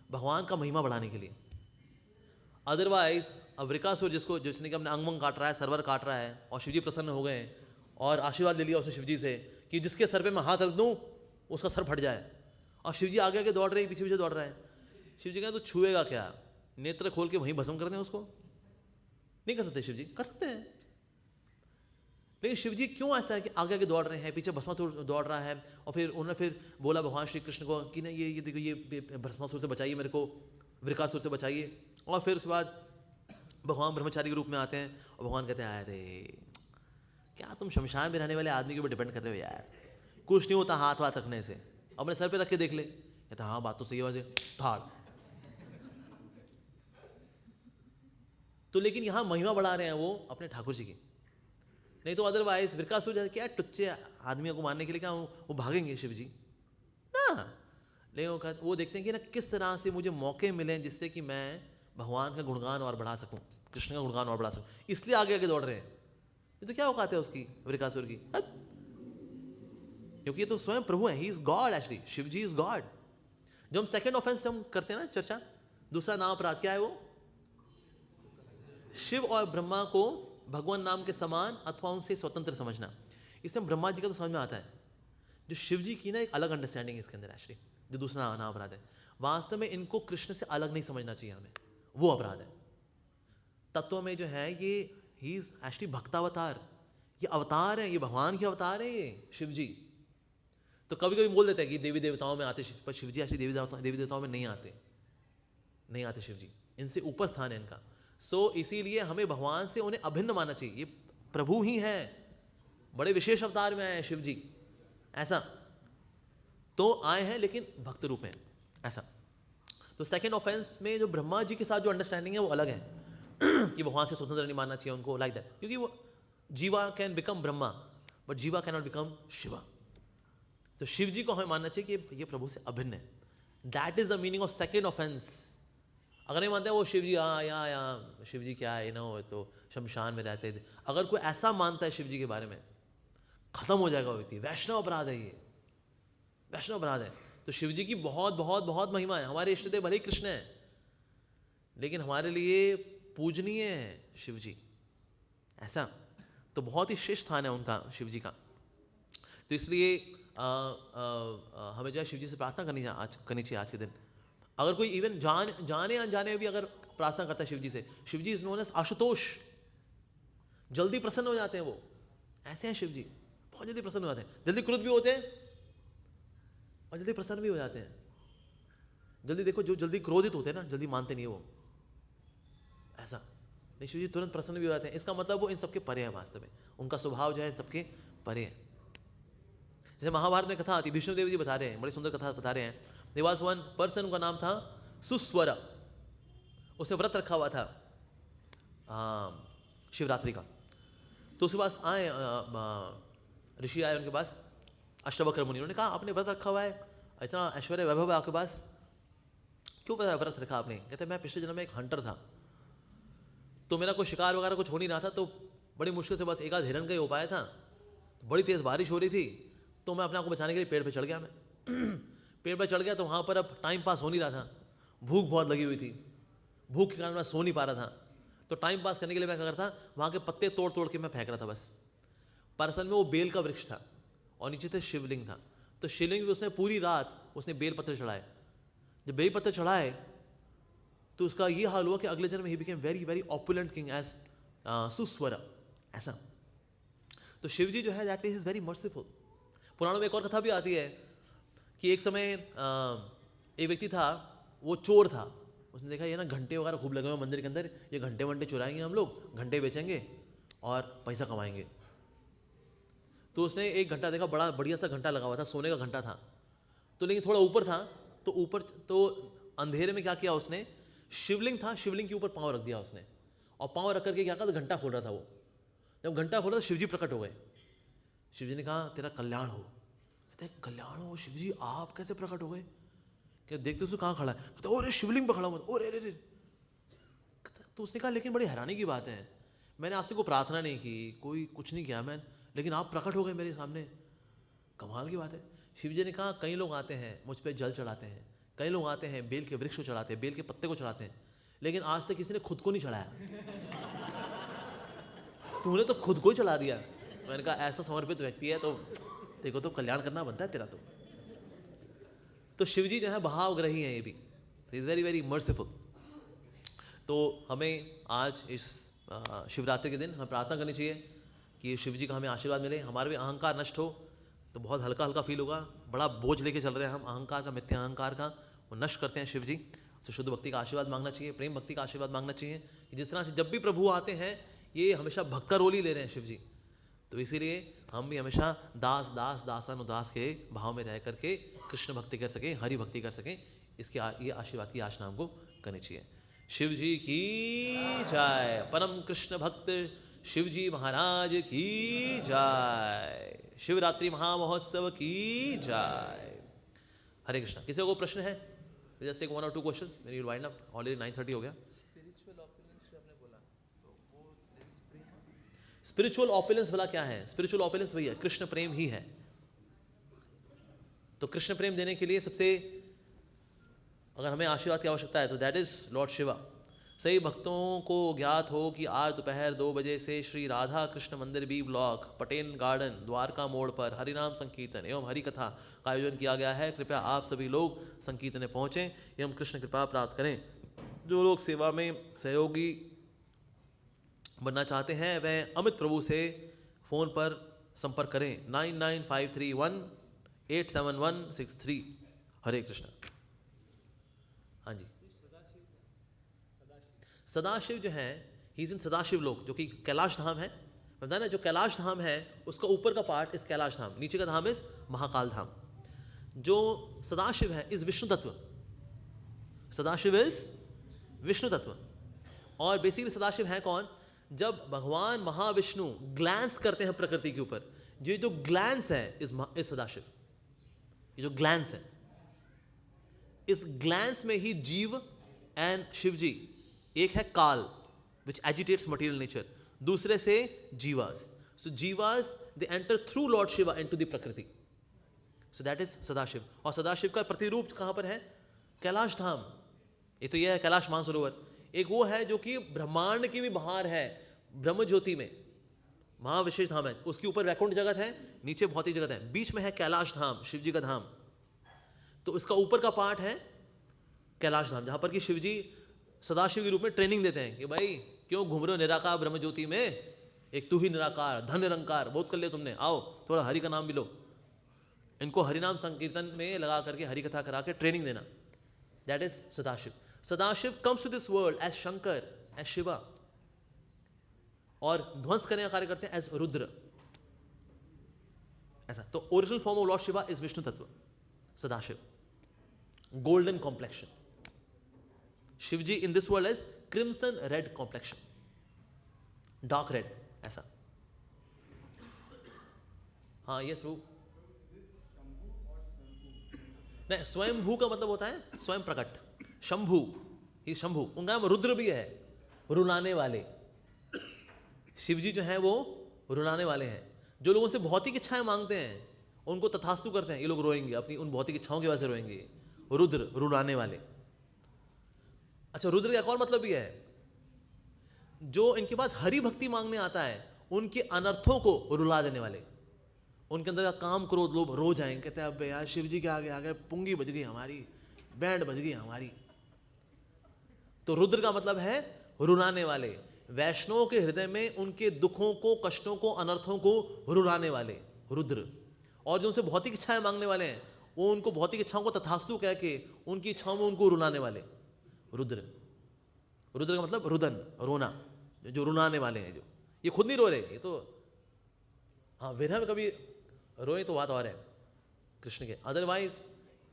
भगवान का महिमा बढ़ाने के लिए। अदरवाइज अब वृकासुर जिसने कि अपने अंग काट रहा है, सर्वर काट रहा है, और शिवजी प्रसन्न हो गए और आशीर्वाद ले लिया उसने शिवजी से कि जिसके सर पे मैं हाथ रख दूं उसका सर फट जाए, और शिवजी आगे आगे दौड़ रहे हैं, पीछे पीछे दौड़ रहा है। शिवजी कहते तो छुएगा क्या? नेत्र खोल के वहीं भस्म कर दें उसको? नहीं कर सकते शिवजी, कर सकते हैं, लेकिन शिवजी क्यों ऐसा है कि आगे आगे दौड़ रहे हैं, पीछे भस्मासुर दौड़ रहा है। और फिर उन्होंने फिर बोला भगवान श्री कृष्ण को कि नहीं, ये देखो, ये भस्मासुर से बचाइए मेरे को, वृकासुर से बचाइए। और फिर उसके बाद भगवान ब्रह्मचारी के रूप में आते हैं और भगवान कहते हैं अरे क्या तुम शमशान में रहने वाले आदमी के ऊपर डिपेंड कर रहे हो यार, कुछ नहीं होता हाथ वाथ रखने से, अपने सर पे रख के देख ले। कहता हाँ बात तो सही है, थाड़। तो लेकिन यहाँ महिमा बढ़ा रहे हैं वो अपने ठाकुर जी की, नहीं तो अदरवाइज वृकासुर जैसे क्या टुच्चे आदमियों को मारने के लिए क्या वो भागेंगे शिव जी ना। लेकिन वो देखते हैं कि ना किस तरह से मुझे मौके मिले जिससे कि मैं भगवान का गुणगान और बढ़ा सकूं, कृष्ण का गुणगान और बढ़ा सकूं, इसलिए आगे आगे दौड़ रहे हैं। ये तो क्या औकात है उसकी, वृकासुर की, क्योंकि ये तो स्वयं प्रभु है, he is God actually, Shiv ji is God. जो हम सेकंड ऑफेंस हम करते हैं ना चर्चा, दूसरा नाम अपराध क्या है वो? शिव और ब्रह्मा को भगवान नाम के समान अथवा उनसे स्वतंत्र समझना। इसमें ब्रह्मा जी का तो समझ में आता है, जो शिव जी की ना एक अलग अंडरस्टैंडिंग है इसके अंदर एक्चुअली। जो दूसरा नाम अपराध है, वास्तव में इनको कृष्ण से अलग नहीं समझना चाहिए हमें, वो अपराध है। तत्व में जो है ये ही इज एक्चुअली भक्तावतार, ये अवतार है, ये भगवान के अवतार है ये शिव जी। तो कभी कभी बोल देते हैं कि देवी देवताओं में आते, पर शिव जी एक्चुअली देवी देवताओं में नहीं आते शिव जी, इनसे ऊपर स्थान है इनका। सो इसीलिए हमें भगवान से उन्हें अभिन्न मानना चाहिए, ये प्रभु ही हैं, बड़े विशेष अवतार में आए हैं शिव जी, ऐसा तो आए हैं लेकिन भक्त रूप में ऐसा। तो सेकंड ऑफेंस में जो ब्रह्मा जी के साथ जो अंडरस्टैंडिंग है वो अलग है कि भगवान से स्वतंत्र नहीं मानना चाहिए उनको, लाइक दैट, क्योंकि वो जीवा कैन बिकम ब्रह्मा बट जीवा कैन नॉट बिकम शिवा। तो शिव जी को हमें मानना चाहिए कि ये प्रभु से अभिन्न है। That is the meaning of second offence. अगर नहीं मानते वो शिव जी यहाँ शिव जी क्या है ना, वो तो शमशान में रहते थे, अगर कोई ऐसा मानता है शिव जी के बारे में, खत्म हो जाएगा वो व्यक्ति। वैष्णव अपराध है ये, वैष्णव अपराध है। तो शिव जी की बहुत बहुत बहुत महिमा है। हमारे इष्ट देव भले ही कृष्ण है, लेकिन हमारे लिए पूजनीय है शिव जी, ऐसा। तो बहुत ही श्रेष्ठ स्थान है उनका, शिव जी का। तो इसलिए हमें जो है शिव जी से प्रार्थना करनी चाहिए आज के दिन। अगर कोई इवन जाने अनजाने भी अगर प्रार्थना करता है शिव जी से, Shiv ji is known as Ashutosh, जल्दी प्रसन्न हो जाते हैं वो, ऐसे हैं शिव जी, बहुत जल्दी प्रसन्न हो जाते हैं, जल्दी क्रुद्ध भी होते हैं और जल्दी प्रसन्न भी हो जाते हैं। जल्दी देखो, जो जल्दी क्रोधित होते हैं ना, जल्दी मानते नहीं है वो, ऐसा नहीं। शिव जी तुरंत प्रसन्न भी हो जाते हैं। इसका मतलब वो इन सबके परे है, वास्तव में उनका स्वभाव जो है सबके परे है। जैसे महाभारत में कथा आती, विष्णुदेव जी बता रहे हैं, बड़ी सुंदर कथा बता रहे हैं। देयर वाज वन पर्सन, उनका नाम था सुस्वर, उसने व्रत रखा हुआ था शिवरात्रि का। तो उसके पास आए ऋषि आए उनके पास, अष्टवक्र मुनि। उन्होंने कहा आपने व्रत रखा हुआ है, इतना ऐश्वर्य वैभव है आपके पास, क्यों व्रत रखा आपने? कहते मैं पिछले जन्म में एक हंटर था, तो मेरा कोई शिकार वगैरह कुछ हो नहीं रहा था, तो बड़ी मुश्किल से बस एक आध हिरन का ही हो पाया था। तो बड़ी तेज़ बारिश हो रही थी, तो मैं अपने आप को बचाने के लिए पेड़ पे चढ़ गया। मैं पेड़ पे चढ़ गया, तो वहाँ पर अब टाइम पास हो नहीं रहा था, भूख बहुत लगी हुई थी, भूख के कारण मैं सो नहीं पा रहा था। तो टाइम पास करने के लिए मैं क्या करता, वहाँ के पत्ते तोड़ तोड़ के मैं फेंक रहा था बस। पर असल में वो बेल का वृक्ष था और नीचे से शिवलिंग था। तो शिवलिंग में उसने पूरी रात उसने बेल पत्थर चढ़ाए। जब बेल पत्थर चढ़ाए तो उसका ये हाल हुआ कि अगले जन्म में he became very very opulent king as सुस्वर, ऐसा। तो शिव जी जो है दैट इज वेरी मर्सीफुल। पुराणों में एक और कथा भी आती है कि एक समय एक व्यक्ति था, वो चोर था। उसने देखा ये ना घंटे वगैरह खूब लगे हुए मंदिर के अंदर, ये घंटे वंटे चुराएंगे हम लोग, घंटे बेचेंगे और पैसा कमाएंगे। तो उसने एक घंटा देखा, बड़ा बढ़िया सा घंटा लगा हुआ था, सोने का घंटा था। तो लेकिन थोड़ा ऊपर था, तो ऊपर तो अंधेरे में क्या किया उसने, शिवलिंग था, शिवलिंग के ऊपर पाँव रख दिया उसने, और पाँव रख करके क्या कहा, तो घंटा खोल रहा था वो। जब घंटा खोला तो शिवजी प्रकट हो गए। शिवजी ने कहा तेरा कल्याण हो। कहते कल्याण हो शिवजी, आप कैसे प्रकट हो गए? क्या देखते उसको कहाँ खड़ा है? कहते ओ रे शिवलिंग पर खड़ा हूँ। ओ रे रे रे। तो उसने कहा लेकिन बड़ी हैरानी की बात है, मैंने आपसे कोई प्रार्थना नहीं की, कोई कुछ नहीं किया मैं, लेकिन आप प्रकट हो गए मेरे सामने, कमाल की बात है। शिवजी ने कहा कई लोग आते हैं मुझ पर जल चढ़ाते हैं, कई लोग आते हैं बेल के वृक्ष को चढ़ाते हैं, बेल के पत्ते को चढ़ाते हैं, लेकिन आज तक किसी ने खुद को नहीं चढ़ाया। तूने तो खुद को ही चढ़ा दिया। मैंने कहा ऐसा समर्पित व्यक्ति है तो देखो तो कल्याण करना बनता है तेरा। तो शिवजी जो है भावग्रही हैं, ये भी इज वेरी वेरी मर्सीफुल। तो हमें आज इस शिवरात्रि के दिन हमें प्रार्थना करनी चाहिए कि शिवजी का हमें आशीर्वाद मिले, हमारे भी अहंकार नष्ट हो। तो बहुत हल्का हल्का फील होगा, बड़ा बोझ लेके चल रहे हैं हम अहंकार का, मिथ्या अहंकार का, वो नष्ट करते हैं शिवजी। तो शुद्ध भक्ति का आशीर्वाद मांगना चाहिए, प्रेम भक्ति का आशीर्वाद मांगना चाहिए कि जिस तरह से जब भी प्रभु आते हैं ये हमेशा भक्त का रोल ही ले रहे हैं शिवजी। तो इसीलिए हम भी हमेशा दास दास दासानुदास के भाव में रह करके कृष्ण भक्ति कर सकें, हरि भक्ति कर सकें, इसके ये आशीर्वाद की याचना हमको करनी चाहिए। शिव जी की जय, परम कृष्ण भक्त शिव जी महाराज की जय, शिवरात्रि महामहोत्सव की जय। हरे कृष्णा। किसी को प्रश्न है? Just take 1 or 2 questions, then you will wind up. Already 9:30 हो गया। स्पिरिचुअल ऑपुलेंस जो आपने बोला, तो वो प्रेम, स्पिरिचुअल ऑपुलेंस भला क्या है? स्पिरिचुअल ऑपुलेंस वही है, कृष्ण प्रेम ही है। तो कृष्ण प्रेम देने के लिए सबसे अगर हमें आशीर्वाद की आवश्यकता है तो दैट इज लॉर्ड शिवा। सही भक्तों को ज्ञात हो कि आज दोपहर 2 बजे से श्री राधा कृष्ण मंदिर B block Patel garden Dwarka मोड़ पर हरिनाम संकीर्तन एवं हरि कथा का आयोजन किया गया है। कृपया आप सभी लोग संकीर्तन में पहुँचें एवं कृष्ण कृपा प्राप्त करें। जो लोग सेवा में सहयोगी बनना चाहते हैं वह अमित प्रभु से फ़ोन पर संपर्क करें 9953187163। हरे कृष्ण। हाँ जी। सदाशिव जो है ही इज इन सदाशिव लोक, जो कि कैलाश धाम है। बताया ना, जो कैलाश धाम है उसका ऊपर का पार्ट इस कैलाश धाम, नीचे का धाम इस महाकाल धाम। जो सदाशिव है इस विष्णु तत्व, सदाशिव इज विष्णु तत्व। और बेसिकली सदाशिव है कौन? जब भगवान महाविष्णु ग्लैंस करते हैं प्रकृति के ऊपर, ये जो ग्लैंस है इस सदाशिव, ये जो ग्लैंस है, इस ग्लैंस में ही जीव एंड शिवजी, एक है काल विच एजिटेट्स मटेरियल नेचर, दूसरे से जीवास। सो जीवास they enter through Lord Shiva into the प्रकृति। So that is Sadashiv. और सदाशिव का प्रतिरूप कहां पर है? कैलाश धाम। ये तो यह है कैलाश मानसरोवर। एक वो है जो कि ब्रह्मांड की भी बाहर है, ब्रह्म ज्योति में महाविशेष धाम है, उसके ऊपर वैकुंठ जगत है, नीचे भौतिक जगत है, बीच में है कैलाश धाम, शिवजी का धाम। तो इसका ऊपर का पार्ट है कैलाश धाम, जहां पर कि शिवजी सदाशिव के रूप में ट्रेनिंग देते हैं कि भाई क्यों घूम रहे हो निराकार ब्रह्म ज्योति में, एक तू ही निराकार, धन निरंकार, बहुत कर लिया तुमने, आओ थोड़ा हरि का नाम भी लो। इनको हरिनाम संकीर्तन में लगा करके हरि कथा करा के ट्रेनिंग देना, that is Sadashiv. Sadashiv comes to this world as Shankar, as Shiva, और ध्वंस करने का कार्य करते हैं एज रुद्र। ऐसा तो original form of Lord Shiva is Vishnu तत्व, Sadashiv, golden complexion. Shivji in this world is crimson red complexion, dark red ऐसा। हाँ यस प्रभु। नहीं, स्वयंभू का मतलब होता है स्वयं प्रकट, शंभु ही शंभु, उनका नाम रुद्र भी है, रुलाने वाले। शिवजी जो है वो रुलाने वाले हैं। जो लोगों से भौतिक इच्छाएं मांगते हैं उनको तथास्तु करते हैं, ये लोग रोएंगे, अपनी उन भौतिक इच्छाओं की वजह से रोएंगे। रुद्र रुलाने वाले। अच्छा, रुद्र का एक और मतलब भी है, जो इनके पास हरि भक्ति मांगने आता है उनके अनर्थों को रुला देने वाले। उनके अंदर का काम क्रोध लोभ रो जाएंगे, कहते हैं अब यार शिव जी के आगे आ गए, पुंगी बज गई हमारी, बैंड बज गई हमारी। तो रुद्र का मतलब है रुलाने वाले, वैष्णवों के हृदय में उनके दुखों को, कष्टों को, अनर्थों को रुलाने वाले रुद्र। और जो उनसे भौतिक इच्छाएं मांगने वाले हैं वो उनको भौतिक इच्छाओं को तथास्तु कह के उनकी इच्छाओं में उनको रुलाने वाले रुद्र। रुद्र का मतलब रुदन, रोना, जो रुलाने वाले हैं। जो ये खुद नहीं रो रहे, ये तो हाँ विरह में कभी रोए तो बात और है कृष्ण के, अदरवाइज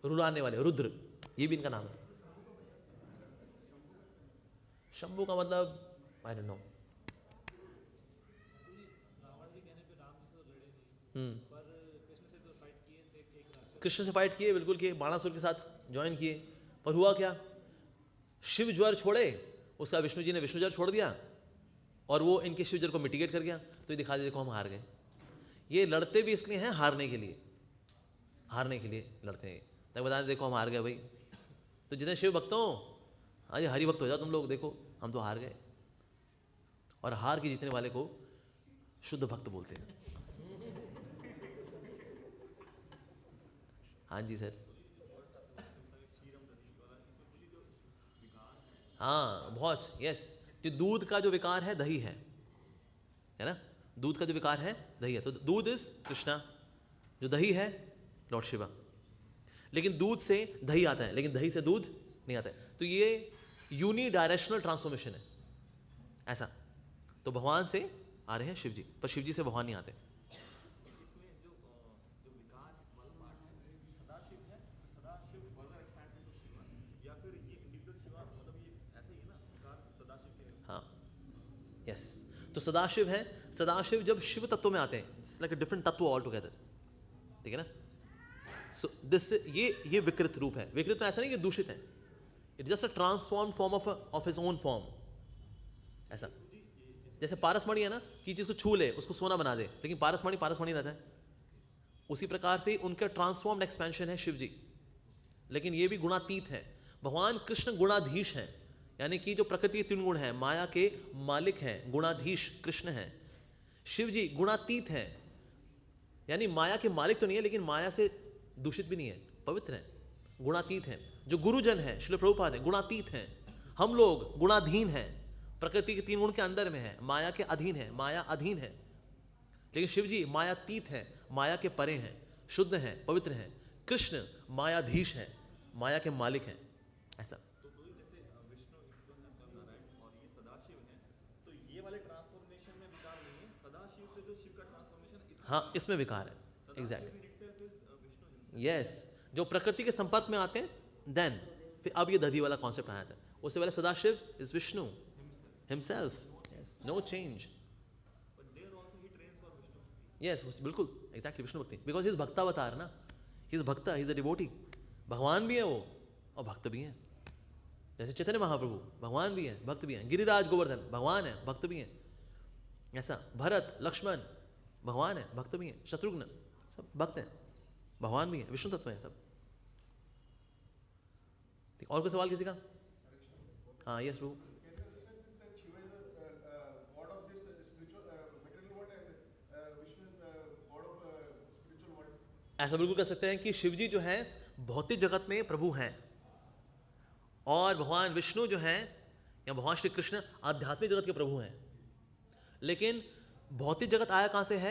रुलाने वाले, रुद्र, ये भी इनका नाम है। शंभू का मतलब आई डोंट नो। कृष्ण से फाइट किए, बिल्कुल किए, बाणासुर के साथ ज्वाइन किए, पर हुआ क्या? शिव ज्वर छोड़े, उसका विष्णु जी ने विष्णु ज्वर छोड़ दिया और वो इनके शिव ज्वर को मिटिगेट कर गया। तो ये दिखा दे, देखो हम हार गए। ये लड़ते भी इसलिए हैं, हारने के लिए, हारने के लिए लड़ते हैं, तब बता दे देखो हम हार गए भाई। तो जितने शिव भक्त हो, आज हरि भक्त हो जाओ तुम लोग, देखो हम तो हार गए। और हार के जीतने वाले को शुद्ध भक्त बोलते हैं। हाँ जी सर। हाँ बहुत, यस। जो दूध का जो विकार है दही है ना, दूध का जो विकार है दही है। तो दूध इज कृष्णा, जो दही है लॉर्ड शिवा। लेकिन दूध से दही आता है, लेकिन दही से दूध नहीं आता है। तो ये यूनी डायरेक्शनल ट्रांसफॉर्मेशन है ऐसा। तो भगवान से आ रहे हैं शिव जी, पर शिव जी से भगवान नहीं आते। हाँ यस। तो सदाशिव है, सदाशिव जब शिव तत्व में आते हैं, इट्स लाइक अ डिफरेंट तत्व ऑल टुगेदर, ठीक है ना। सो दिस, ये विकृत रूप है। विकृत तो ऐसा नहीं कि दूषित है, it just a transform form of his own form. ऐसा जैसे पारसमणि है ना, कि चीज को छू ले उसको सोना बना दे, लेकिन पारसमणि पारसमणि रहता है। उसी प्रकार से उनका ट्रांसफॉर्म्ड एक्सपेंशन है शिव जी, लेकिन ये भी गुणातीत है। भगवान कृष्ण गुणाधीश हैं, यानी कि जो प्रकृति के तीन गुण हैं, माया के मालिक हैं, गुणाधीश कृष्ण हैं। शिव जी गुणातीत हैं, यानी माया के मालिक तो नहीं है, लेकिन माया से दूषित भी नहीं है, पवित्र हैं, गुणातीत हैं। जो गुरुजन है श्रील प्रभुपाद हैं, गुणातीत हैं। हम लोग गुणाधीन हैं, प्रकृति के तीन गुण के अंदर में है, माया के अधीन है, माया अधीन है। लेकिन शिव जी मायातीत हैं, माया के परे हैं, शुद्ध हैं, पवित्र हैं। कृष्ण मायाधीश हैं, माया के मालिक हैं। ऐसा हाँ, इसमें विकार है, एग्जैक्टली यस। जो प्रकृति के संपर्क में आते हैं देन फिर अब ये दधी वाला कॉन्सेप्ट आया था। उससे पहले Sadashiv is Vishnu himself, no change. Yes बिल्कुल एग्जैक्टली, विष्णु भक्ति, बिकॉज इज भक्तावतार ना, ही इज भक्ता, ही इज अ डिवोटी। भगवान भी है वो और भक्त भी हैं। जैसे चैतन्य महाप्रभु भगवान भी हैं, भक्त भी हैं। गिरिराज गोवर्धन भगवान है, भक्त भी हैं। ऐसा भरत लक्ष्मण भगवान है, भक्त भी हैं। शत्रुघ्न सब भक्त हैं, भगवान भी हैं, विष्णु तत्व हैं सब। ठीक, और कोई सवाल किसी का? हाँ यस प्रभु। ऐसा बिल्कुल कर सकते हैं कि शिव जी जो हैं भौतिक जगत में प्रभु हैं, और भगवान विष्णु जो हैं या भगवान श्री कृष्ण आध्यात्मिक जगत के प्रभु हैं। लेकिन भौतिक जगत आया कहां से है?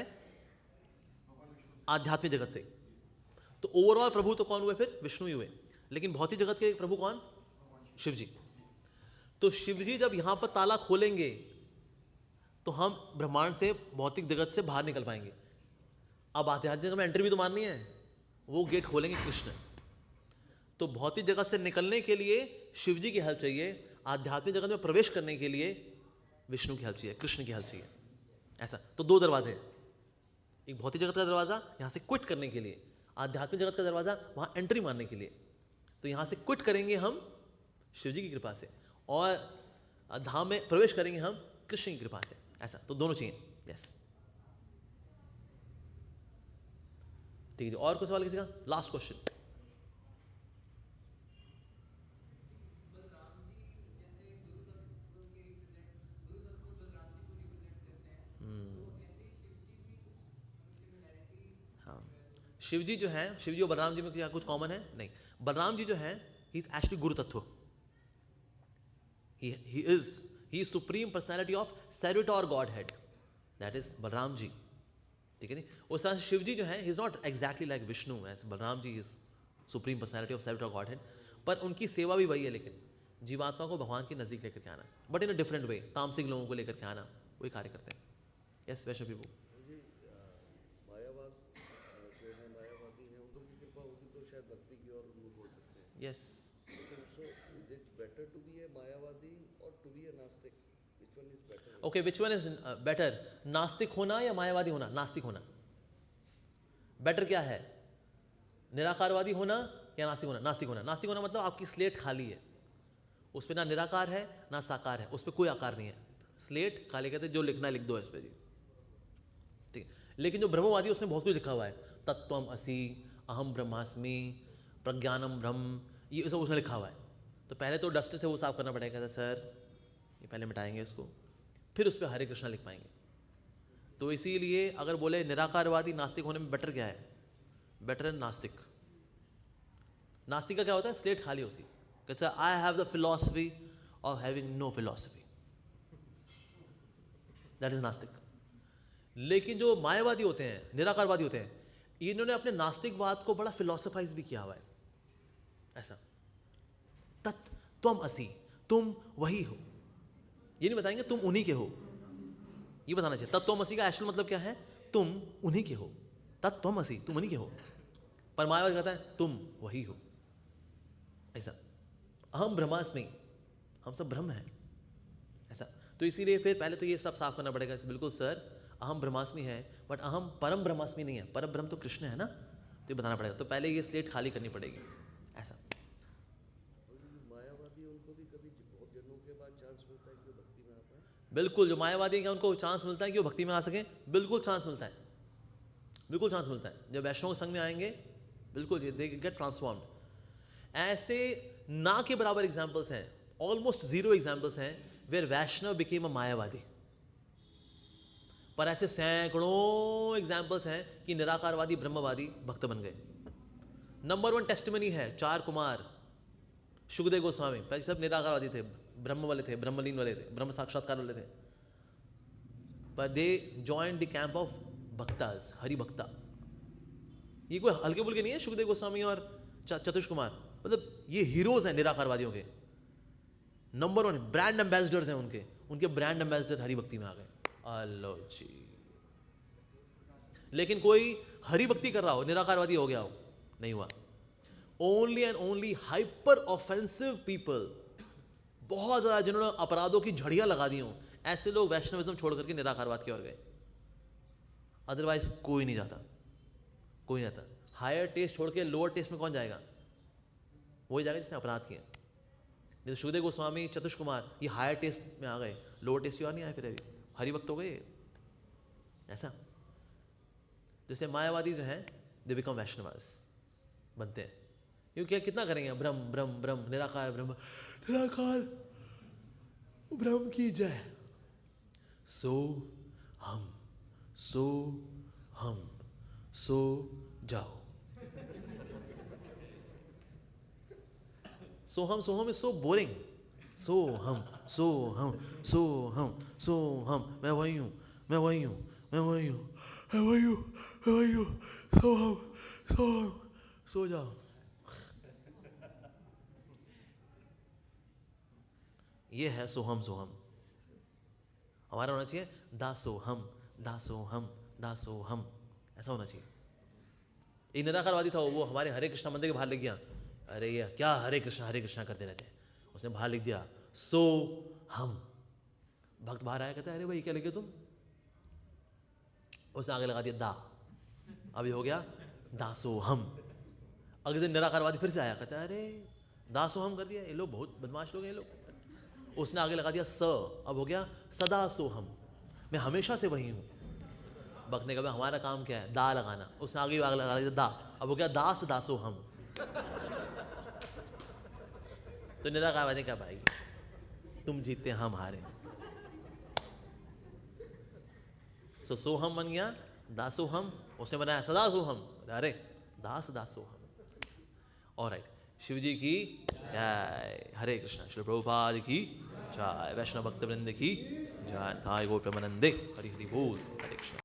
आध्यात्मिक जगत से। तो ओवरऑल प्रभु तो कौन हुए फिर? विष्णु ही हुए। लेकिन भौतिक जगत के प्रभु कौन? शिव जी। तो शिव जी जब यहां पर ताला खोलेंगे तो हम ब्रह्मांड से, भौतिक जगत से बाहर निकल पाएंगे। अब आध्यात्मिक जगत में एंट्री भी तो मारनी है, वो गेट खोलेंगे कृष्ण। तो भौतिक जगत से निकलने के लिए शिव जी की हेल्प चाहिए, आध्यात्मिक जगत में प्रवेश करने के लिए विष्णु की हेल्प चाहिए, कृष्ण की हेल्प चाहिए। ऐसा तो दो दरवाजे हैं, एक भौतिक जगत का दरवाजा यहां से क्विट करने के लिए, आध्यात्मिक जगत का दरवाजा वहां एंट्री मारने के लिए। तो यहां से क्विट करेंगे हम शिव जी की कृपा से, और धाम में प्रवेश करेंगे हम कृष्ण की कृपा से। ऐसा तो दोनों चाहिए। यस ठीक है। और कोई सवाल किसी का? Last question. शिव जी जो है, शिव जी और बलराम जी में क्या कुछ कॉमन है? नहीं। बलराम जी जो है ही इज एक्चुअली गुरु तत्व, he is supreme personality of सर्विटोर God head, that is Balram ji. ठीक है नहीं? उस तरह शिव जी जो है he is not exactly like Vishnu, as Balram ji is supreme personality of सर्विटोर God head, पर उनकी सेवा भी वही है, लेकिन जीवात्मा को भगवान के नजदीक लेकर के आना, but in a different way. तामसिक लोगों को लेकर के आना, वही कार्य करते हैं। यस वैष्णव प्रभु। मायावाद जो है, मायावादी है, उनको की कृपा होगी तो शायद भक्ति की और yes So is it better to be a Mayavadi or to be a Nastik? Which one is better? Okay, which one is better, नास्तिक होना या मायावादी होना? नास्तिक होना बेटर। क्या है, निराकारवादी होना या नास्तिक होना? नास्तिक होना। नास्तिक होना मतलब आपकी स्लेट खाली है, उस पर ना निराकार है ना साकार है, उस पर कोई आकार नहीं है, स्लेट खाली। कहते हैं जो लिखना है लिख दो इस पर जी, ठीक है। लेकिन जो ब्रह्मवादी उसने बहुत कुछ लिखा हुआ है, तत्वम असि, अहम ब्रह्मास्मि, प्रज्ञानम ब्रह्म, ये सब उसने लिखा हुआ है। तो पहले तो डस्ट से वो साफ करना पड़ेगा। कहता सर ये पहले मिटाएंगे इसको, फिर उस पर हरे कृष्णा लिख पाएंगे। तो इसीलिए अगर बोले निराकारवादी नास्तिक होने में बेटर क्या है, बेटर है नास्तिक। नास्तिक का क्या होता है, स्लेट खाली उसकी, कहता है I have the philosophy of having no philosophy, that is नास्तिक। लेकिन जो मायावादी होते हैं, निराकारवादी होते हैं, इन्होंने अपने नास्तिकवाद को बड़ा फिलोसफाइज भी किया हुआ है। ऐसा तत् त्वम असि, तुम वही हो, ये नहीं बताएंगे तुम उन्हीं के हो, ये बताना चाहिए। तत्वम असि का एक्चुअल मतलब क्या है, तुम उन्हीं के हो, तत्वम असि, तुम उन्हीं के हो। पर मायावादी कहता है तुम वही हो, ऐसा। अहम ब्रह्मास्मि, हम सब ब्रह्म हैं, ऐसा। तो इसीलिए फिर पहले तो ये सब साफ करना पड़ेगा। बिल्कुल सर अहम ब्रह्मास्मि है, बट अहम परम ब्रह्मास्मि नहीं है, परम ब्रह्म तो कृष्ण है ना, तो ये बताना पड़ेगा। तो पहले ये स्लेट खाली करनी पड़ेगी, ऐसा। मायावादी उनको भी कभी बहुत जन्मों के बाद चांस मिलता है कि वो भक्ति में आ पाए। बिल्कुल, जो मायावादी हैं क्या उनको चांस मिलता है कि वो भक्ति में आ सकें? बिल्कुल चांस मिलता है, बिल्कुल चांस मिलता है। जब वैष्णव संघ में आएंगे बिल्कुल दे गेट ट्रांसफॉर्म्ड। ऐसे ना के बराबर एग्जाम्पल्स हैं, ऑलमोस्ट जीरो एग्जाम्पल्स हैं वेयर वैष्णव बिकेम अ मायावादी। पर ऐसे सैकड़ों एग्जाम्पल्स हैं कि निराकारवादी ब्रह्मवादी भक्त बन गए। नंबर 1 टेस्टिमनी है 4 कुमार, शुकदेव गोस्वामी, पहले सब निराकारवादी थे, ब्रह्म वाले थे, ब्रह्मलीन वाले थे, ब्रह्म साक्षात्कार वाले थे, पर दे joined the camp of bhaktas, Hari भक्ता। ये कोई हल्के बुल्के नहीं है शुकदेव गोस्वामी और चतुष कुमार, मतलब ये हीरोज हैं निराकारवादियों के। नंबर 1 ब्रांड एम्बेसडर्स हैं उनके, उनके ब्रांड एम्बेसडर हरि भक्ति में आ गए। अल्लो जी। लेकिन कोई हरि भक्ति कर रहा हो, निराकारवादी हो गया हो, नहीं हुआ। Only and only hyper offensive people, बहुत ज्यादा जिन्होंने अपराधों की झड़ियां लगा दी हो, ऐसे लोग वैष्णविज्म छोड़ करके निराकारवाद की ओर गए। अदरवाइज कोई नहीं जाता, कोई नहीं जाता। हायर टेस्ट छोड़ के लोअर टेस्ट में कौन जाएगा? वही जाएगा जिसने अपराध किए। नहीं तो शुकदेव गोस्वामी, चतुष कुमार ये हायर टेस्ट में आ गए, लोअर टेस्ट की ओर नहीं आए, फिर अभी हरिभक्त हो गए, ऐसा। जैसे मायावादी जो हैं दे बिकम वैष्णवास बनते हैं, क्योंकि कितना करेंगे, ब्रह्म ब्रह्म ब्रह्म, निराकार ब्रह्म, निराकार ब्रह्म की जय। सो हम सो जाओ। सोहम इज सो बोरिंग। सोहम मैं वही हूँ, मैं वही हूँ, मैं वही हूँ, मैं वही हूँ, मैं वही हूँ, सोहम सो जाओ। ये है सोहम। हमारा होना चाहिए दासोहम दासोहम दासोहम, ऐसा होना चाहिए। एक निराकारवादी था, वो हमारे हरे कृष्णा मंदिर के बाहर लिख गया, अरे ये क्या हरे कृष्णा करते रहते हैं, उसने बाहर लिख दिया सो हम। भक्त बाहर आया, कहता है अरे भाई क्या लिखे तुम? उसने आगे लगा दिया दा, अभी हो गया दासो हम। अगले दिन निराकारवादी फिर से आया, कहता है अरे दासो हम कर दिया, ये लोग बहुत बदमाश लोग हैं ये लोग। उसने आगे लगा दिया स, अब हो गया सदा सोहम, मैं हमेशा से वही हूँ। भक्त ने कहा हमारा काम क्या है, दा लगाना, उसने आगे लगा दिया दा, अब हो गया दास दासो हम। तो निराकारवादी का भाई तुम जीते हम हारे। सोहम बन गया दासोहम, उसने बनाया सदा सोहम, अरे दास दासोहम। ऑलराइट, शिव जी की जय, हरे कृष्णा। श्री प्रभुपाद की जय, वैष्णव भक्त वृंद की जय, थाई गो प्रेमानंदे, हरि हरि बोल, हरे कृष्णा।